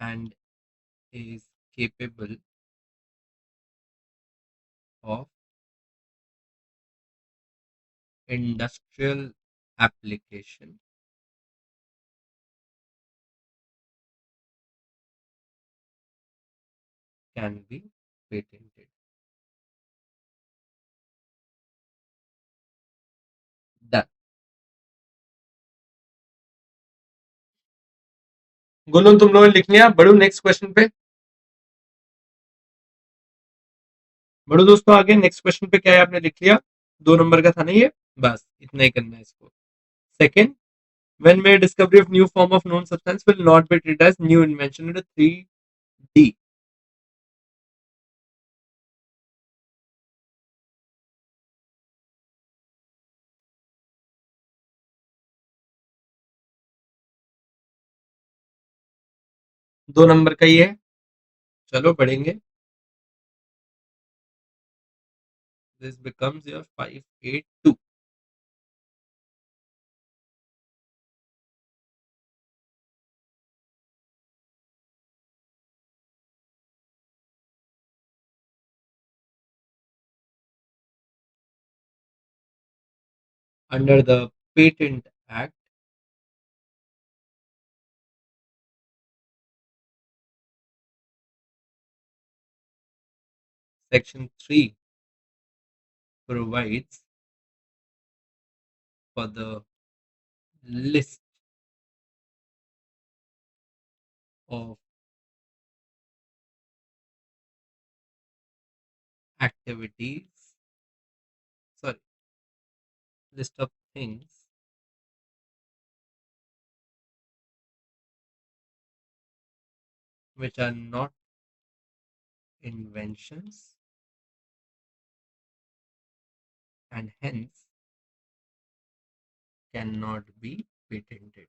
and is capable of industrial application can be patented. Done. Golu तुम लोगों ने लिख लिया. बढ़ू नेक्स्ट क्वेश्चन पे. बढ़ो दोस्तों आगे. नेक्स्ट क्वेश्चन पे क्या है आपने लिख लिया. 2 नंबर का था ना ये. बस इतना ही करना है इसको. Second, when may discovery of new form of known substance will not be treated as new invention under 3D. दो नंबर का ही है. चलो बढ़ेंगे. This becomes your 582. Under the Patent Act, Section 3 provides for the list of activities, list of things which are not inventions and hence cannot be patented.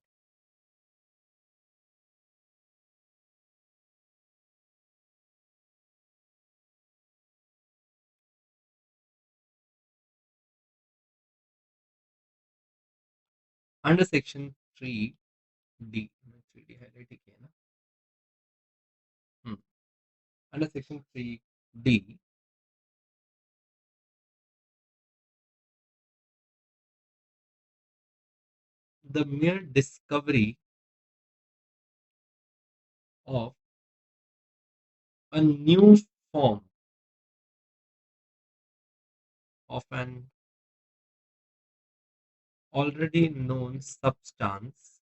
Under Section 3D, 3D highlight ही किया ना. Under Section 3D, the mere discovery of a new form of an already known substance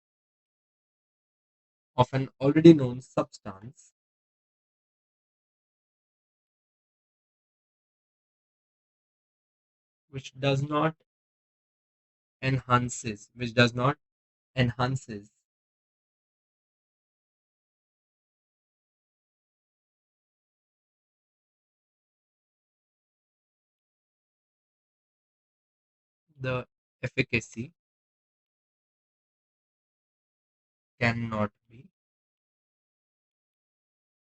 which does not enhances the efficacy cannot be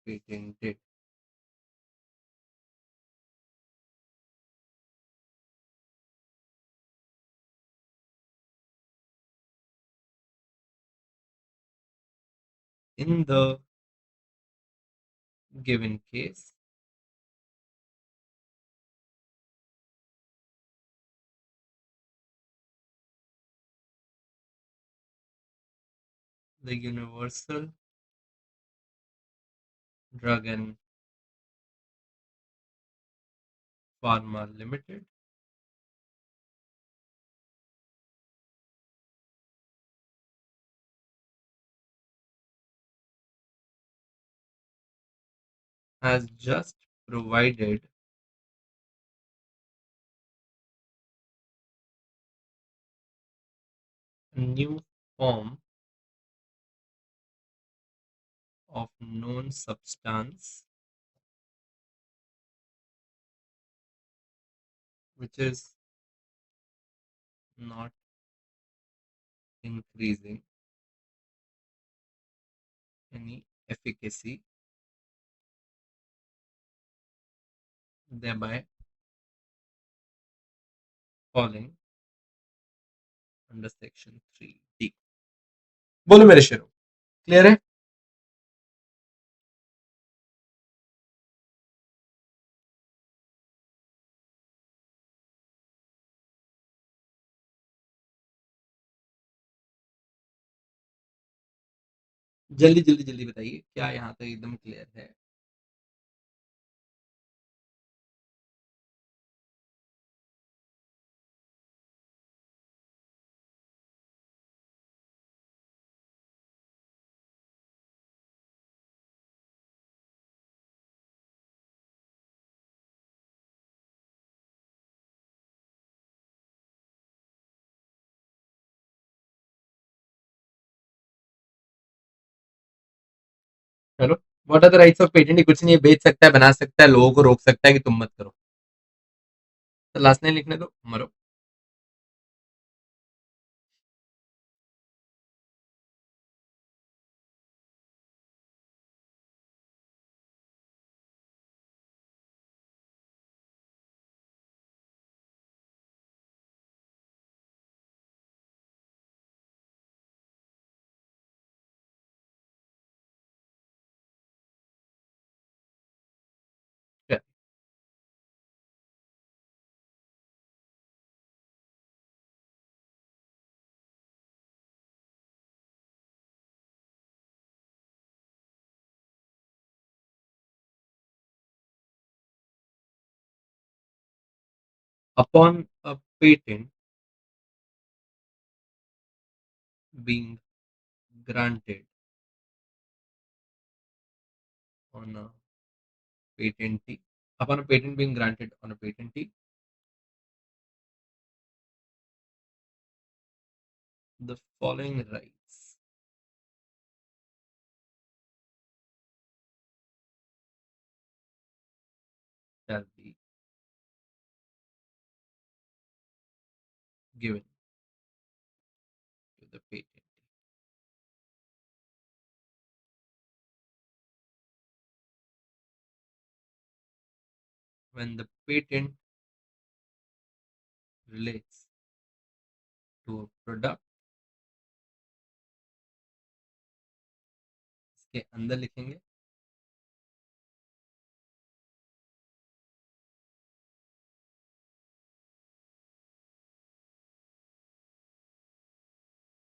patented. In the given case, the Universal Drug and Pharma Limited has just provided a new form of known substance which is not increasing any efficacy, thereby falling under section 3D. बोलो मेरे शेरों, clear है? जल्दी जल्दी जल्दी बताइए, क्या यहाँ तक एकदम क्लियर है? चलो, what are the rights of patent? कुछ नहीं, बेच सकता है, बना सकता है, लोगों को रोक सकता है कि तुम मत करो। तो लास्ट लाइन लिखने दो, मरो। Upon a patent being granted on a patentee, upon a patent being granted on a patentee, the following rights shall be given to the patentee. When the patent relates to a product, इसके अंदर लिखेंगे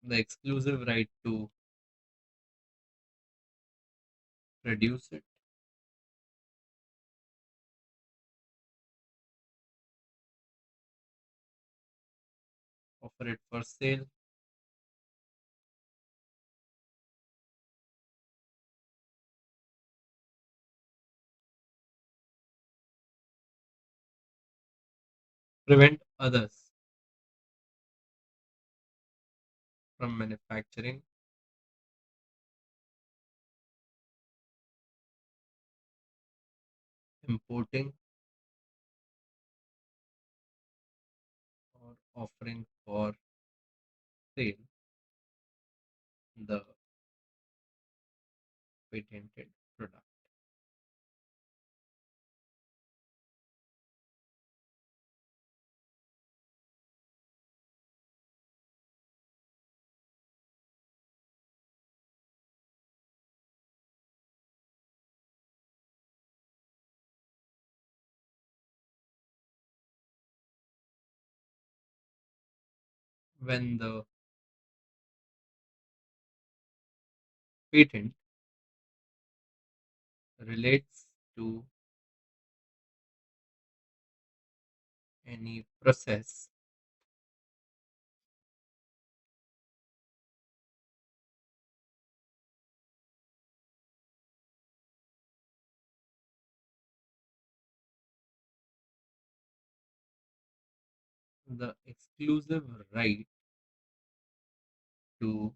the exclusive right to produce it, offer it for sale, prevent others from manufacturing, importing, or offering for sale the patented product. When the patent relates to any process the exclusive right to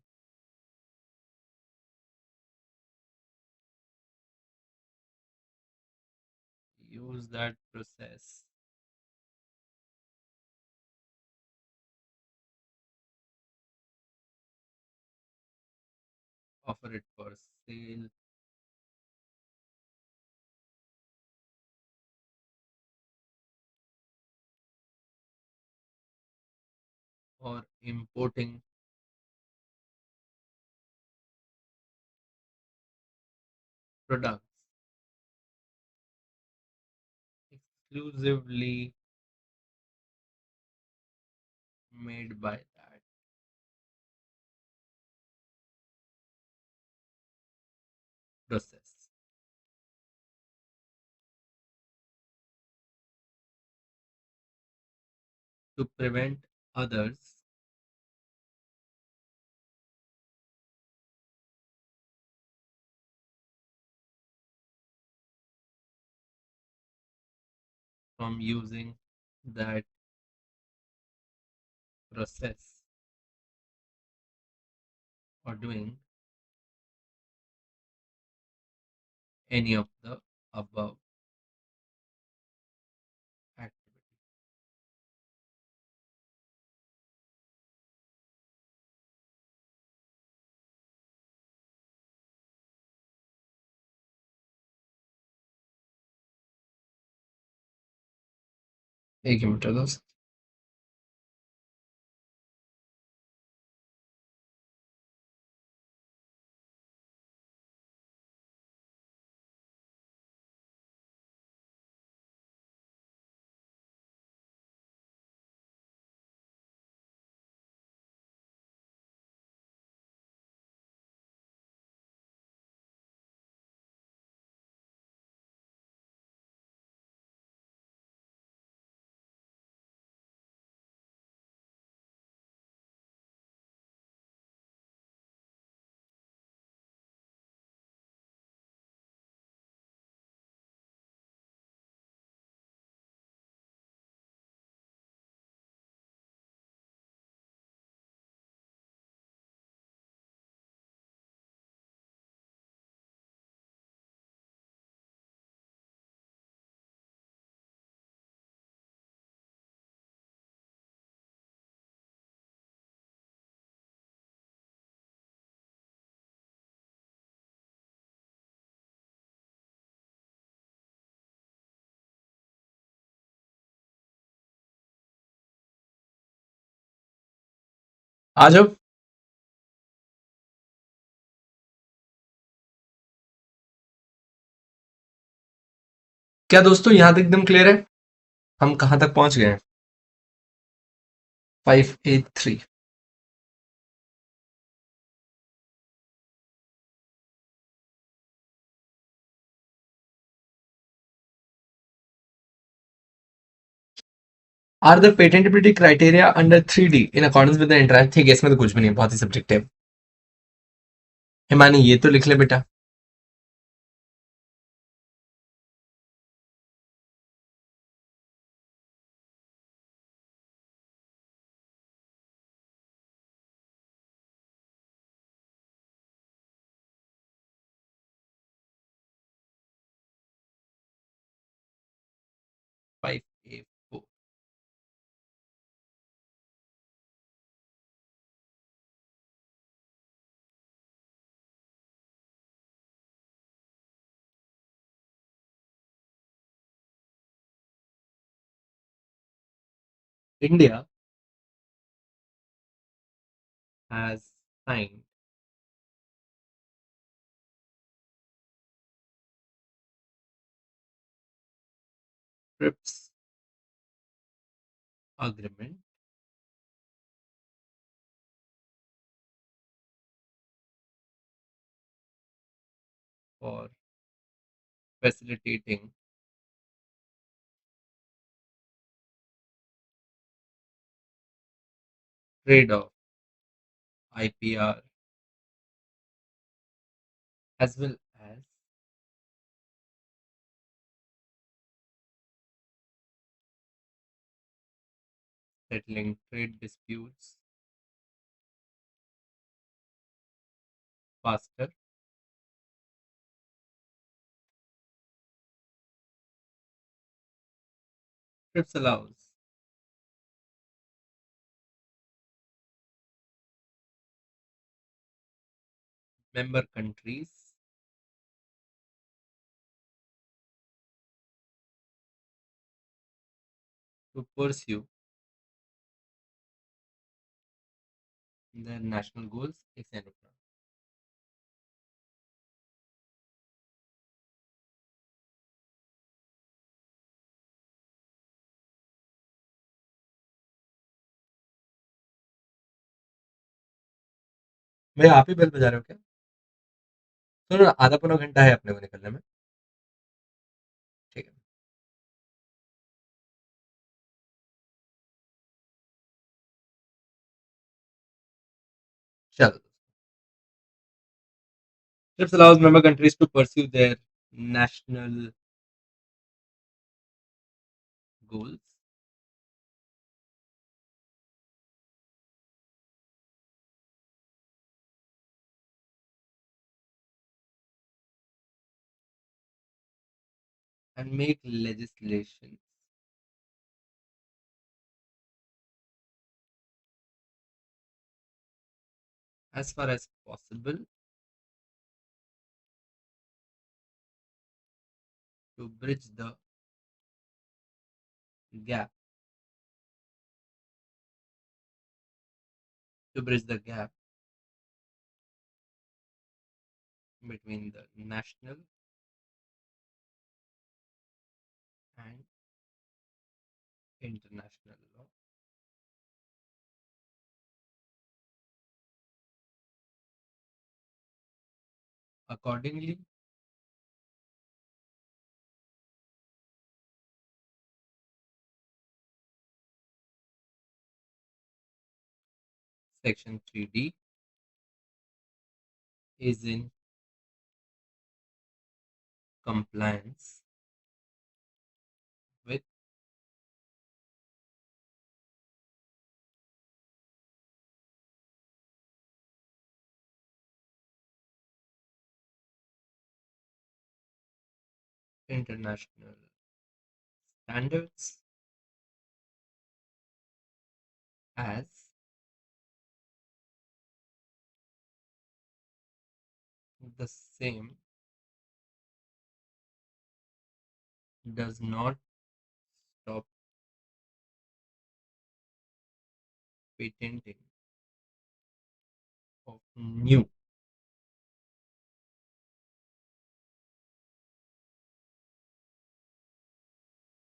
use that process offer it for sale or importing products exclusively made by that process. To prevent others from using that process or doing any of the above activity. एक minute दोस्त आ जाओ क्या दोस्तों यहां तक एकदम clear है हम कहां तक पहुंच गए हैं 583 are the patentability criteria under 3D in accordance with the entrance ठीक है इसमें तो कुछ भी नहीं बहुत ही सब्जेक्टिव हिमानी ये तो लिख ले बेटा five A India has signed TRIPS agreement for facilitating trade of IPR as well as settling trade disputes faster. TRIPS allows member countries to pursue their national goals. एक second रुकना. भैया आप ही बेल बजा रहे हो क्या? सुनो ना, आधा पौना घंटा है अपने को निकलने में. ठीक है. चलो. TRIPS allows member countries to pursue their national goals and make legislation as far as possible to bridge the gap between the national and international law. Accordingly, Section 3D is in compliance with international standards as the same does not stop patenting of new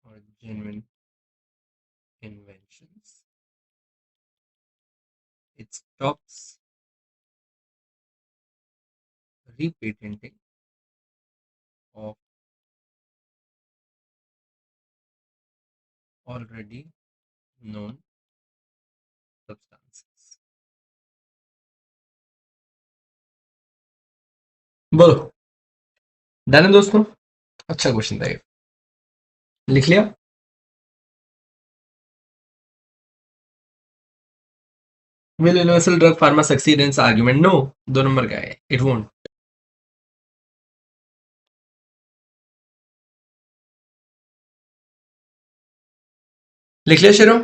or genuine inventions. It stops repatenting of already known substances. बोलो. Done है दोस्तों. अच्छा question था ये. लिख लिया. Will universal drug pharma succeed in its argument? No. 2 number का है. It won't. लिख लिया शेरो.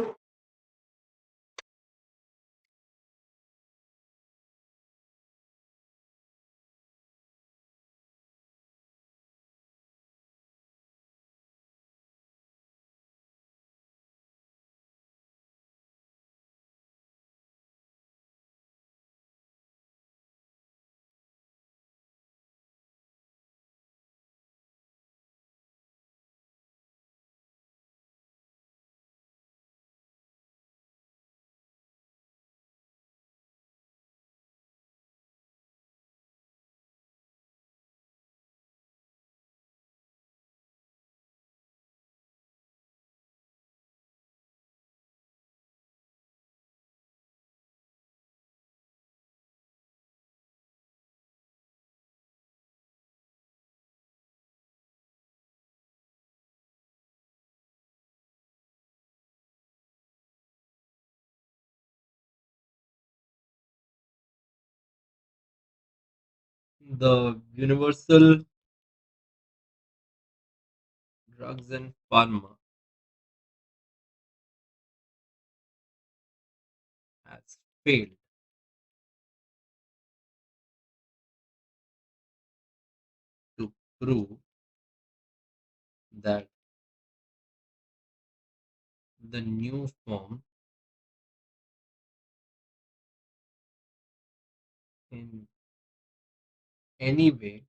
the Universal Drugs and Pharma has failed to prove that the new form in any way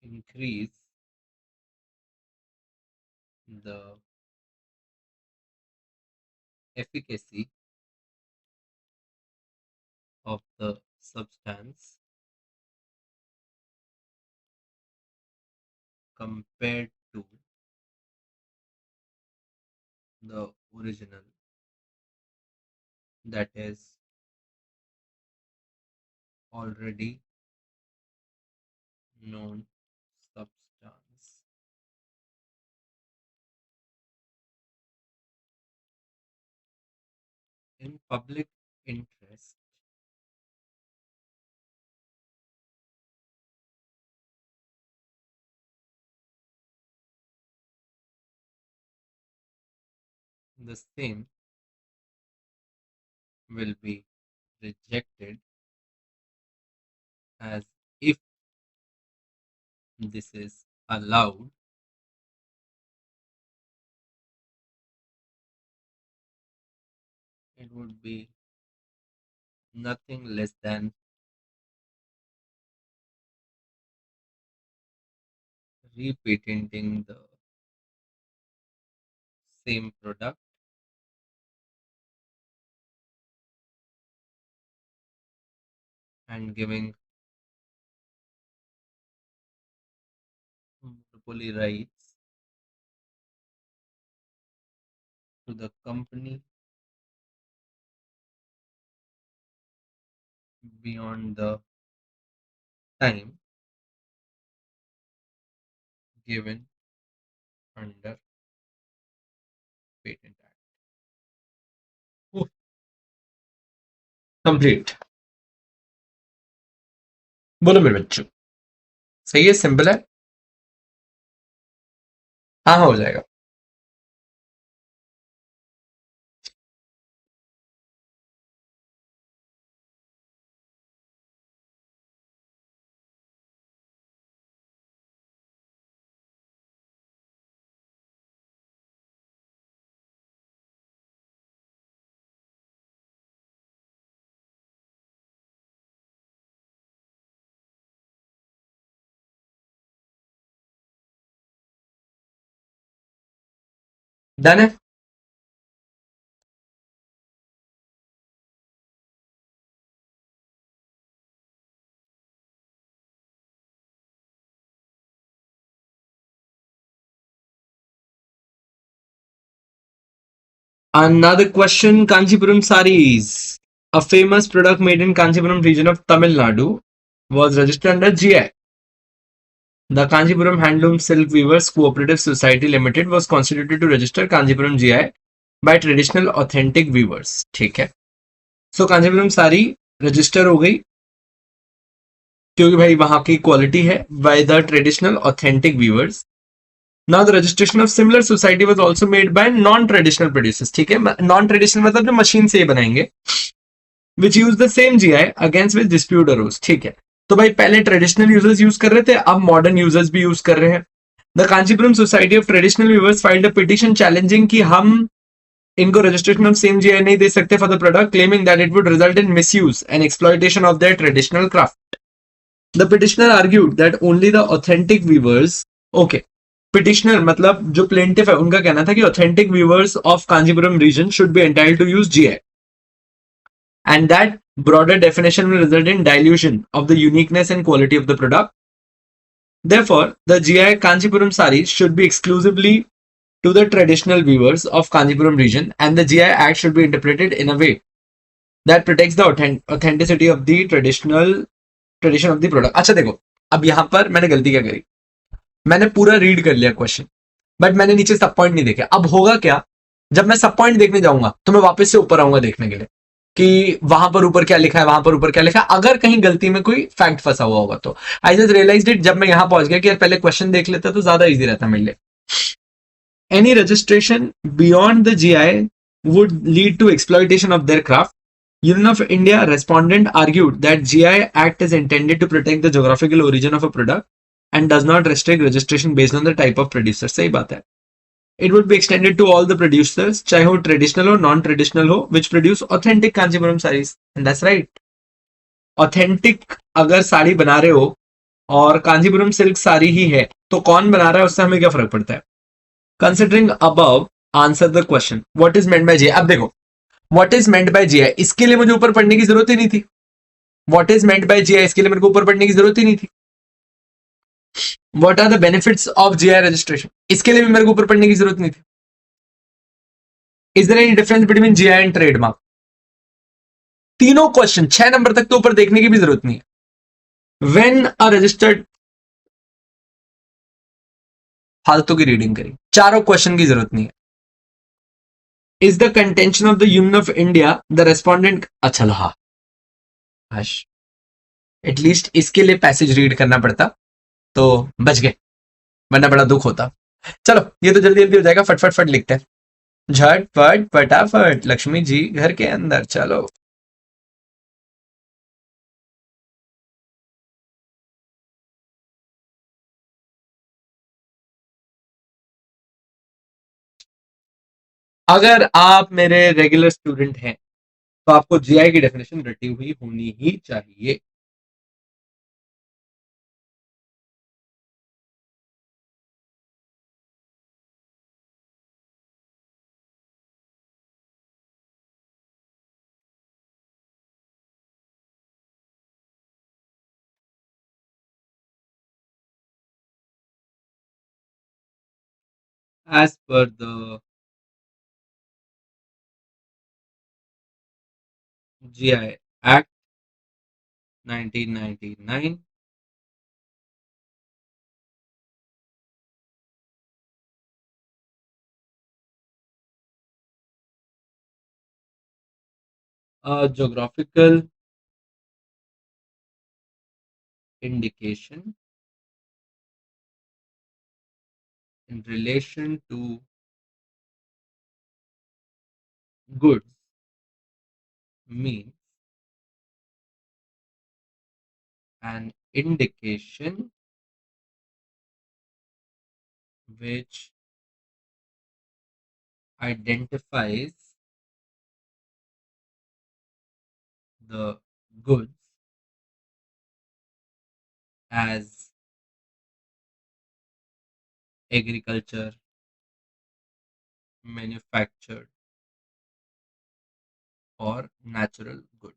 increase the efficacy of the substance compared to the original, that is already known substance. In public interest, the same will be rejected as if this is allowed it would be nothing less than repatenting the same product and giving monopoly rights to the company beyond the time given under Patent Act. Complete बोलो मेरे बच्चों, सही है, simple है, हाँ हाँ हो जाएगा. डन है. Another question, Kanchipuram sarees. A famous product made in Kanchipuram region of Tamil Nadu was registered under GI. The Kanchipuram Handloom Silk Weavers Cooperative Society Limited was constituted to register Kanchipuram GI by traditional authentic weavers. ठीक है. So Kanchipuram sari register हो गई क्योंकि भाई वहां की quality है by the traditional authentic weavers. Now the registration of similar society was also made by non-traditional producers. ठीक है, non-traditional मतलब जो मशीन से बनाएंगे, which use the same GI against which dispute arose. ठीक है, तो भाई पहले ट्रेडिशनल यूजर्स यूज कर रहे थे, अब मॉडर्न यूजर्स भी यूज कर रहे हैं. The Kanchipuram society of traditional weavers filed a petition challenging कि हम इनको रजिस्ट्रेशन ऑफ सेम जीआई नहीं दे सकते for the product, claiming that it would result in misuse and exploitation of their traditional craft. The petitioner argued that only the authentic weavers, okay, petitioner मतलब जो plaintiff है उनका कहना था कि authentic weavers of Kanchipuram region should be entitled to use GI and that broader definition will result in dilution of the uniqueness and quality of the product. Therefore, the GI Kanchipuram sarees should be exclusively to the traditional weavers of Kanchipuram region, and the GI Act should be interpreted in a way that protects the authenticity of the tradition of the product. अच्छा देखो, अब यहाँ पर मैंने गलती क्या करी, मैंने पूरा रीड कर लिया क्वेश्चन, बट मैंने नीचे सब पॉइंट नहीं देखे. अब होगा क्या, जब मैं सब पॉइंट देखने जाऊंगा तो मैं वापस से ऊपर आऊंगा देखने के लिए. कि वहां पर ऊपर क्या लिखा है, वहां पर ऊपर क्या लिखा है, अगर कहीं गलती में कोई फैक्ट फंसा हुआ होगा तो। आई जस्ट रियलाइज इट जब मैं यहां पहुंच गया कि यार पहले क्वेश्चन देख लेता तो ज्यादा इजी रहता मेरे लिए। Any registration beyond the GI would lead to exploitation of their craft. Union of India respondent argued that GI Act is intended to protect the geographical origin of a product and does not restrict registration based on the type of producer. सही बात है. It would be extended to all the producers, चाहे वो traditional हो, non-traditional हो, which produce authentic Kanchipuram sarees. And that's right. Authentic अगर साड़ी बना रहे हो और कांजीपुरम सिल्क साड़ी ही है तो कौन बना रहा है उससे हमें क्या फर्क पड़ता है. Considering above answer the question what is meant by GI. अब देखो what is meant by GI इसके लिए मुझे ऊपर पढ़ने की जरूरत ही नहीं थी. What is meant by GI इसके लिए मेरे को ऊपर पढ़ने की जरूरत ही नहीं थी. What are the benefits of GI registration इसके लिए भी मेरे को ऊपर पढ़ने की जरूरत नहीं थी. Is there any difference between GI and trademark. तीनों क्वेश्चन 6 नंबर तक तो ऊपर देखने की भी जरूरत नहीं है. व्हेन अ रजिस्टर्ड, फालतू की रीडिंग करी, चारों क्वेश्चन की जरूरत नहीं है. Is the contention of the union of India the respondent. अच्छा हाँ, एटलीस्ट इसके लिए पैसेज रीड करना पड़ता तो बच गए, वरना बड़ा दुख होता. चलो ये तो जल्दी जल्दी हो जाएगा, फटफट फट लिखते हैं. झटपट फटाफट लक्ष्मी जी घर के अंदर. चलो अगर आप मेरे रेगुलर स्टूडेंट हैं तो आपको जीआई की डेफिनेशन रटी हुई होनी ही चाहिए. As per the GI act 1999, a geographical indication in relation to goods means an indication which identifies the goods as agriculture, manufactured, or natural goods.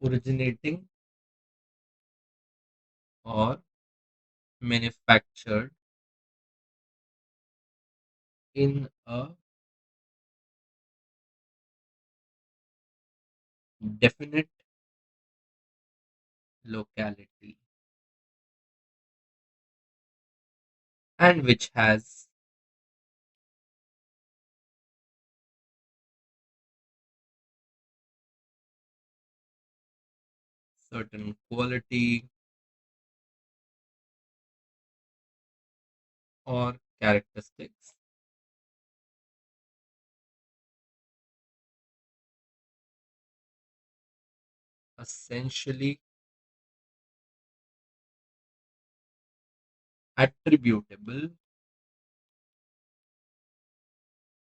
Originating or manufactured in a definite locality and which has certain quality or characteristics essentially attributable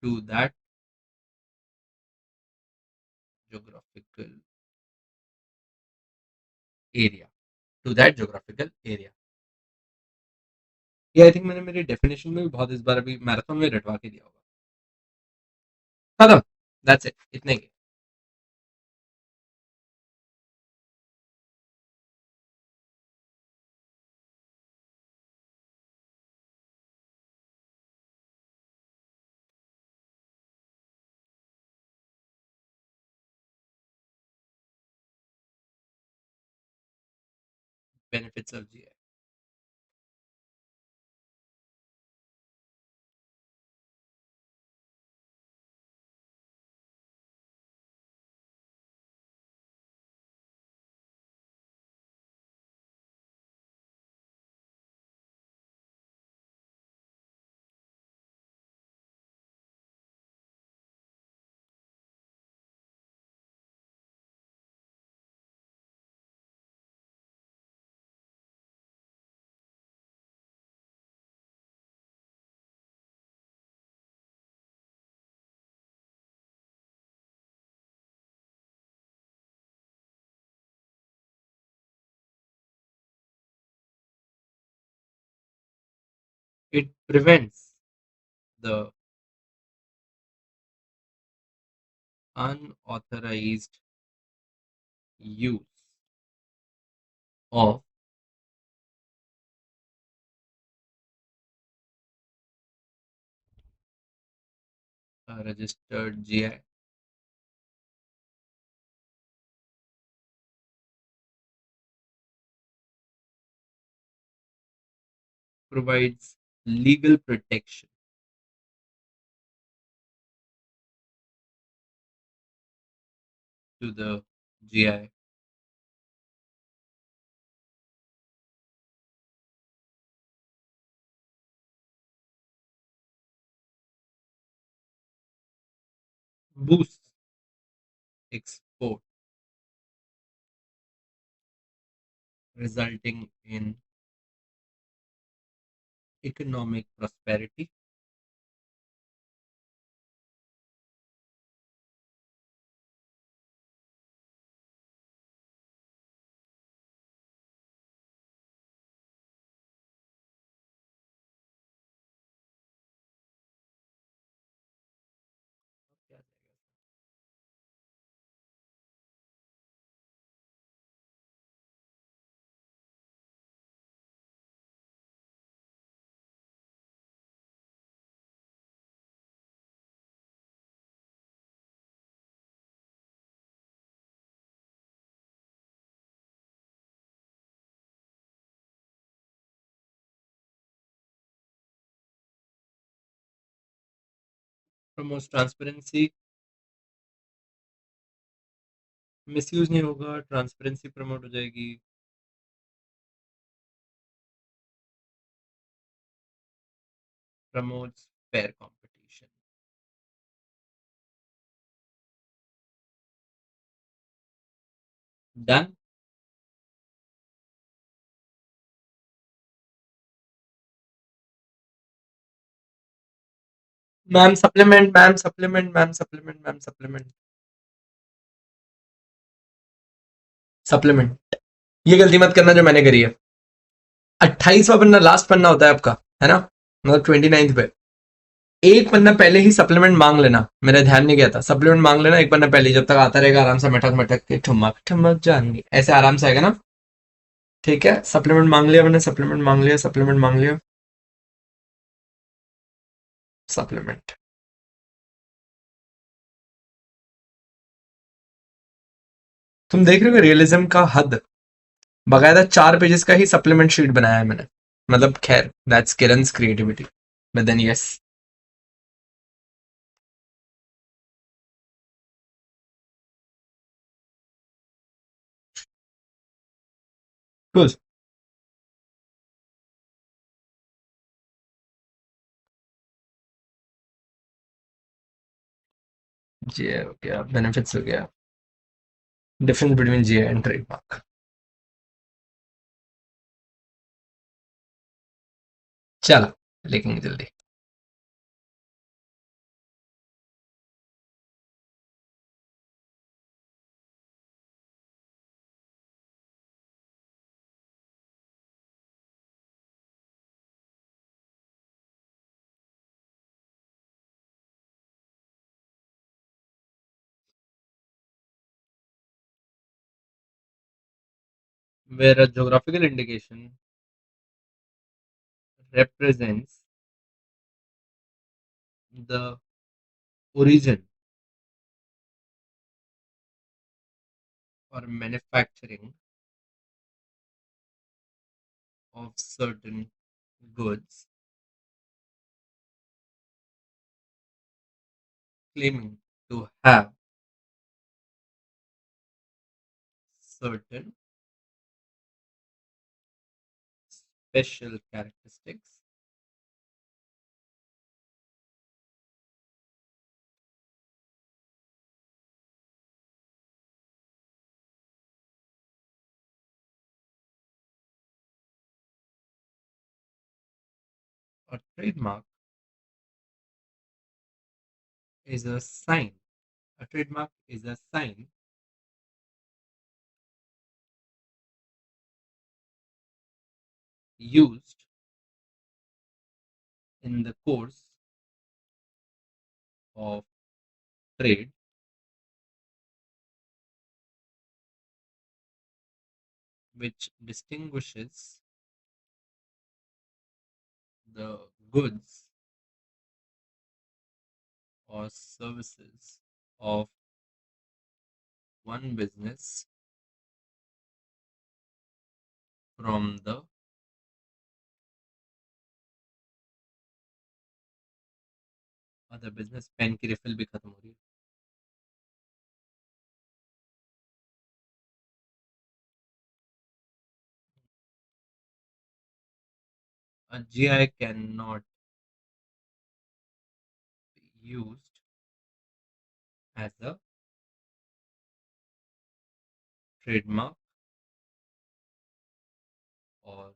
to that geographical area, to that geographical area. ये I think मैंने मेरी definition में भी बहुत इस बार अभी marathon में रटवा के दिया होगा. खत्म. दैट्स इट, इतने के. Benefits of GI. It prevents the unauthorized use of a registered GI. Provides legal protection to the GI. Boosts export, resulting in economic prosperity. Promotes transparency. Misuse नहीं होगा, ट्रांसपेरेंसी प्रमोट हो जाएगी. Promotes fair competition. Done. Ma'am supplement, ma'am supplement, ma'am supplement, ma'am supplement, supplement. ये गलती मत करना जो मैंने करी है. 28वां पन्ना लास्ट पन्ना होता है आपका, है ना? मतलब 29 पे एक पन्ना पहले ही सप्लीमेंट मांग लेना. मेरा ध्यान नहीं गया था, सप्लीमेंट मांग लेना एक पन्ना पहले ही, जब तक आता रहेगा आराम से मटक मटक के ठुमक ठुमक जानी ऐसे आराम से आएगा ना. ठीक है, सप्लीमेंट मांग लिया मैंने, सप्लीमेंट मांग लिया, सप्लीमेंट मांग लिया, सप्लीमेंट. तुम देख रहे हो रियलिज्म का हद. बकायदा 4 पेजेस का ही सप्लीमेंट शीट बनाया है मैंने. मतलब खैर, that's Kiran's creativity, but then yes. Cool. GI हो गया, बेनिफिट्स हो गया, difference between GI and trademark. चलो लिखेंगे जल्दी. Where a geographical indication represents the origin or manufacturing of certain goods, claiming to have certain special characteristics, a trademark is a sign. A trademark is a sign used in the course of trade which distinguishes the goods or services of one business from the other business. Pen की refill भी खत्म हो रही है. A GI cannot be used as a trademark or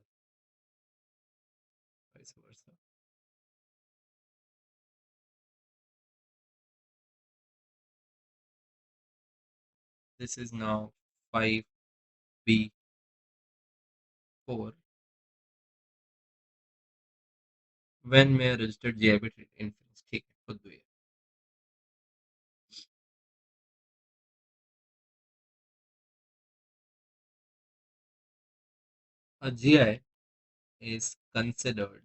vice versa. This is now 5B4. When may a registered GI be treated infringed? ठीक है, खुद हुई है. A GI is considered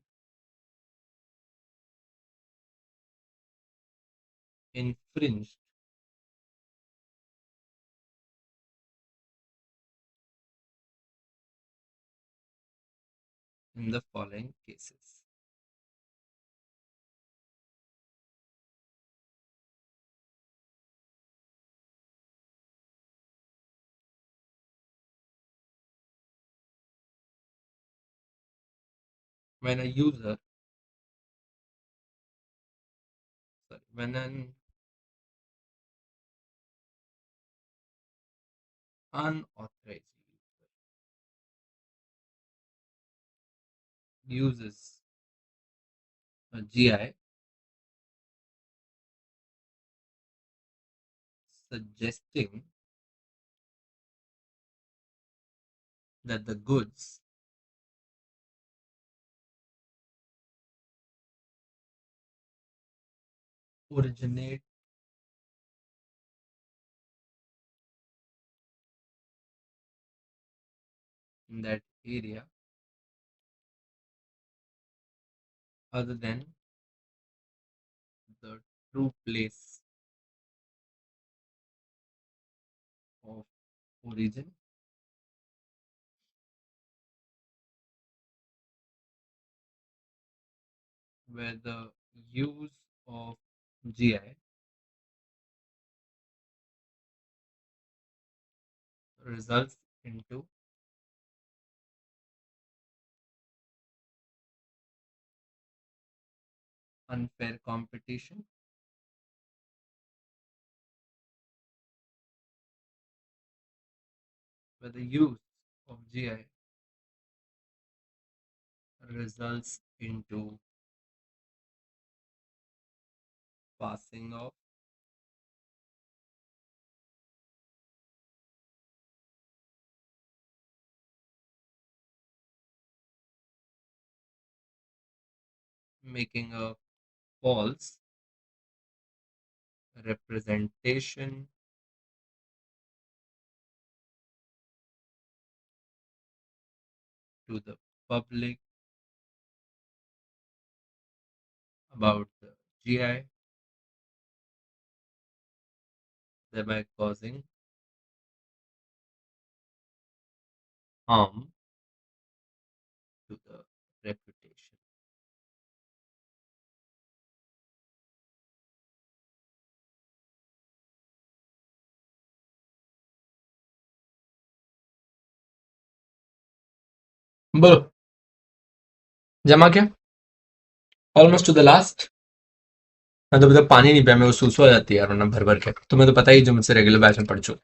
infringed in the following cases. When a user, when an unauthorized user uses a GI suggesting that the goods originate in that area other than the true place of origin, where the use of GI results into unfair competition, where the use of GI results into passing of making a false representation to the public about the GI, thereby causing harm to the reputation. बोलो जमा क्या almost two the last. मैं तो अभी तक पानी नहीं पिया, मेरे को सूसू आ जाती है यार वरना भर भर के. तुम्हें तो पता ही, जो मुझसे रेगुलर बैच में पढ़ चुके.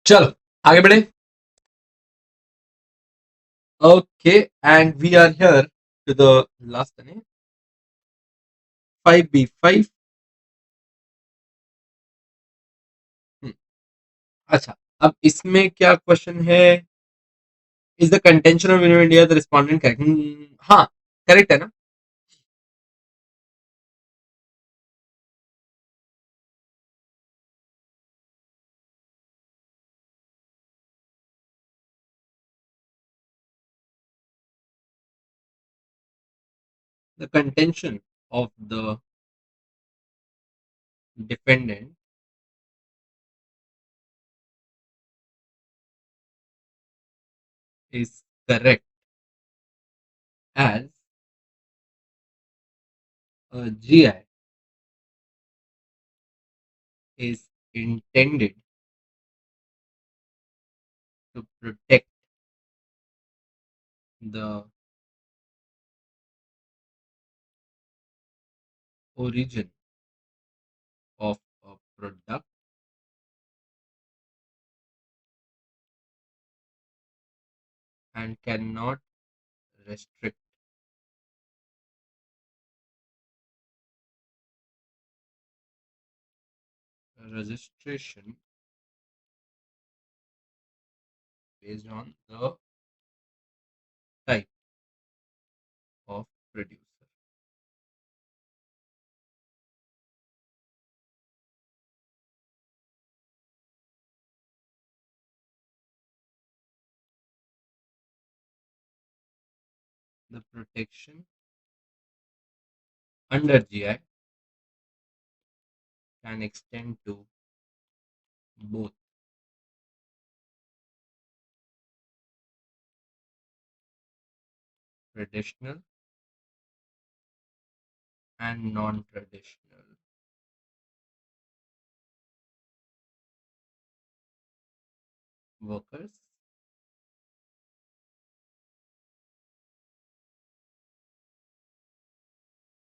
चलो आगे बढ़े. Okay, and we are here to the last 5B5. अच्छा, अब इसमें क्या क्वेश्चन है? Is the contention of India the respondent correct? हाँ, करेक्ट है ना? The contention of the defendant is correct as a GI is intended to protect the origin of a product and cannot restrict registration based on the type of producer. The protection under GI can extend to both traditional and non-traditional workers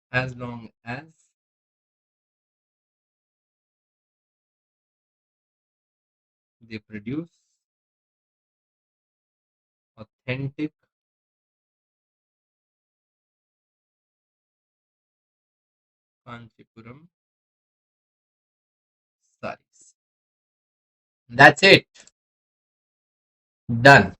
as long as they produce authentic Kanchipuram sarees. That's it. Done.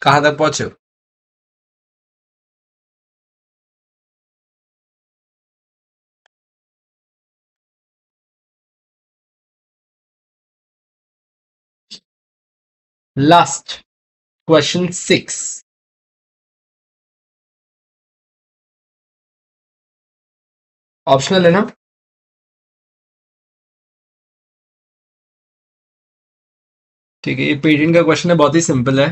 कहां तक पहुंचे हो? Last question 6. Optional है ना? ठीक है, ये patent का क्वेश्चन है, बहुत ही सिंपल है.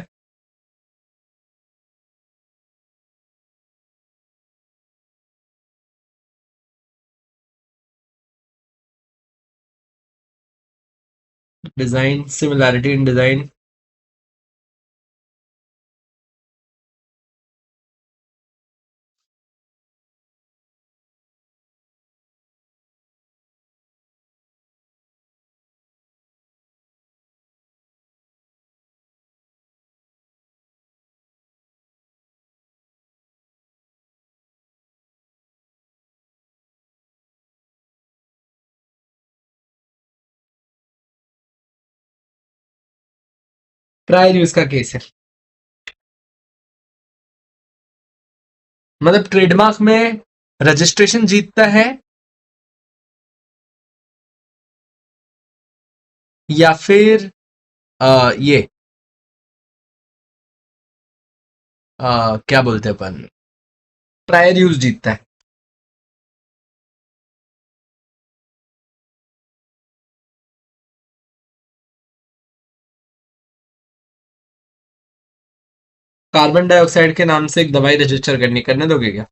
डिजाइन, सिमिलैरिटी इन डिजाइन. प्रायर यूज का केस है. मतलब ट्रेडमार्क में रजिस्ट्रेशन जीतता है या फिर ये क्या बोलते हैं अपन, प्रायर यूज जीतता है. कार्बन डाइऑक्साइड के नाम से एक दवाई रजिस्टर करने दोगे क्या?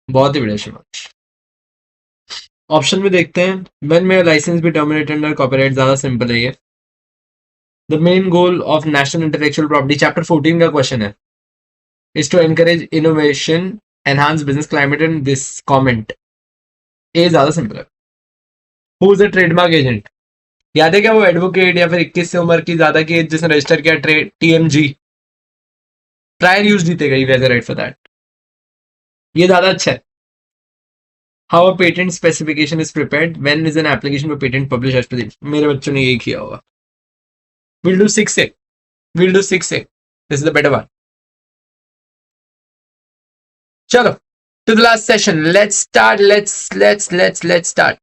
बहुत ही बढ़िया शिवांश। ऑप्शन में देखते हैं। When may licence be terminated under copyright, ज्यादा सिंपल है ये। The main goal of national intellectual property, chapter 14 का क्वेश्चन है, is to encourage innovation, enhance business climate and this comment. ए ज्यादा सिंपल है। Who is a trademark agent? याद है क्या वो एडवोकेट या फिर 21 से उम्र की ज्यादा की जिसने रजिस्टर किया ट्रेड टीएमजी, ट्रायल यूज जीतेगा, you guys are right for that. ये ज्यादा अच्छा है। How a patent specification is prepared, when is an application for patent publish as per, मेरे बच्चों ने यही किया होगा। Will do 6A, will do 6A, this is the better one. चलो to the last session, let's start, let's start.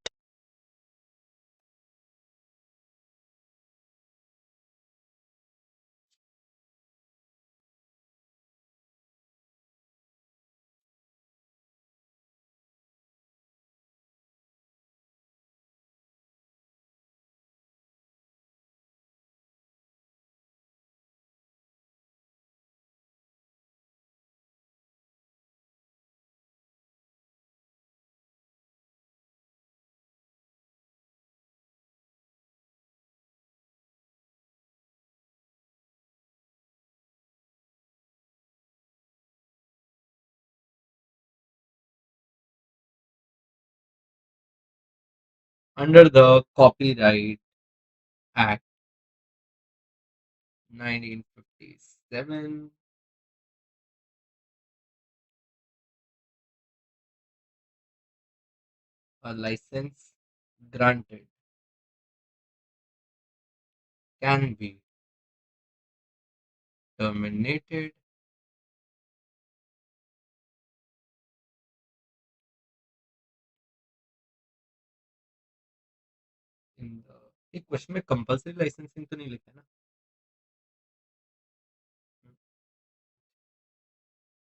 Under the Copyright Act 1957, a license granted can be terminated in the, एक question में compulsory licensing तो नहीं लिखा है ना?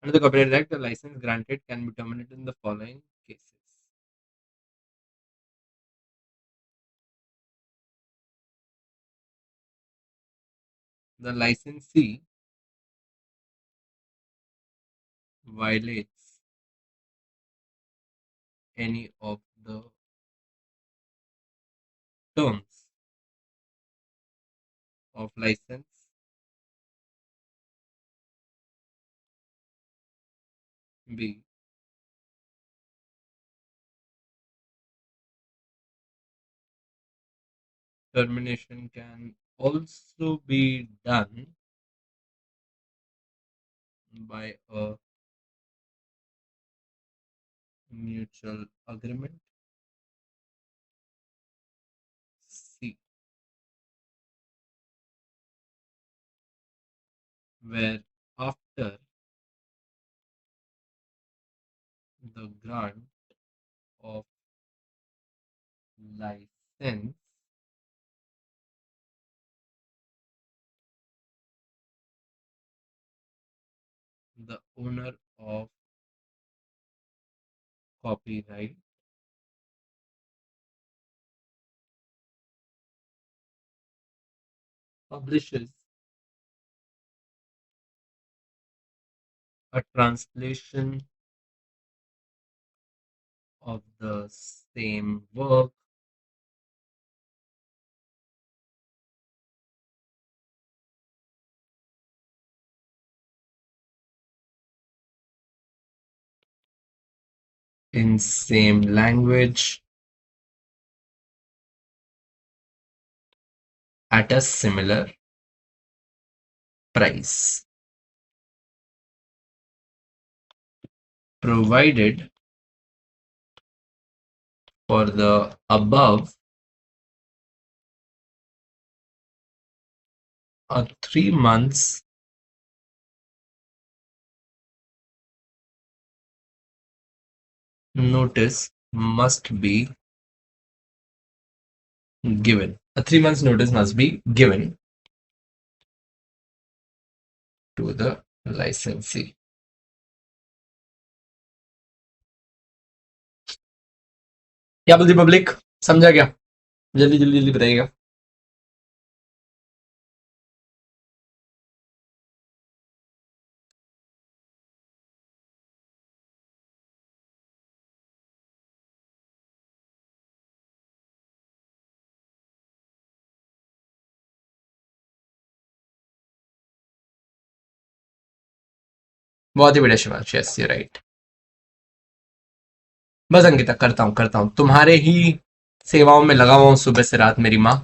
Under the Copyright Act, the license granted can be terminated in the following cases. The licensee violates any of the terms of license B. Termination can also be done by a mutual agreement. C. Where after the grant of license, the owner of copyright publishes a translation of the same work in same language at a similar price, provided for the above a 3 months notice must be given. A 3 months notice must be given to the licensee. क्या बोलती public? समझा क्या? जल्दी जल्दी जल्दी बताइएगा। बहुत ही बढ़िया शिवांश, यस यू राइट। बस अंकिता, करता हूँ, तुम्हारे ही सेवाओं में लगा हुआ हूँ सुबह से रात, मेरी माँ।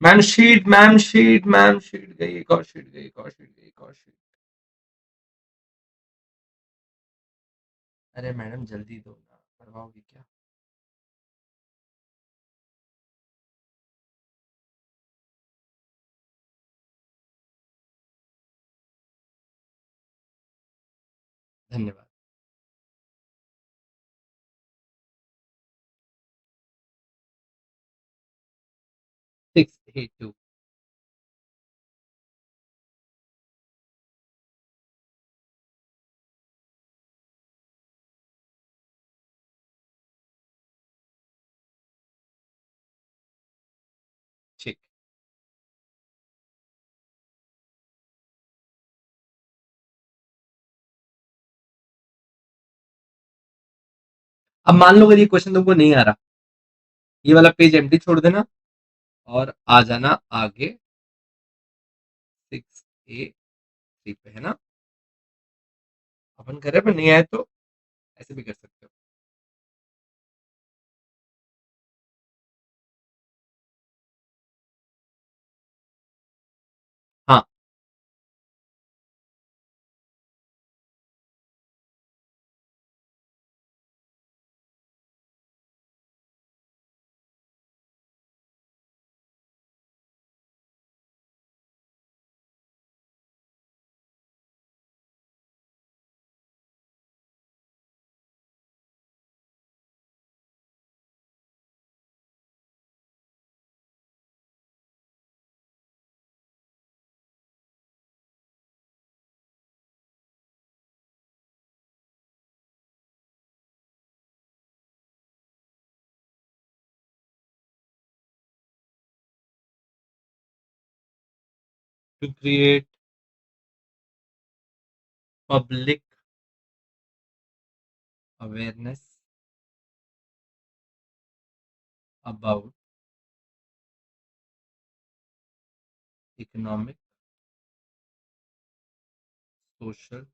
मैम शीट गई, एक और शीट गई, एक और शीट गई, एक और शीट। अरे मैडम जल्दी दो ना, करवाओगी क्या? धन्यवाद। 682। ठीक। अब मान लो अगर ये क्वेश्चन तुमको नहीं आ रहा, ये वाला पेज एम्प्टी छोड़ देना और आ जाना आगे 6A3 पे, है ना? अपन कर रहे हैं, पर नहीं आए तो ऐसे भी कर सकते हो। हाँ। To create public awareness about economic, social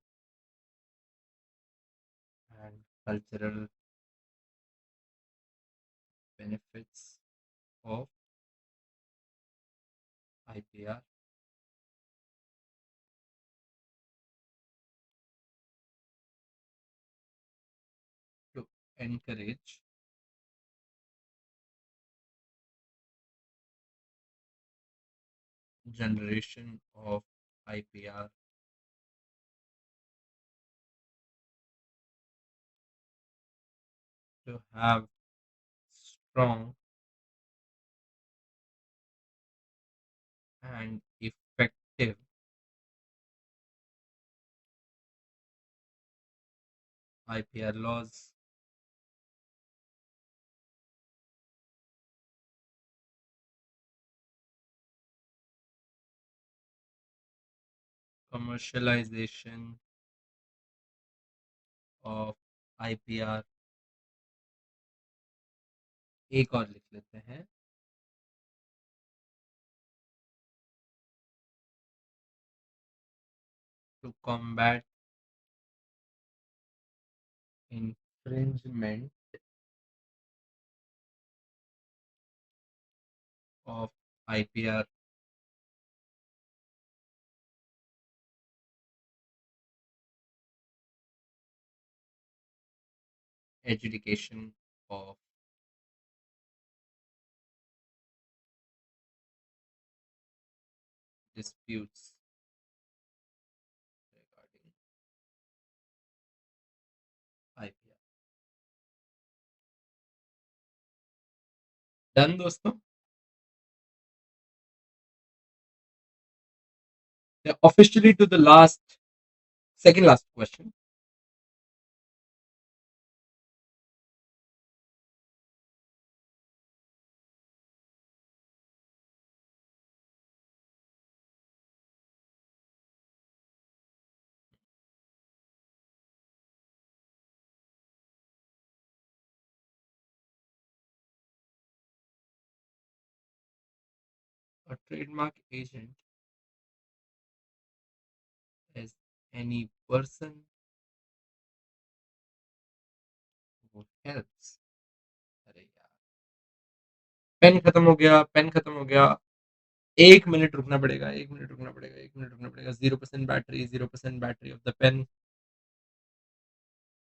and cultural benefits of IPR to encourage generation of IPR to have strong and effective IPR laws, commercialization of IPR, एक और लिख लेते हैं, to combat infringement of IPR adjudication of disputes regarding done दोस्तों, officially to the last, second last question. A trademark agent is any person who helps. अरे यार, pen खत्म हो गया, पेन खत्म हो गया. 1 मिनट रुकना पड़ेगा, 1 मिनट रुकना पड़ेगा, 1 मिनट रुकना पड़ेगा. 0% battery, 0% battery of the pen.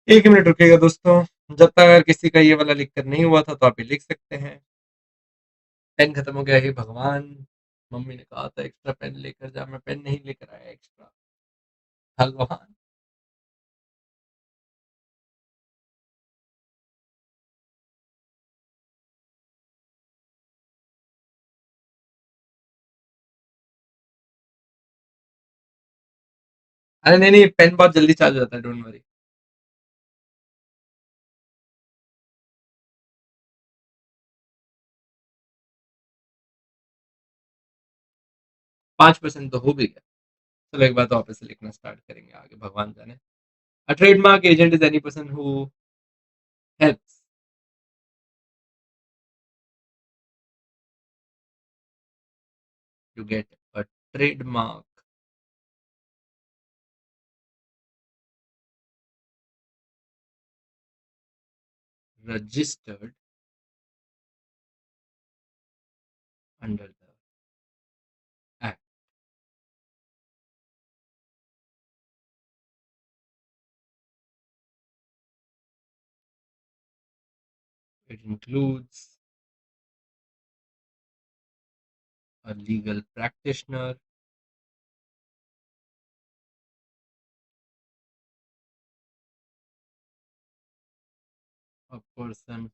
1 minute रुकेगा दोस्तों. जब तक अगर किसी का ये वाला लिख कर नहीं हुआ था तो आप ये लिख सकते हैं. पेन खत्म हो गया. हे भगवान, मम्मी ने कहा था एक्स्ट्रा पेन लेकर जा, मैं पेन नहीं लेकर आया एक्स्ट्रा. भगवान. अरे नहीं नहीं, पेन बहुत जल्दी चार्ज हो जाता है, डोंट वरी. 5% तो हो भी गया. चलो एक बार तो वापस से लिखना स्टार्ट करेंगे, आगे भगवान जाने. अ trademark agent is any person who helps to get a trademark registered under the act. It includes a legal practitioner, a person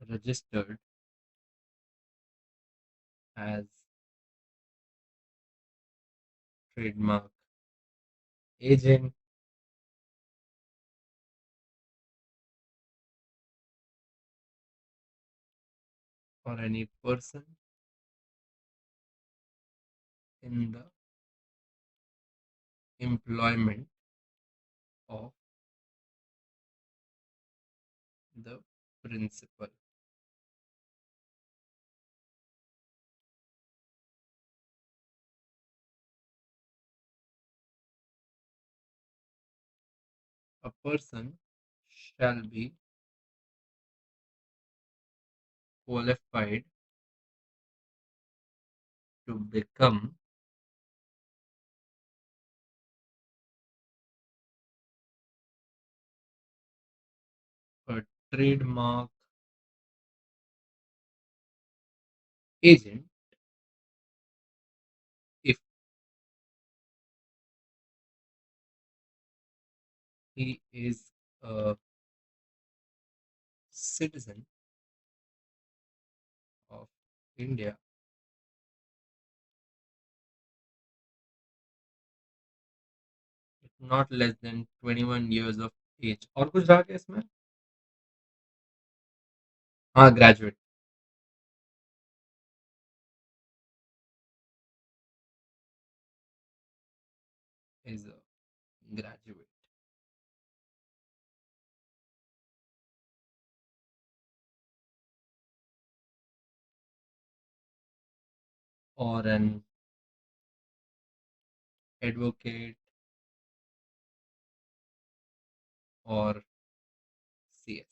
registered as trademark agent, or any person in the employment of the principal. A person shall be qualified to become a trademark agent if he is a citizen of India not less than 21 years of age. और कुछ रहा क्या इसमें? हाँ, graduate. Is a graduate. और an advocate और CS.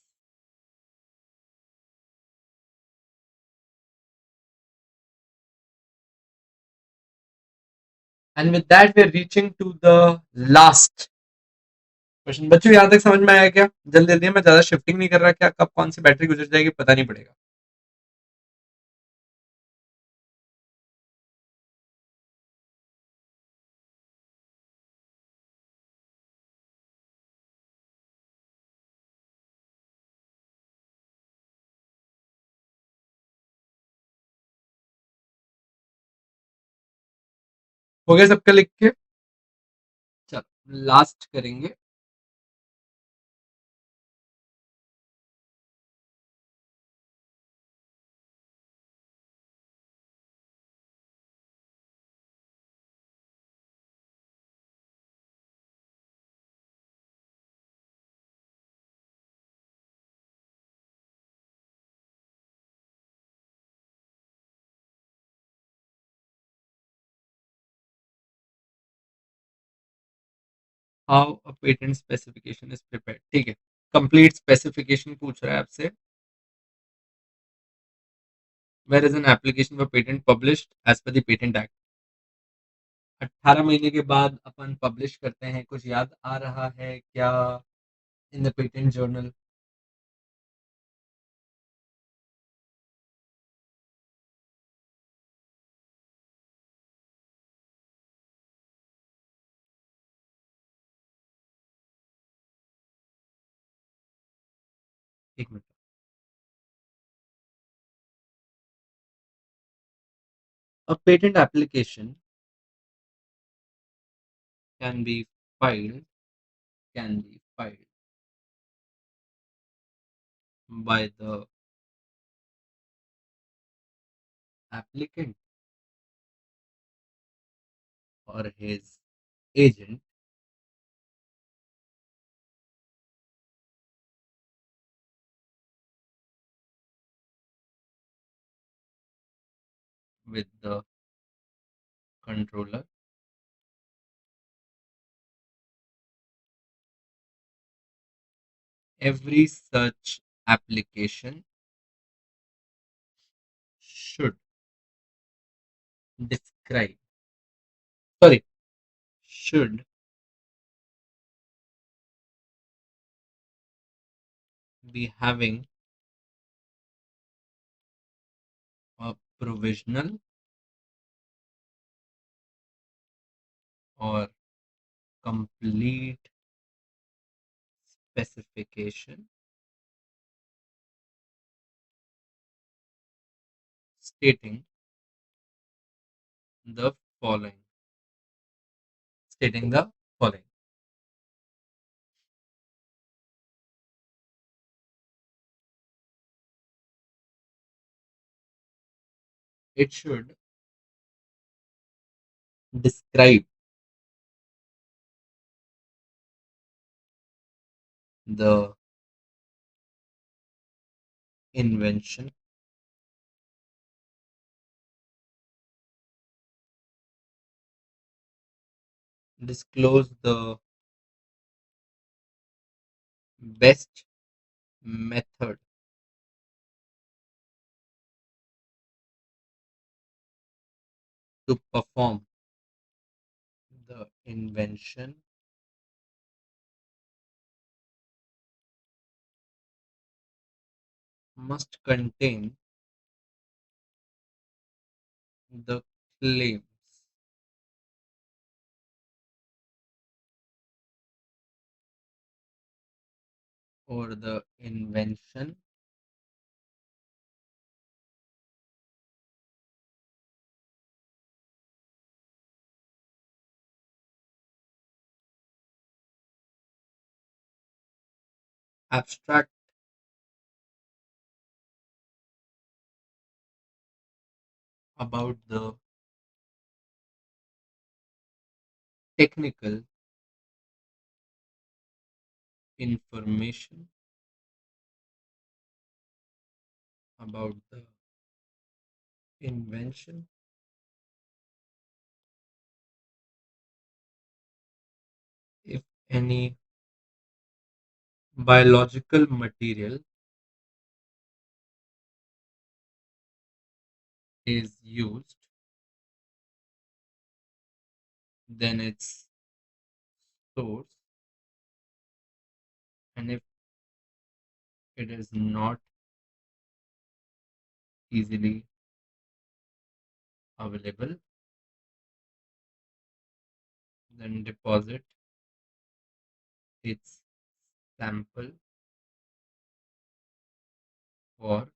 And with that we are reaching to the last question. बच्चों यहाँ तक समझ में आया क्या? जल्दी जल्दी, मैं ज्यादा शिफ्टिंग नहीं कर रहा. क्या कब कौन सी बैटरी गुजर जाएगी पता नहीं पड़ेगा. हो गया सबका लिख के? चलो लास्ट करेंगे। How a patent specification is prepared, ठीक है। कंप्लीट स्पेसिफिकेशन पूछ रहा है आपसे। Where is an application for patent published as per the patent act. 18 महीने के बाद अपन पब्लिश करते हैं, कुछ याद आ रहा है क्या? In the patent journal. एक minute. A patent application can be filed can be filed by the applicant or his agent with the controller. Every such application should describe, sorry, should be having a provisional or complete specification stating the following. Stating the following. It should describe the invention, disclose the best method to perform the invention, must contain the claims or the invention abstract about the technical information about the invention, if any biological material is used, then its source, and if it is not easily available, then deposit its sample for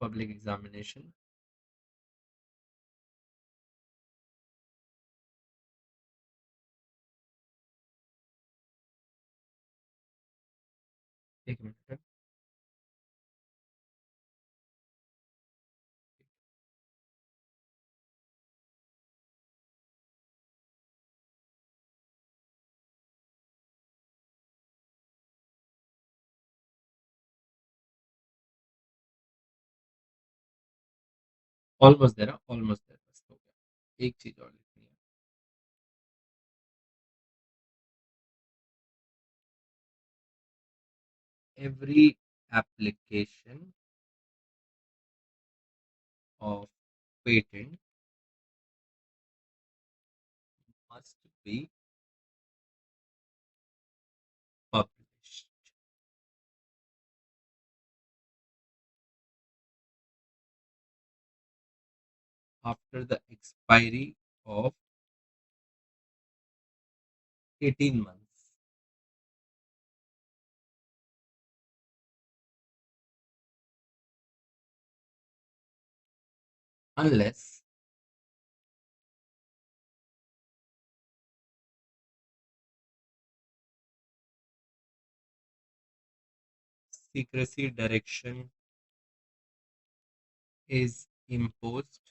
public examination एक minute. Almost देर, almost देर, बस हो गया। एक चीज और लिखनी है। Every application of patent must be published after the expiry of 18 months unless secrecy direction is imposed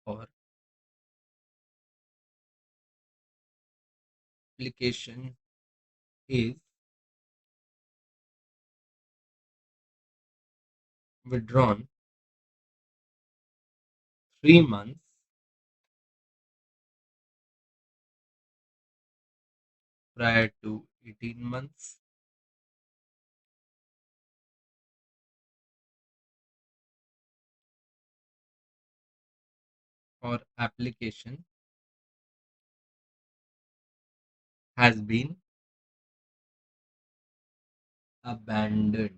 or application is withdrawn 3 months prior to 18 months or application has been abandoned.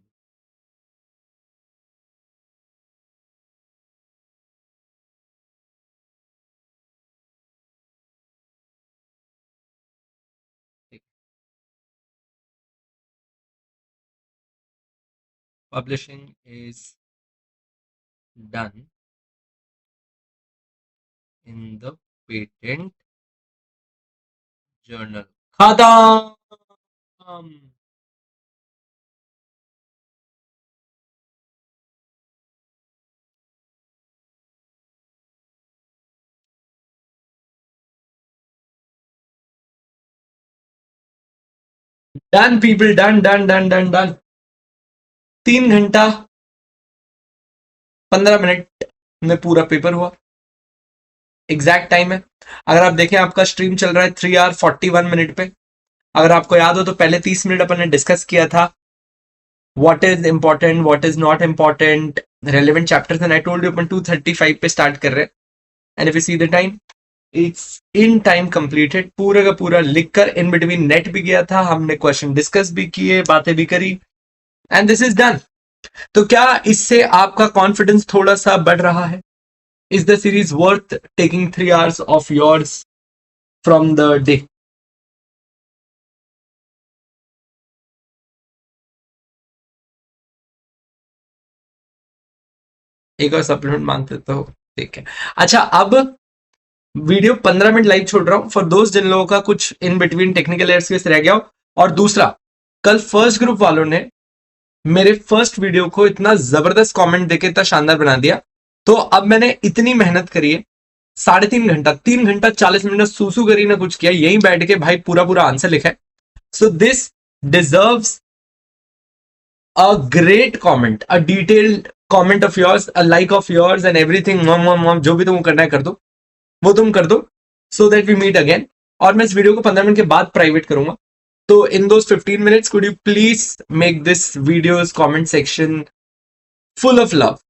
Publishing is done in the patent journal. खत्म। Done people, done done done done done. 3 घंटा 15 minute में पूरा paper हुआ। Exact time है। अगर आप देखें आपका स्ट्रीम चल रहा है 3 hour 41 minute पे। अगर आपको याद हो तो पहले 30 मिनट अपन ने डिस्कस किया था what is important, what is not important, relevant chapters, and I told you अपन 2:35 पे स्टार्ट कर रहे हैं। And if you see the time it's in time completed. पूरा का पूरा लिखकर इन बिटवीन नेट भी गया था, हमने क्वेश्चन डिस्कस भी किए, बातें भी करी, एंड दिस इज डन। तो क्या इससे आपका कॉन्फिडेंस थोड़ा सा बढ़ रहा है? Is the series worth taking 3 hours of yours from the day? एक और सप्लीमेंट मांगते तो ठीक है। अच्छा, अब वीडियो 15 मिनट लाइव छोड़ रहा हूं फॉर दोस्त जिन लोगों का कुछ इन बिटवीन टेक्निकल एयर्स रह गया हो। और दूसरा, कल फर्स्ट ग्रुप वालों ने मेरे फर्स्ट वीडियो को इतना जबरदस्त कमेंट देके इतना शानदार बना दिया, तो अब मैंने इतनी मेहनत करी है, 3.5 घंटा 3 घंटा 40 मिनट सूसू करी ना कुछ किया, यहीं बैठ के भाई पूरा पूरा आंसर लिखा है। So this deserves a great comment, a detailed comment of yours, a like of yours and everything. जो भी तुम करना है कर दो, वो तुम कर दो, so that we meet again. और मैं इस वीडियो को 15 मिनट के बाद प्राइवेट करूंगा। तो इन दोस 15 minutes could you please make this video's comment section full of love?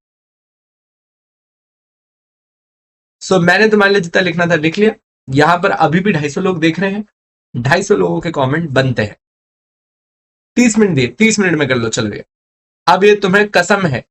So मैंने तुम्हारे लिए जितना लिखना था लिख लिया। यहां पर अभी भी 250 लोग देख रहे हैं, 250 लोगों के कमेंट बनते हैं। 30 मिनट दिए, 30 मिनट में कर लो, चल रही है। अब ये तुम्हें कसम है